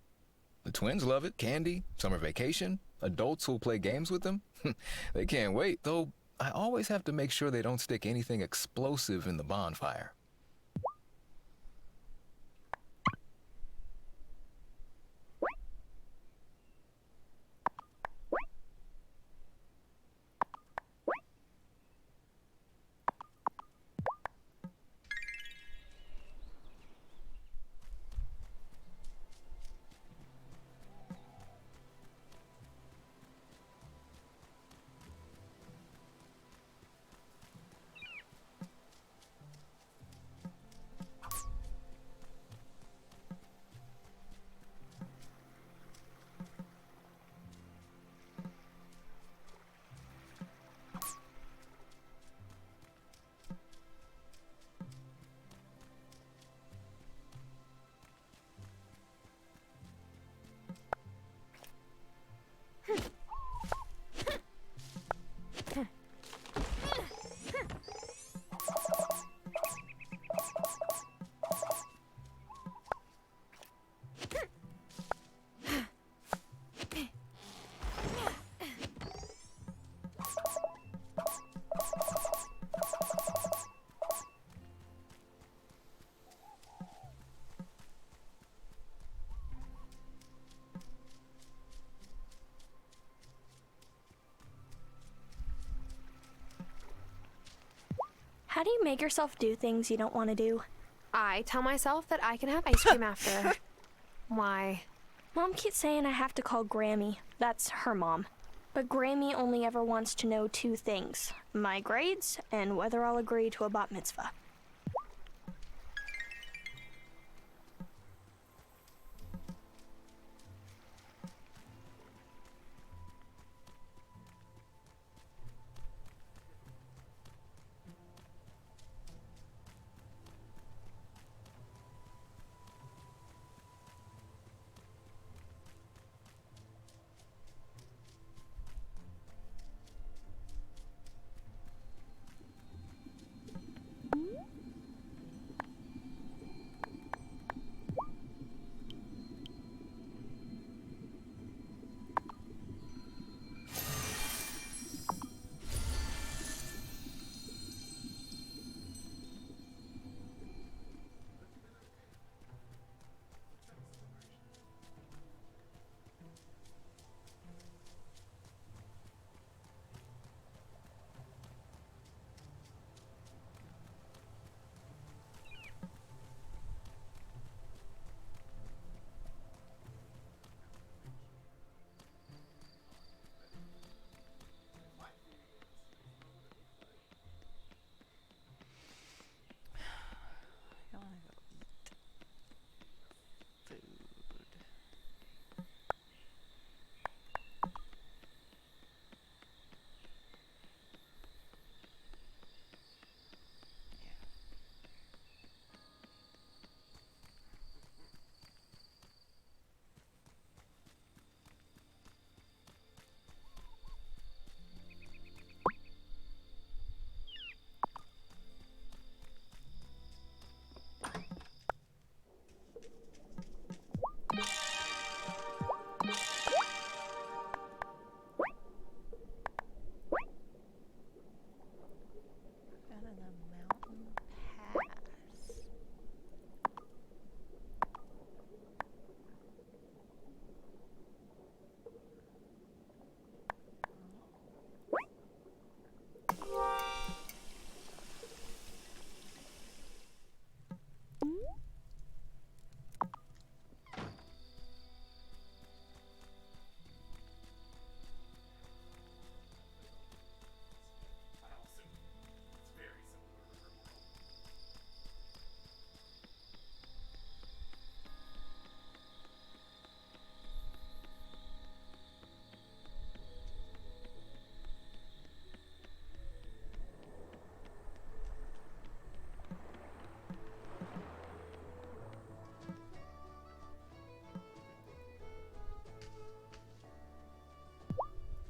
Speaker 12: The twins love it. Candy, summer vacation, adults who'll play games with them. They can't wait, though I always have to make sure they don't stick anything explosive in the bonfire.
Speaker 2: How do you make yourself do things you don't want to do?
Speaker 7: I tell myself that I can have ice cream after. Why?
Speaker 2: Mom keeps saying I have to call Grammy. That's her mom. But Grammy only ever wants to know two things: my grades and whether I'll agree to a bat mitzvah.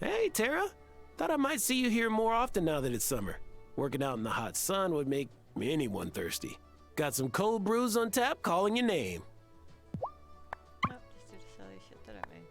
Speaker 21: Hey, Tara. Thought I might see you here more often now that it's summer. Working out in the hot sun would make anyone thirsty. Got some cold brews on tap calling your name.
Speaker 1: Nope, just did silly shit that I made.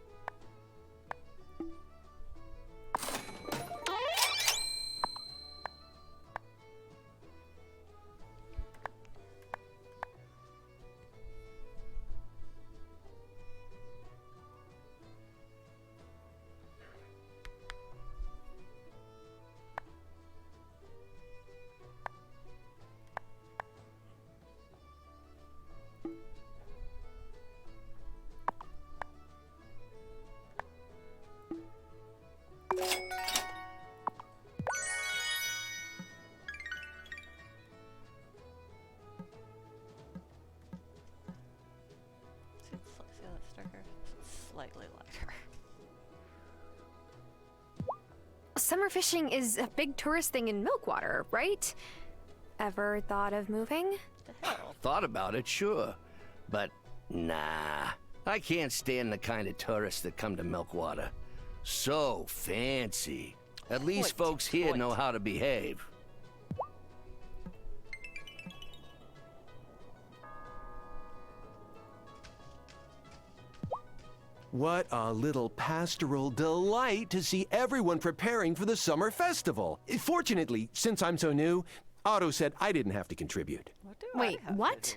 Speaker 1: See that's darker? It's slightly lighter.
Speaker 7: Summer fishing is a big tourist thing in Milkwater, right? Ever thought of moving?
Speaker 4: Thought about it, sure. But nah. I can't stand the kind of tourists that come to Milkwater. So fancy. At least folks here know how to behave.
Speaker 16: What a little pastoral delight to see everyone preparing for the summer festival. Fortunately, since I'm so new, Otto said I didn't have to contribute.
Speaker 7: Wait, what?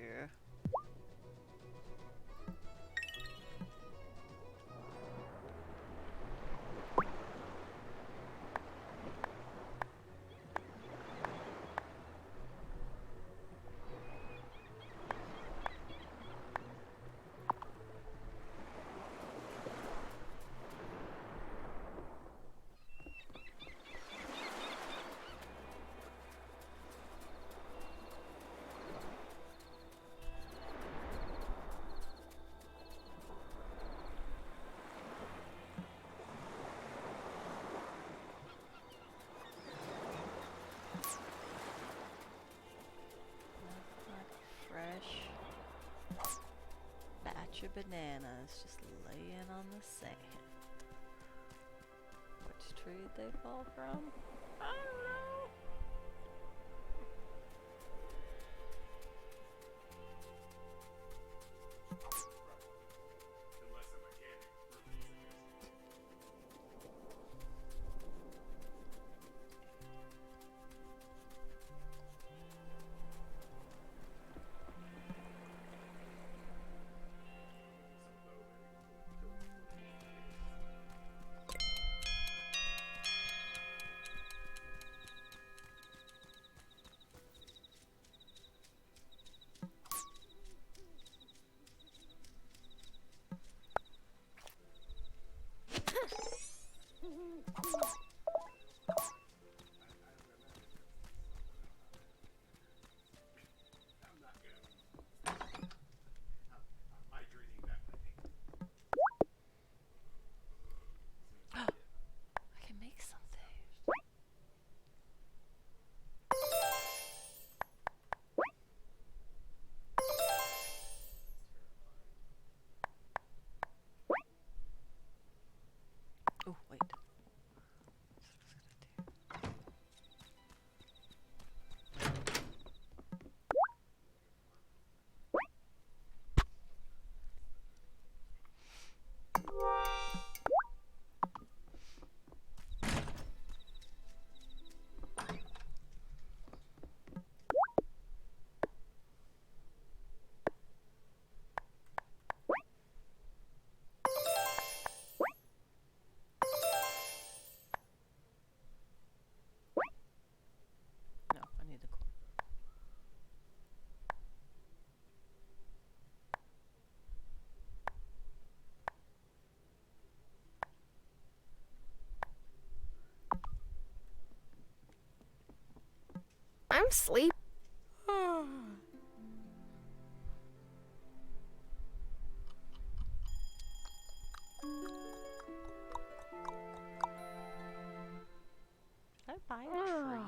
Speaker 1: Fresh batch of bananas just laying on the sand. Which tree did they fall from? I don't know. I can make something. Oh, wait. No, I need the cord.
Speaker 7: I'm sleep.
Speaker 1: I buy a tree.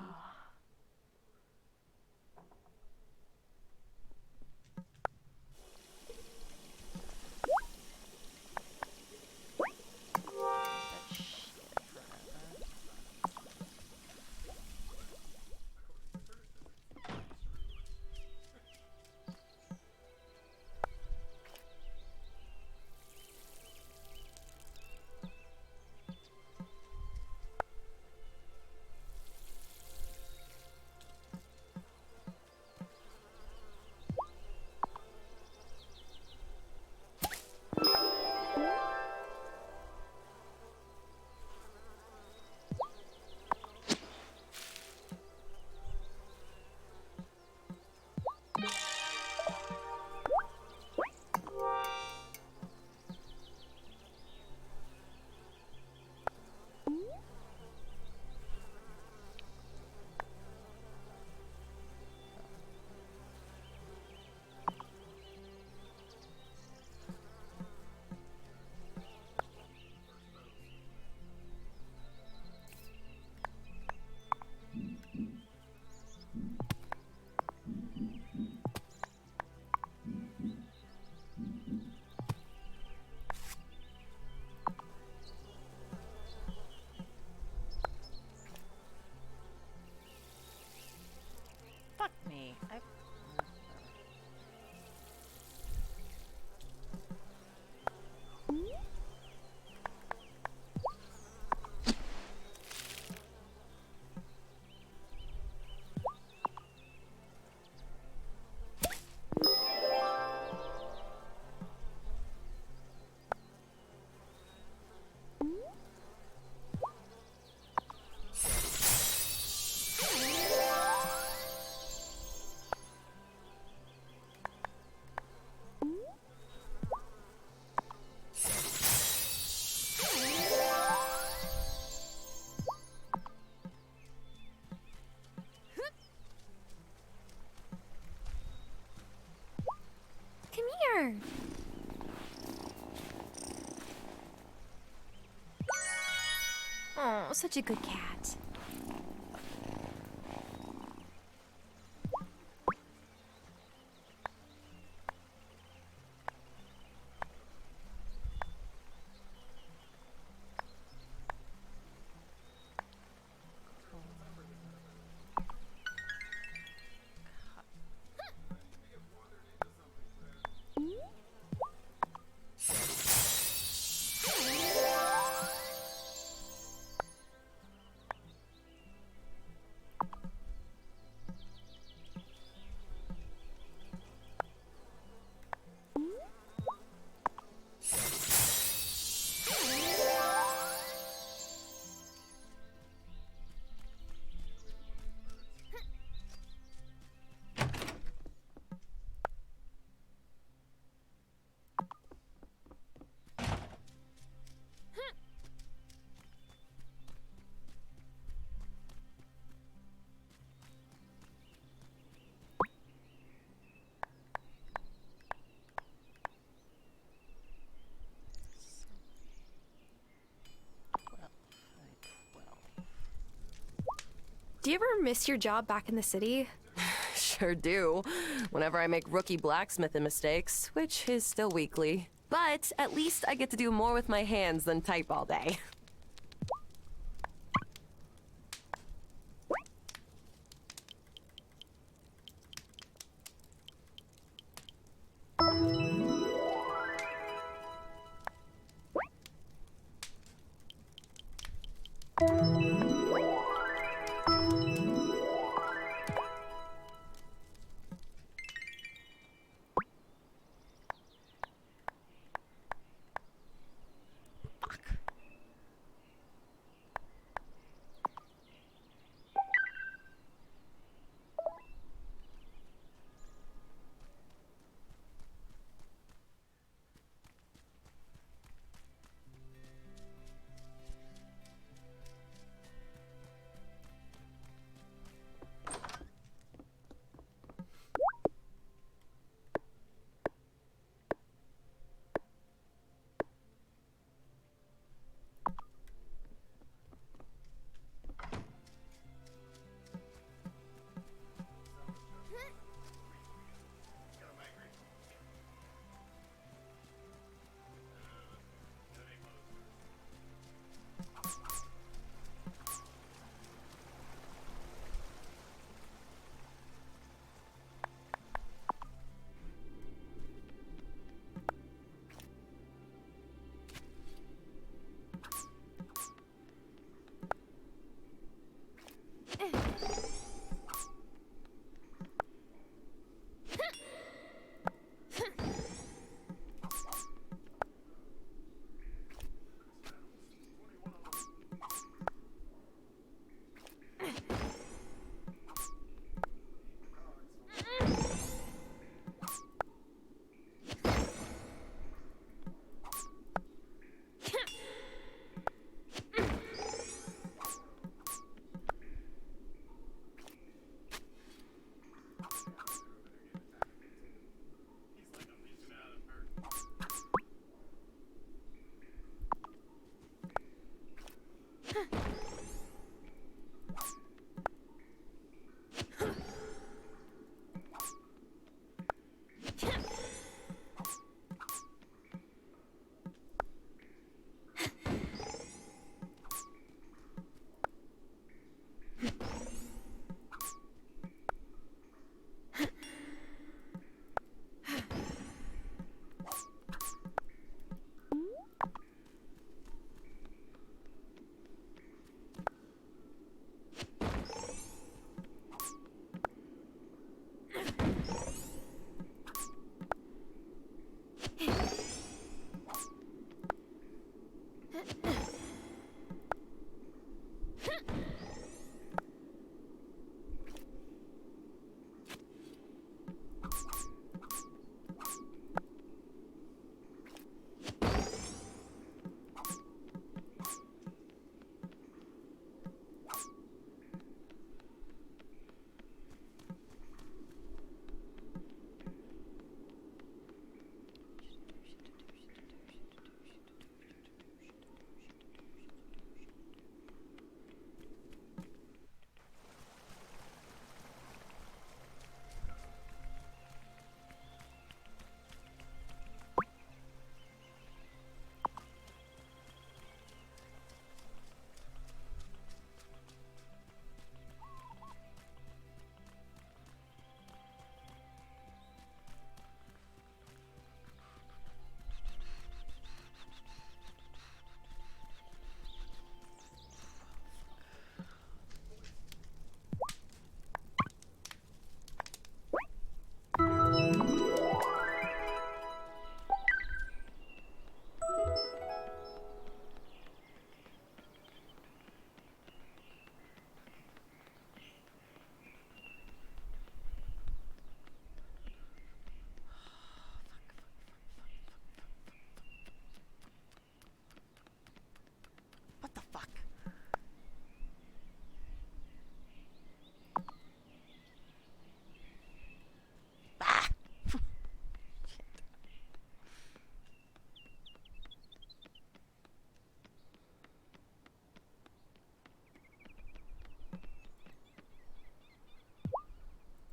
Speaker 9: Come here. Oh, such a good cat.
Speaker 7: Do you ever miss your job back in the city?
Speaker 13: Sure do. Whenever I make rookie blacksmithing mistakes, which is still weekly. But at least I get to do more with my hands than type all day.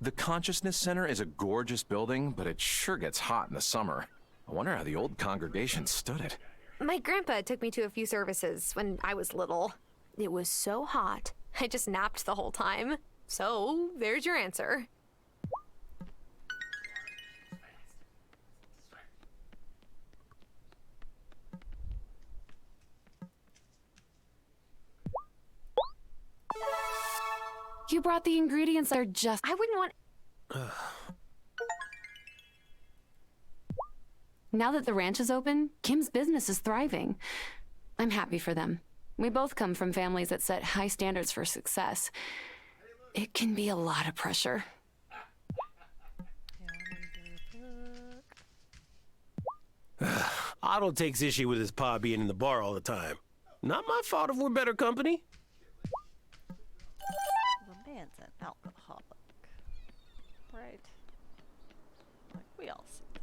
Speaker 8: The Consciousness Center is a gorgeous building, but it sure gets hot in the summer. I wonder how the old congregation stood it.
Speaker 7: My grandpa took me to a few services when I was little. It was so hot, I just napped the whole time. So, there's your answer.
Speaker 10: You brought the ingredients that are just...
Speaker 7: I wouldn't want...
Speaker 10: Now that the ranch is open, Kim's business is thriving. I'm happy for them. We both come from families that set high standards for success. It can be a lot of pressure.
Speaker 21: Otto takes issue with his pa being in the bar all the time. Not my fault if we're better company.
Speaker 1: The man's an alcoholic. Right. Like we all see this.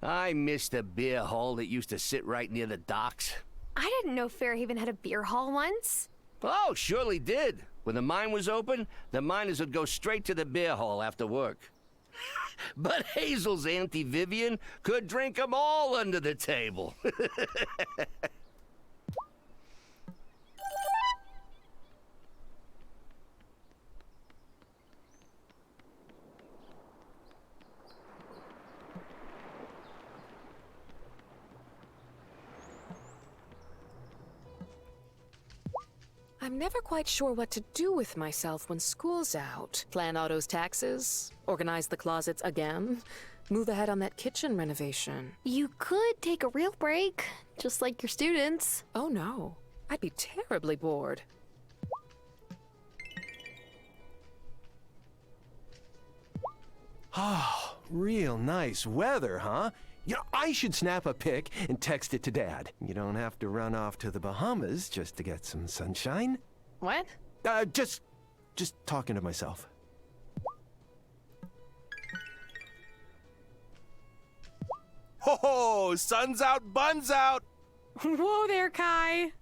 Speaker 4: I miss the beer hall that used to sit right near the docks.
Speaker 7: I didn't know Fairhaven had a beer hall once.
Speaker 4: Oh, surely did. When the mine was open, the miners would go straight to the beer hall after work. But Hazel's Auntie Vivian could drink 'em all under the table.
Speaker 19: I'm never quite sure what to do with myself when school's out. Plan Otto's taxes, organize the closets again, move ahead on that kitchen renovation.
Speaker 7: You could take a real break, just like your students.
Speaker 19: Oh no, I'd be terribly bored.
Speaker 16: Oh, real nice weather, huh? You know, I should snap a pic and text it to Dad. You don't have to run off to the Bahamas just to get some sunshine.
Speaker 19: What?
Speaker 16: Just talking to myself.
Speaker 24: Ho ho! Sun's out, buns out!
Speaker 19: Whoa there, Kai!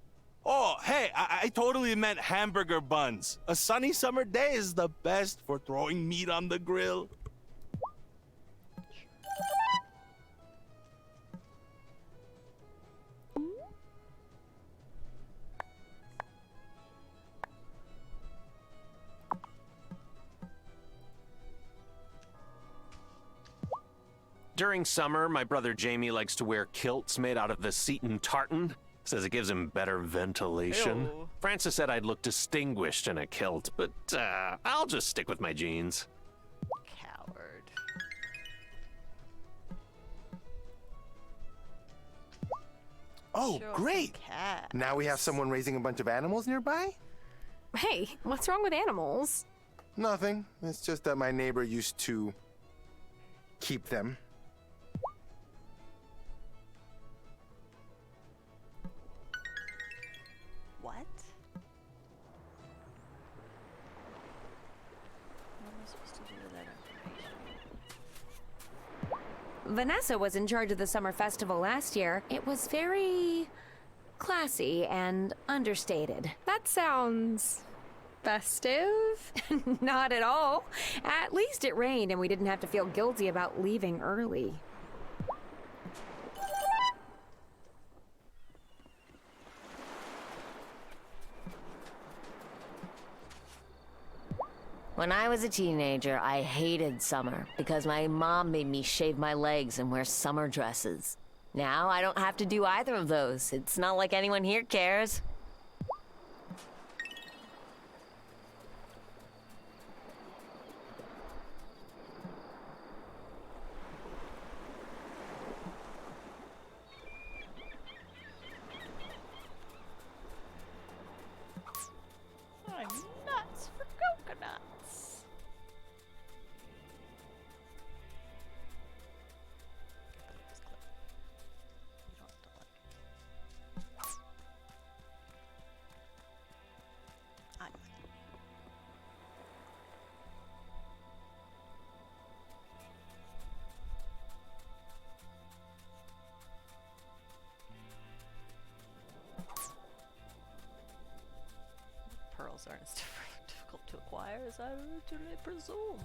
Speaker 24: Oh, hey, I totally meant hamburger buns. A sunny summer day is the best for throwing meat on the grill.
Speaker 20: During summer, my brother Jamie likes to wear kilts made out of the Seton tartan. Says it gives him better ventilation.
Speaker 1: Ew.
Speaker 20: Francis said I'd look distinguished in a kilt, but I'll just stick with my jeans.
Speaker 1: Coward.
Speaker 14: Oh,
Speaker 1: Show
Speaker 14: great!
Speaker 1: cats.
Speaker 14: Now we have someone raising a bunch of animals nearby?
Speaker 7: Hey, what's wrong with animals?
Speaker 14: Nothing. It's just that my neighbor used to keep them.
Speaker 1: What? What am I supposed to do with that information?
Speaker 15: Vanessa was in charge of the summer festival last year. It was very classy and understated.
Speaker 7: That sounds festive.
Speaker 15: Not at all. At least it rained and we didn't have to feel guilty about leaving early.
Speaker 6: When I was a teenager, I hated summer because my mom made me shave my legs and wear summer dresses. Now I don't have to do either of those. It's not like anyone here cares.
Speaker 1: I'm nuts for coconuts. Pearls aren't as difficult difficult to acquire as I originally presumed.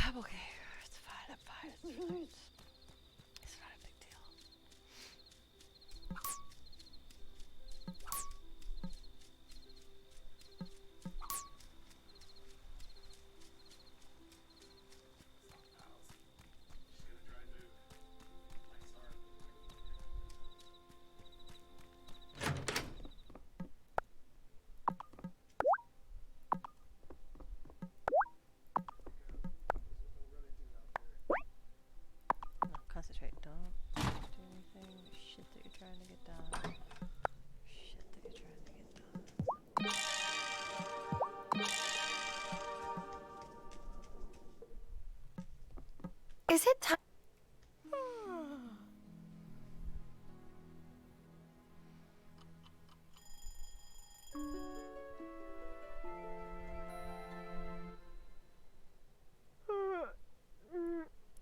Speaker 1: I'm okay. It's fine. I'm fine. It's fine. It's not a big deal. Concentrate. Don't do anything. Shit that you're trying to get done. Shit that you're trying to get done.
Speaker 7: Is it time?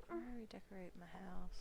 Speaker 1: I'm gonna redecorate my house.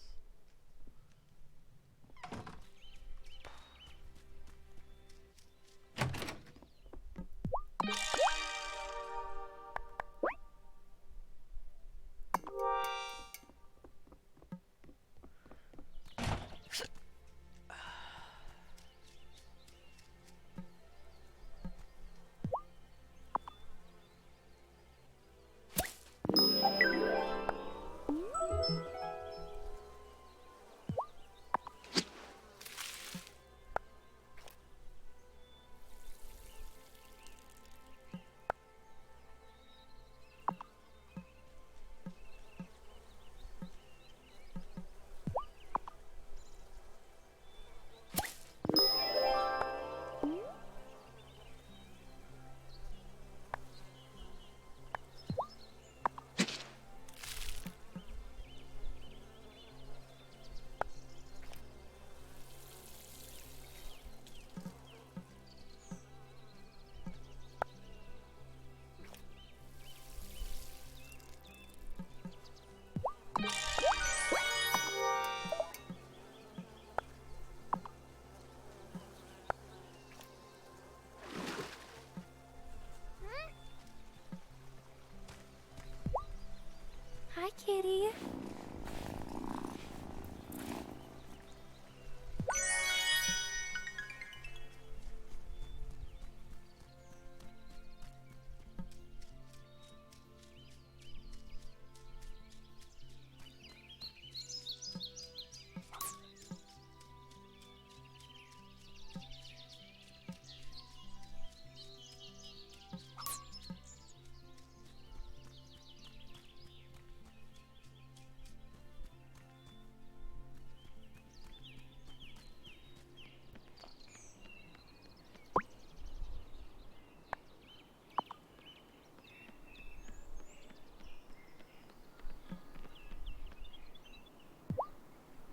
Speaker 9: Hi, kitty.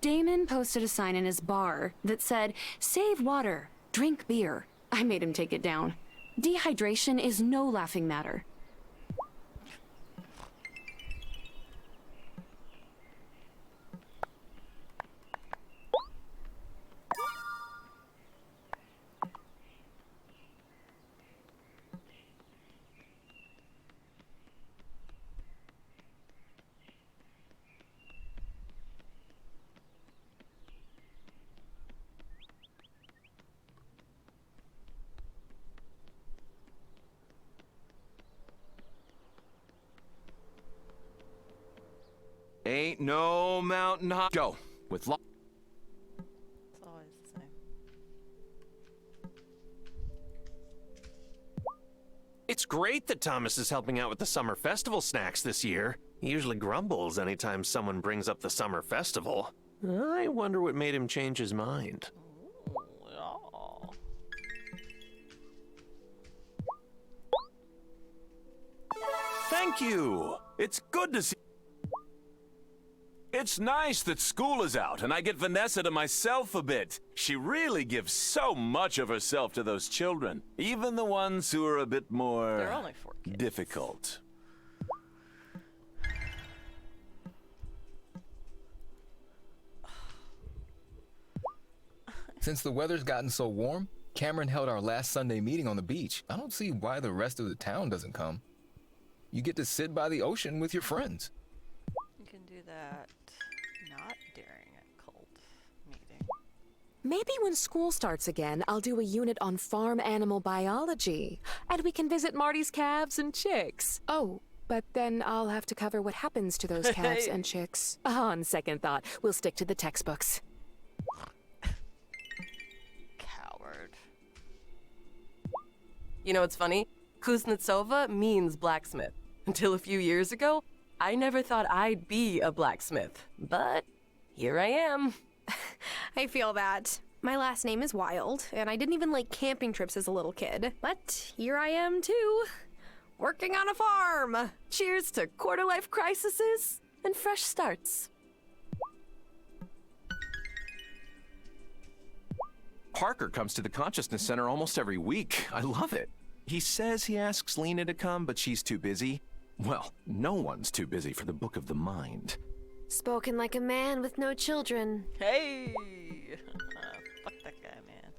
Speaker 10: Damon posted a sign in his bar that said, "Save water, drink beer." I made him take it down. Dehydration is no laughing matter.
Speaker 8: Ain't no mountain high. Go with
Speaker 1: It's always the same.
Speaker 20: It's great that Thomas is helping out with the summer festival snacks this year. He usually grumbles anytime someone brings up the summer festival. I wonder what made him change his mind.
Speaker 22: Thank you. It's good to see. It's nice that school is out and I get Vanessa to myself a bit. She really gives so much of herself to those children, even the ones who are a bit more
Speaker 1: They're only 4 kids.
Speaker 22: difficult.
Speaker 12: Since the weather's gotten so warm, Cameron held our last Sunday meeting on the beach. I don't see why the rest of the town doesn't come. You get to sit by the ocean with your friends.
Speaker 1: You can do that not during a cold meeting.
Speaker 19: Maybe when school starts again, I'll do a unit on farm animal biology, and we can visit Marty's calves and chicks. Oh, but then I'll have to cover what happens to those calves and chicks. On second thought, we'll stick to the textbooks.
Speaker 1: Coward.
Speaker 13: You know what's funny? Kuznetsova means blacksmith. Until a few years ago, I never thought I'd be a blacksmith. But here I am.
Speaker 7: I feel that. My last name is Wylde, and I didn't even like camping trips as a little kid. But here I am, too. Working on a farm.
Speaker 13: Cheers to quarter-life crises and fresh starts.
Speaker 8: Parker comes to the Consciousness Center almost every week. I love it. He says he asks Lena to come, but she's too busy. Well, no one's too busy for the Book of the Mind.
Speaker 9: Spoken like a man with no children.
Speaker 1: Hey! Fuck that guy, man.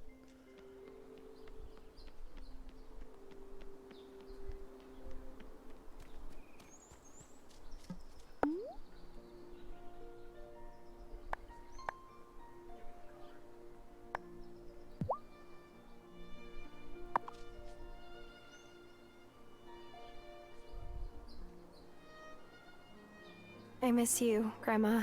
Speaker 7: I miss you, Grandma.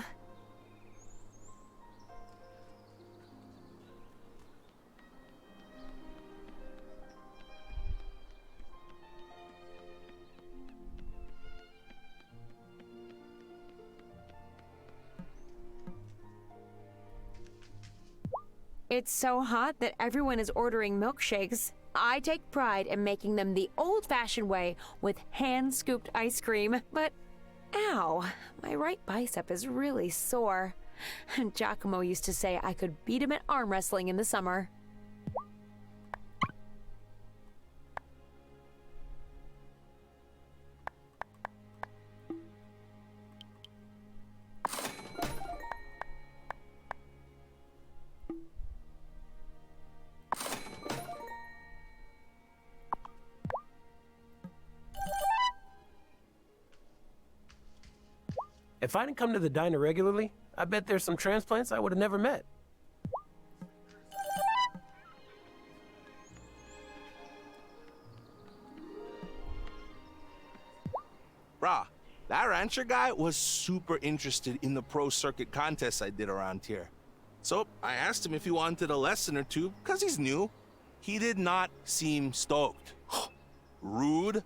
Speaker 15: It's so hot that everyone is ordering milkshakes. I take pride in making them the old-fashioned way with hand-scooped ice cream. But, ow, my right bicep is really sore. Giacomo used to say I could beat him at arm wrestling in the summer.
Speaker 21: If I didn't come to the diner regularly, I bet there's some transplants I would have never met.
Speaker 24: Brah, that rancher guy was super interested in the pro circuit contests I did around here. So I asked him if he wanted a lesson or two, because he's new. He did not seem stoked. Rude.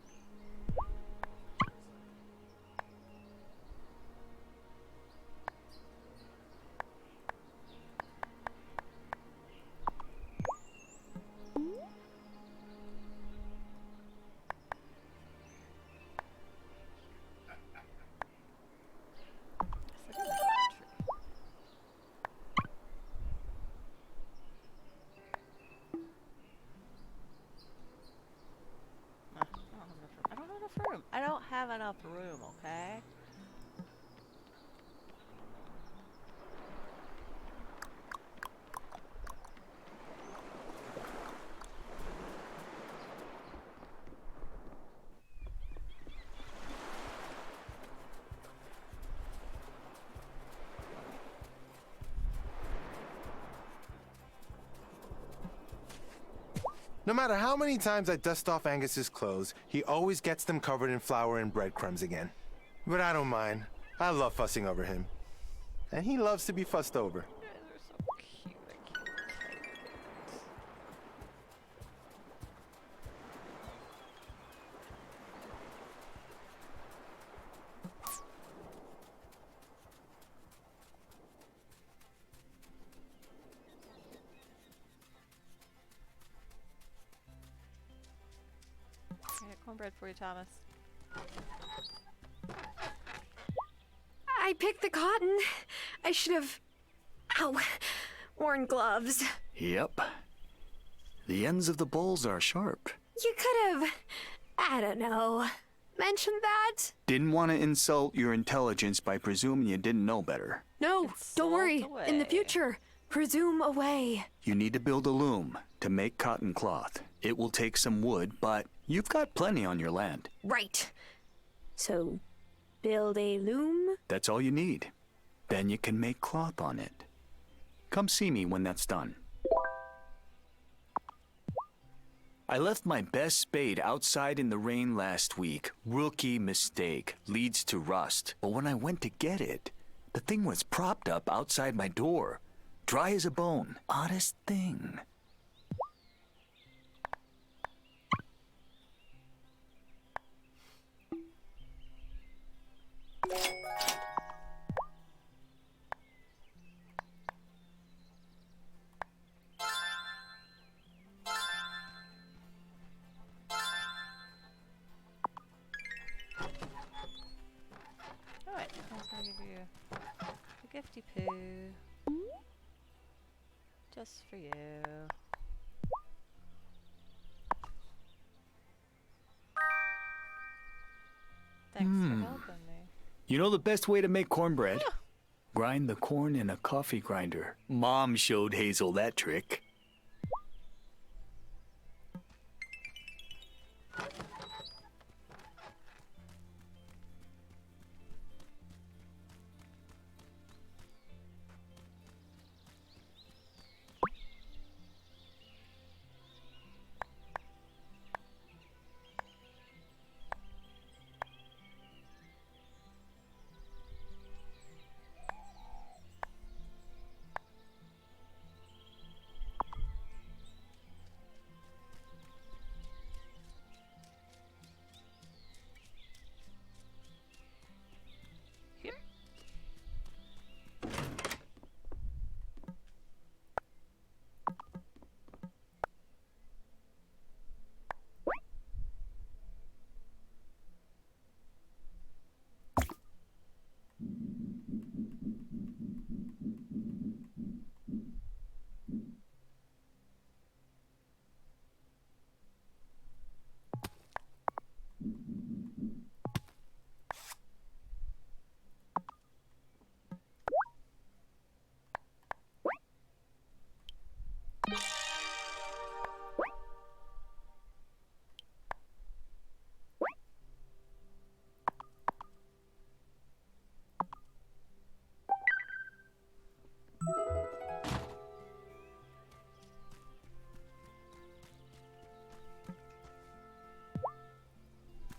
Speaker 1: I don't have enough room, okay?
Speaker 14: No matter how many times I dust off Angus's clothes, he always gets them covered in flour and breadcrumbs again. But I don't mind. I love fussing over him. And he loves to be fussed over.
Speaker 1: Cornbread for you, Thomas.
Speaker 7: I picked the cotton. I should have... Ow. Worn gloves.
Speaker 18: Yep. The ends of the bowls are sharp.
Speaker 7: You could have... I don't know. Mentioned that?
Speaker 18: Didn't want to insult your intelligence by presuming you didn't know better.
Speaker 7: No, don't worry. In the future, presume away.
Speaker 18: You need to build a loom to make cotton cloth. It will take some wood, but you've got plenty on your land.
Speaker 7: Right. So, build a loom?
Speaker 18: That's all you need. Then you can make cloth on it. Come see me when that's done. I left my best spade outside in the rain last week. Rookie mistake. Leads to rust. But when I went to get it, the thing was propped up outside my door. Dry as a bone. Oddest thing.
Speaker 1: Alright, I was gonna give you a gifty poo. Just for you. Thanks for helping me.
Speaker 18: You know the best way to make cornbread? Grind the corn in a coffee grinder. Mom showed Hazel that trick.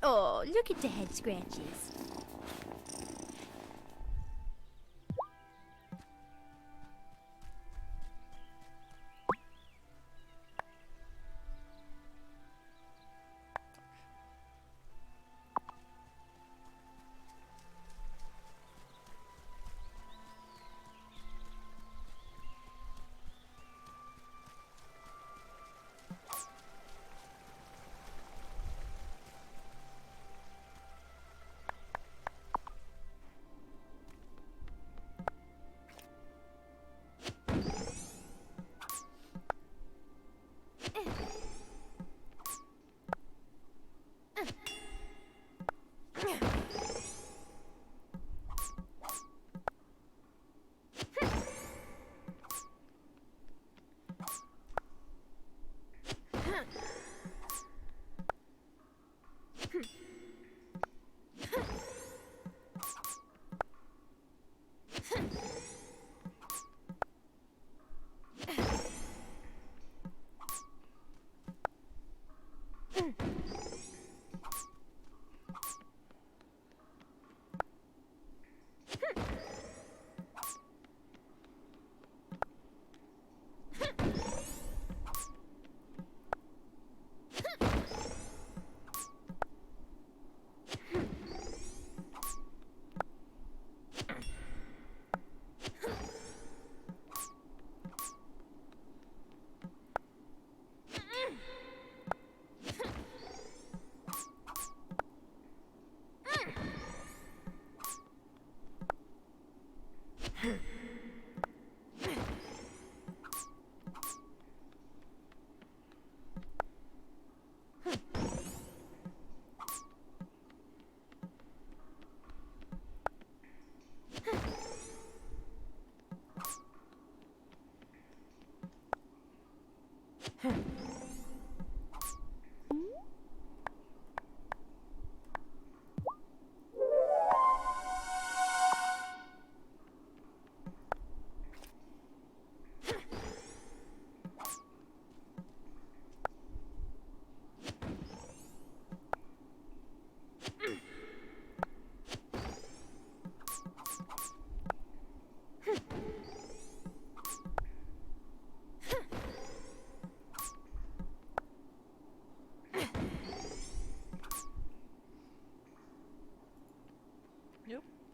Speaker 3: Oh, look at the head scratches.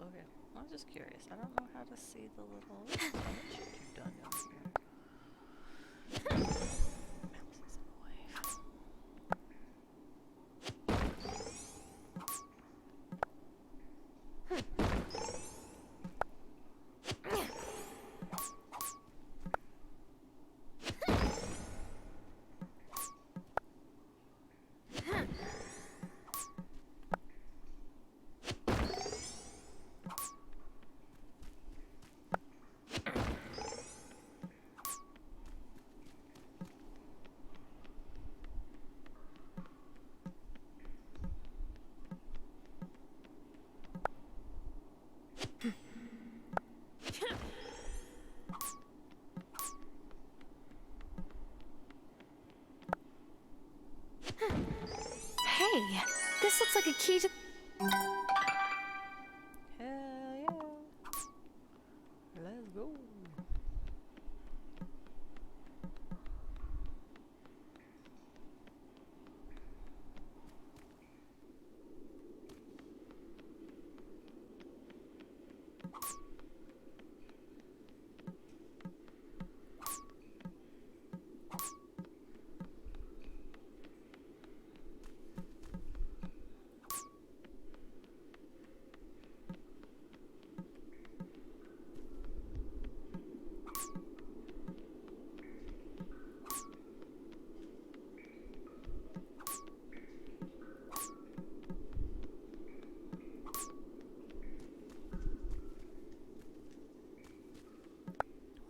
Speaker 1: okay. I was just curious. I don't know how to see the little shit you've done down here. Mouse is in the way.
Speaker 2: Hey, this looks like a key to...
Speaker 1: Hell yeah. Let's go.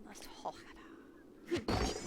Speaker 1: Let's talk about it.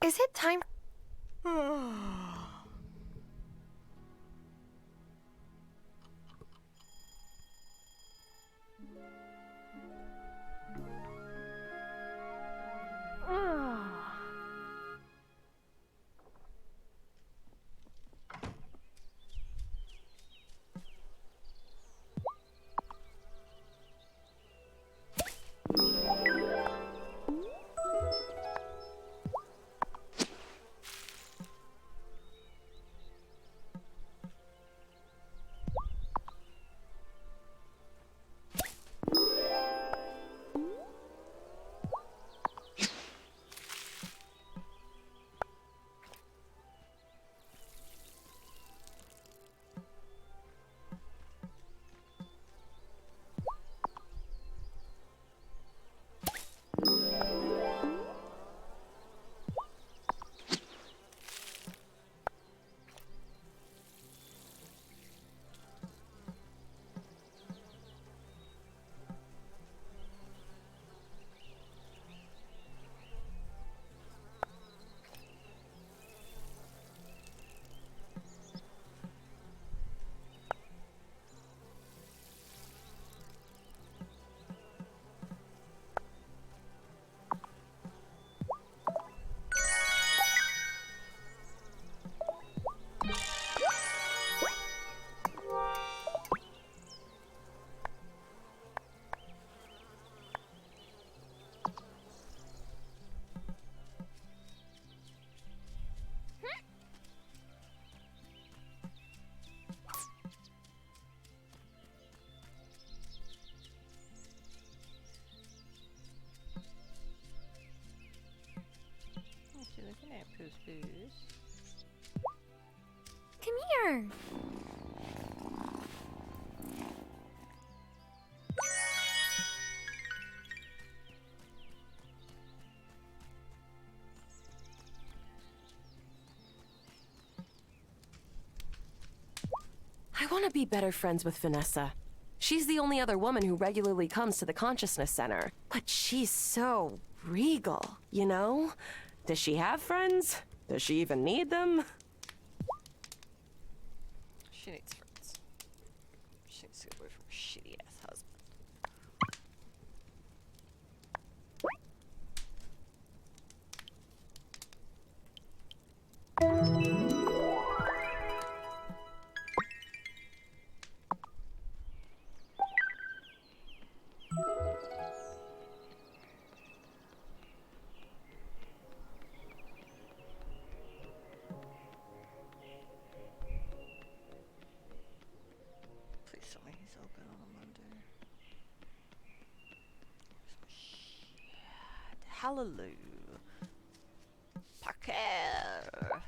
Speaker 7: Is it time? Looking at Poos Poos.
Speaker 2: Come here.
Speaker 13: want to be better friends with Vanessa. She's the only other woman who regularly comes to the Consciousness Center. But she's so regal, you know? Does she have friends? Does she even need them?
Speaker 1: She needs friends. She needs to get away from her shitty ass husband. Please tell me he's open on a Monday. Shit. Hallelujah. Parker.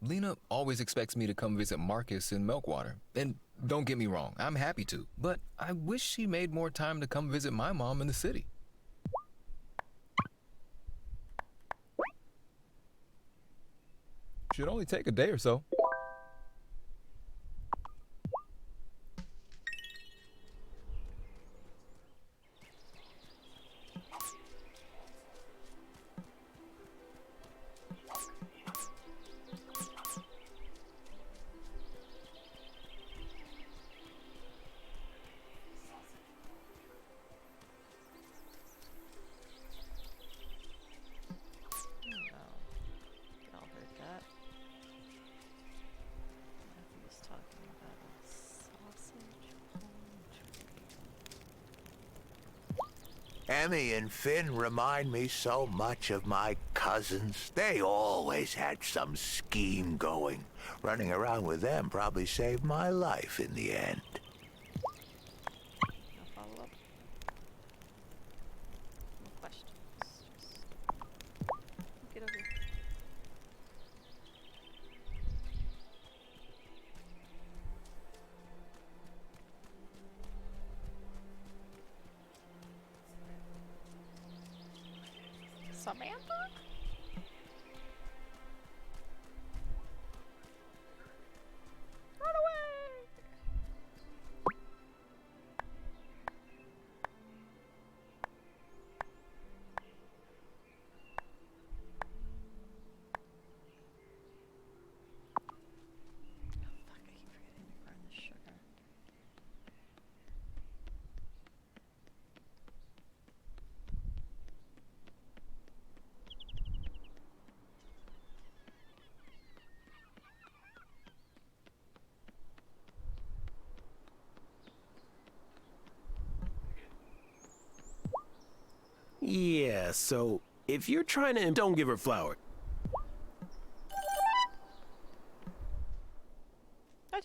Speaker 12: Lena always expects me to come visit Marcus in Milkwater. And don't get me wrong, I'm happy to. But I wish she made more time to come visit my mom in the city. Should only take a day or so.
Speaker 1: Y'all heard that? Matthew's talking about a sausage tree.
Speaker 5: Emmy and Finn remind me so much of my cousins. They always had some scheme going. Running around with them probably saved my life in the end.
Speaker 1: No follow-up? No questions. Just get over here. Samantha? Run away! Oh fuck, I keep forgetting to burn the sugar.
Speaker 21: Yeah, so if you're trying to, don't give her flour.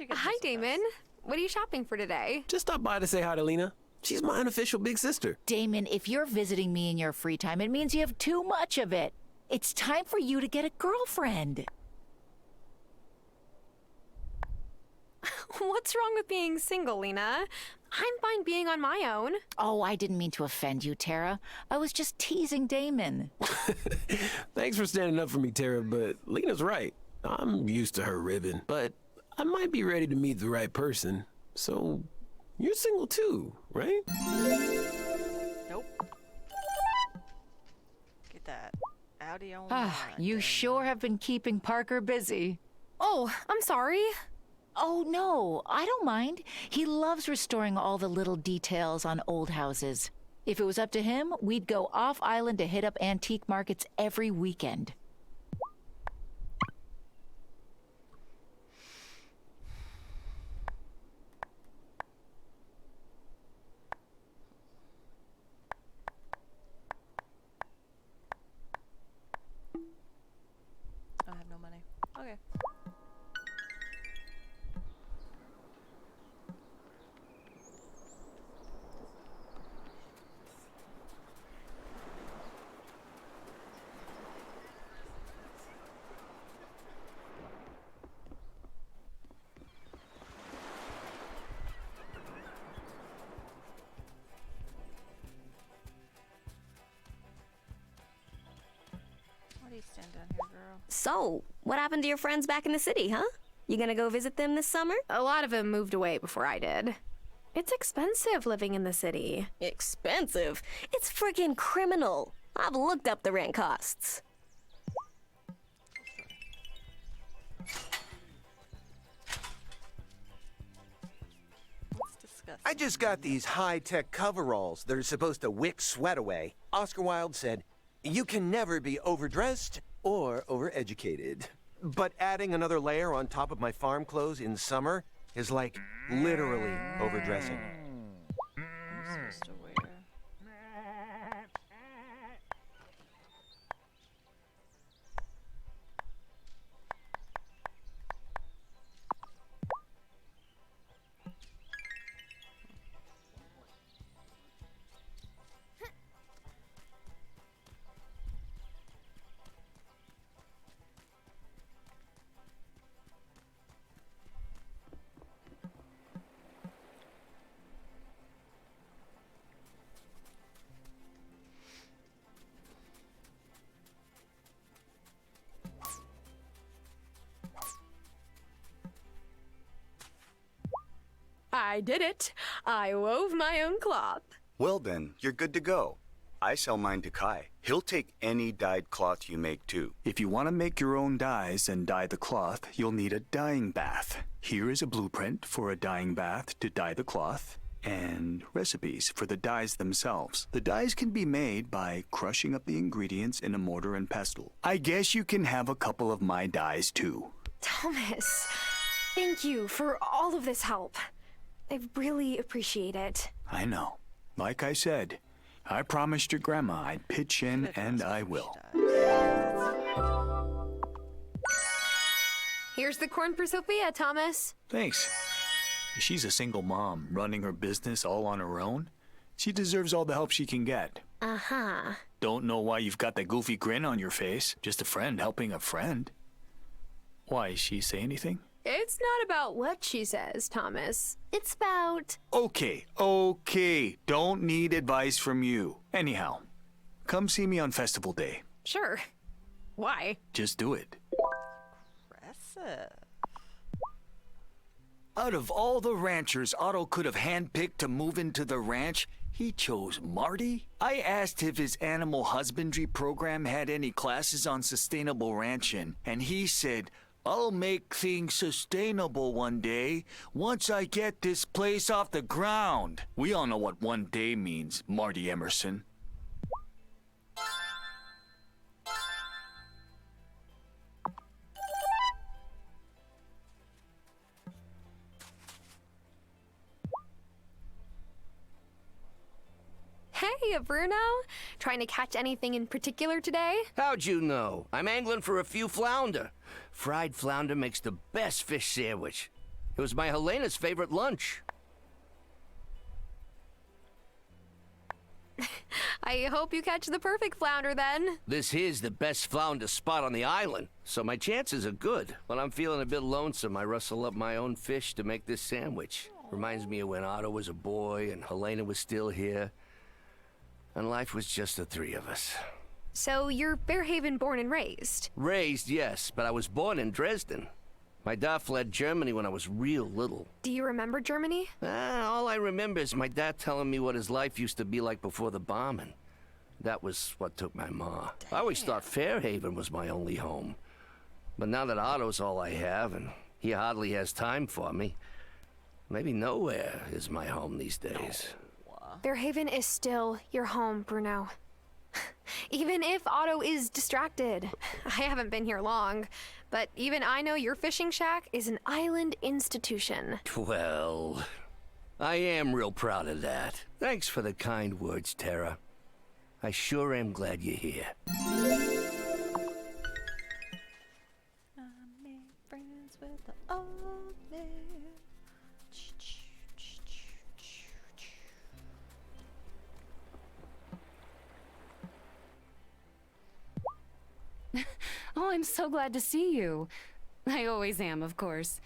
Speaker 7: Hi, Damon. What are you shopping for today?
Speaker 21: Just stop by to say hi to Lena. She's my unofficial big sister.
Speaker 3: Damon, if you're visiting me in your free time, it means you have too much of it. It's time for you to get a girlfriend.
Speaker 7: What's wrong with being single, Lena? I'm fine being on my own.
Speaker 3: Oh, I didn't mean to offend you, Tara. I was just teasing Damon.
Speaker 21: Thanks for standing up for me, Tara, but Lena's right. I'm used to her ribbing, but I might be ready to meet the right person. So, you're single too, right?
Speaker 1: Nope. Get that out of your
Speaker 3: Ah, you sure have been keeping Parker busy.
Speaker 7: Oh, I'm sorry.
Speaker 3: Oh, no, I don't mind. He loves restoring all the little details on old houses. If it was up to him, we'd go off-island to hit up antique markets every weekend.
Speaker 1: I have no money. Okay. Why do you stand down here, girl?
Speaker 2: So, what happened to your friends back in the city, huh? You gonna go visit them this summer?
Speaker 7: A lot of them moved away before I did. It's expensive living in the city.
Speaker 2: Expensive? It's friggin' criminal. I've looked up the rent costs.
Speaker 4: I just got these high-tech coveralls that are supposed to wick sweat away. Oscar Wilde said, "You can never be overdressed or overeducated." But adding another layer on top of my farm clothes in summer is like literally overdressing.
Speaker 1: I'm supposed to wear.
Speaker 7: I did it. I wove my own cloth.
Speaker 18: Well then, you're good to go. I sell mine to Kai. He'll take any dyed cloth you make too. If you want to make your own dyes and dye the cloth, you'll need a dyeing bath. Here is a blueprint for a dyeing bath to dye the cloth, and recipes for the dyes themselves. The dyes can be made by crushing up the ingredients in a mortar and pestle. I guess you can have a couple of my dyes too.
Speaker 7: Thomas, thank you for all of this help. I really appreciate it.
Speaker 18: I know. Like I said, I promised your grandma I'd pitch in, and I will.
Speaker 7: Here's the corn for Sophia, Thomas.
Speaker 18: Thanks. She's a single mom running her business all on her own. She deserves all the help she can get.
Speaker 2: Uh-huh.
Speaker 18: Don't know why you've got that goofy grin on your face. Just a friend helping a friend. Why, she say anything?
Speaker 7: It's not about what she says, Thomas.
Speaker 2: It's about...
Speaker 18: Okay. Don't need advice from you. Anyhow, come see me on festival day.
Speaker 7: Sure. Why?
Speaker 18: Just do it.
Speaker 1: Impressive.
Speaker 5: Out of all the ranchers Otto could have handpicked to move into the ranch, he chose Marty? I asked if his animal husbandry program had any classes on sustainable ranching, and he said, "I'll make things sustainable one day, once I get this place off the ground." We all know what one day means, Marty Emerson.
Speaker 7: Hey, Bruno. Trying to catch anything in particular today?
Speaker 11: How'd you know? I'm angling for a few flounder. Fried flounder makes the best fish sandwich. It was my Helena's favorite lunch.
Speaker 7: I hope you catch the perfect flounder then.
Speaker 11: This here's the best flounder spot on the island, so my chances are good. When I'm feeling a bit lonesome, I rustle up my own fish to make this sandwich. Reminds me of when Otto was a boy and Helena was still here. And life was just the three of us.
Speaker 7: So you're Fairhaven born and raised?
Speaker 11: Raised, yes, but I was born in Dresden. My dad fled Germany when I was real little.
Speaker 7: Do you remember Germany?
Speaker 11: All I remember is my dad telling me what his life used to be like before the bombing. That was what took my ma. I always thought Fairhaven was my only home. But now that Otto's all I have, and he hardly has time for me, maybe nowhere is my home these days.
Speaker 7: Fairhaven is still your home, Bruno. Even if Otto is distracted. I haven't been here long, but even I know your fishing shack is an island institution.
Speaker 11: Well, I am real proud of that. Thanks for the kind words, Tara. I sure am glad you're here.
Speaker 1: I made friends with the old man.
Speaker 10: Oh, I'm so glad to see you. I always am, of course.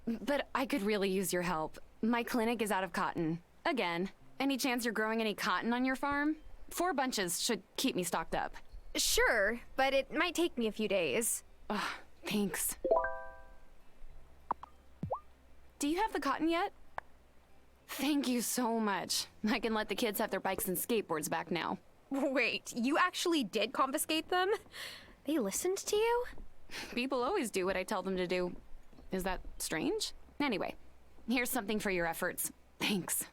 Speaker 10: But I could really use your help. My clinic is out of cotton. Again. Any chance you're growing any cotton on your farm? 4 bunches should keep me stocked up.
Speaker 7: Sure, but it might take me a few days.
Speaker 10: Thanks. Do you have the cotton yet? Thank you so much. I can let the kids have their bikes and skateboards back now.
Speaker 7: Wait, you actually did confiscate them? They listened to you?
Speaker 10: People always do what I tell them to do. Is that strange? Anyway, here's something for your efforts. Thanks.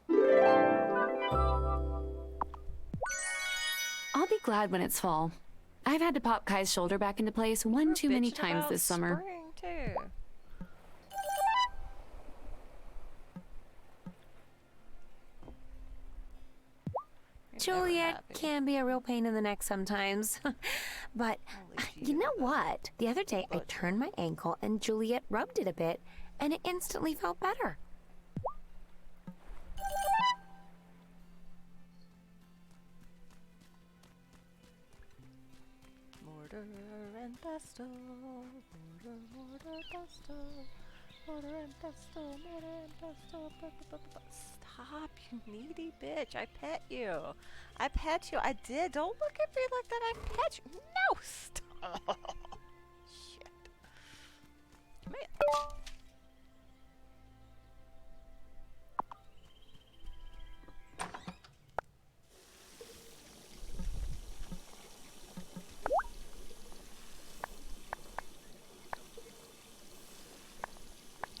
Speaker 10: I'll be glad when it's fall. I've had to pop Kai's shoulder back into place one too many times this summer.
Speaker 1: Spring, too.
Speaker 15: Juliet can be a real pain in the neck sometimes. But you know what? The other day I turned my ankle and Juliet rubbed it a bit, and it instantly felt better.
Speaker 1: Mortar and pestle, mortar, pestle, mortar and pestle, mortar and pestle. Stop, you needy bitch! I pet you. I pet you. I did. Don't look at me like that. I pet you. No, stop. Shit. Come here.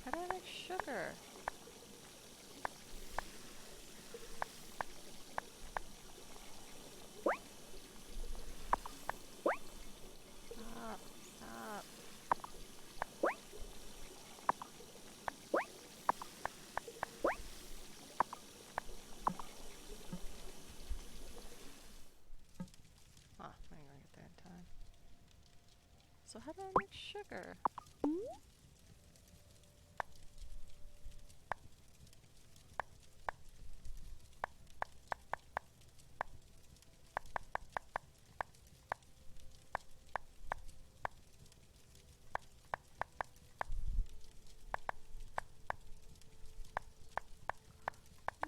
Speaker 1: How do I make sugar? Stop, stop. Huh, I ain't gonna get there in time. So how do I make sugar?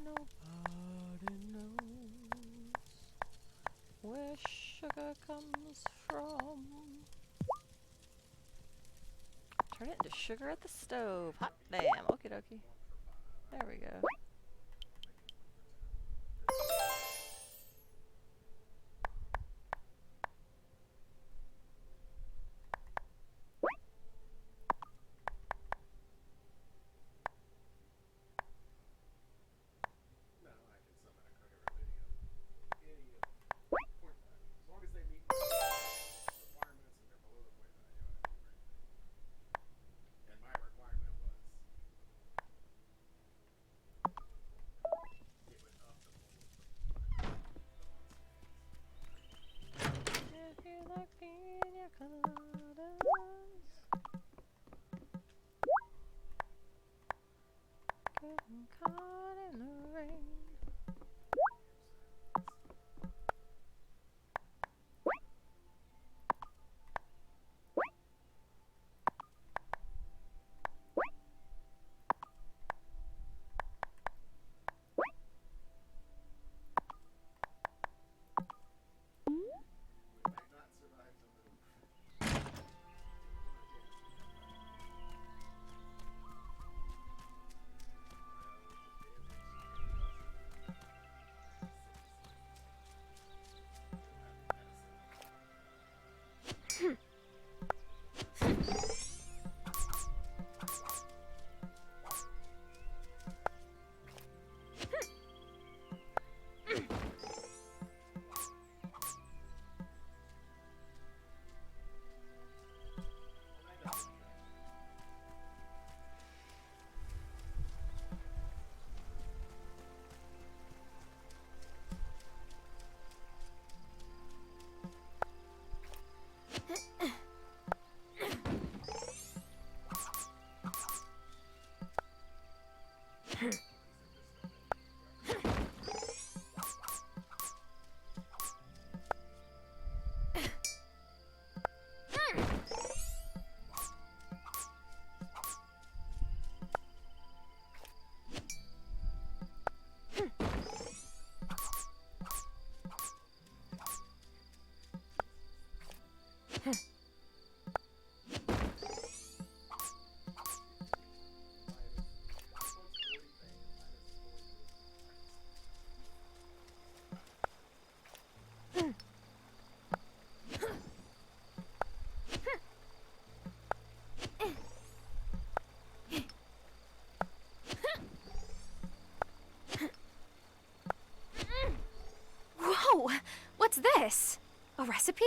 Speaker 1: Nobody knows where sugar comes from. Turn it into sugar at the stove. Hot damn. Okie dokie. There we go.
Speaker 7: Whoa! What's this? A recipe?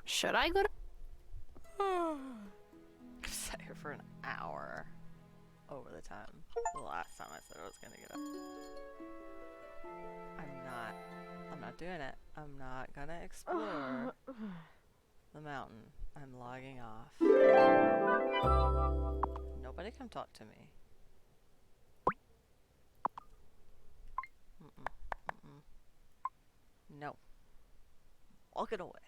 Speaker 2: Should I go to...
Speaker 1: Sat here for an hour over the time. The last time I said I was gonna get up. I'm not doing it. I'm not gonna explore the mountain. I'm logging off. Nobody come talk to me. No. Walk it away.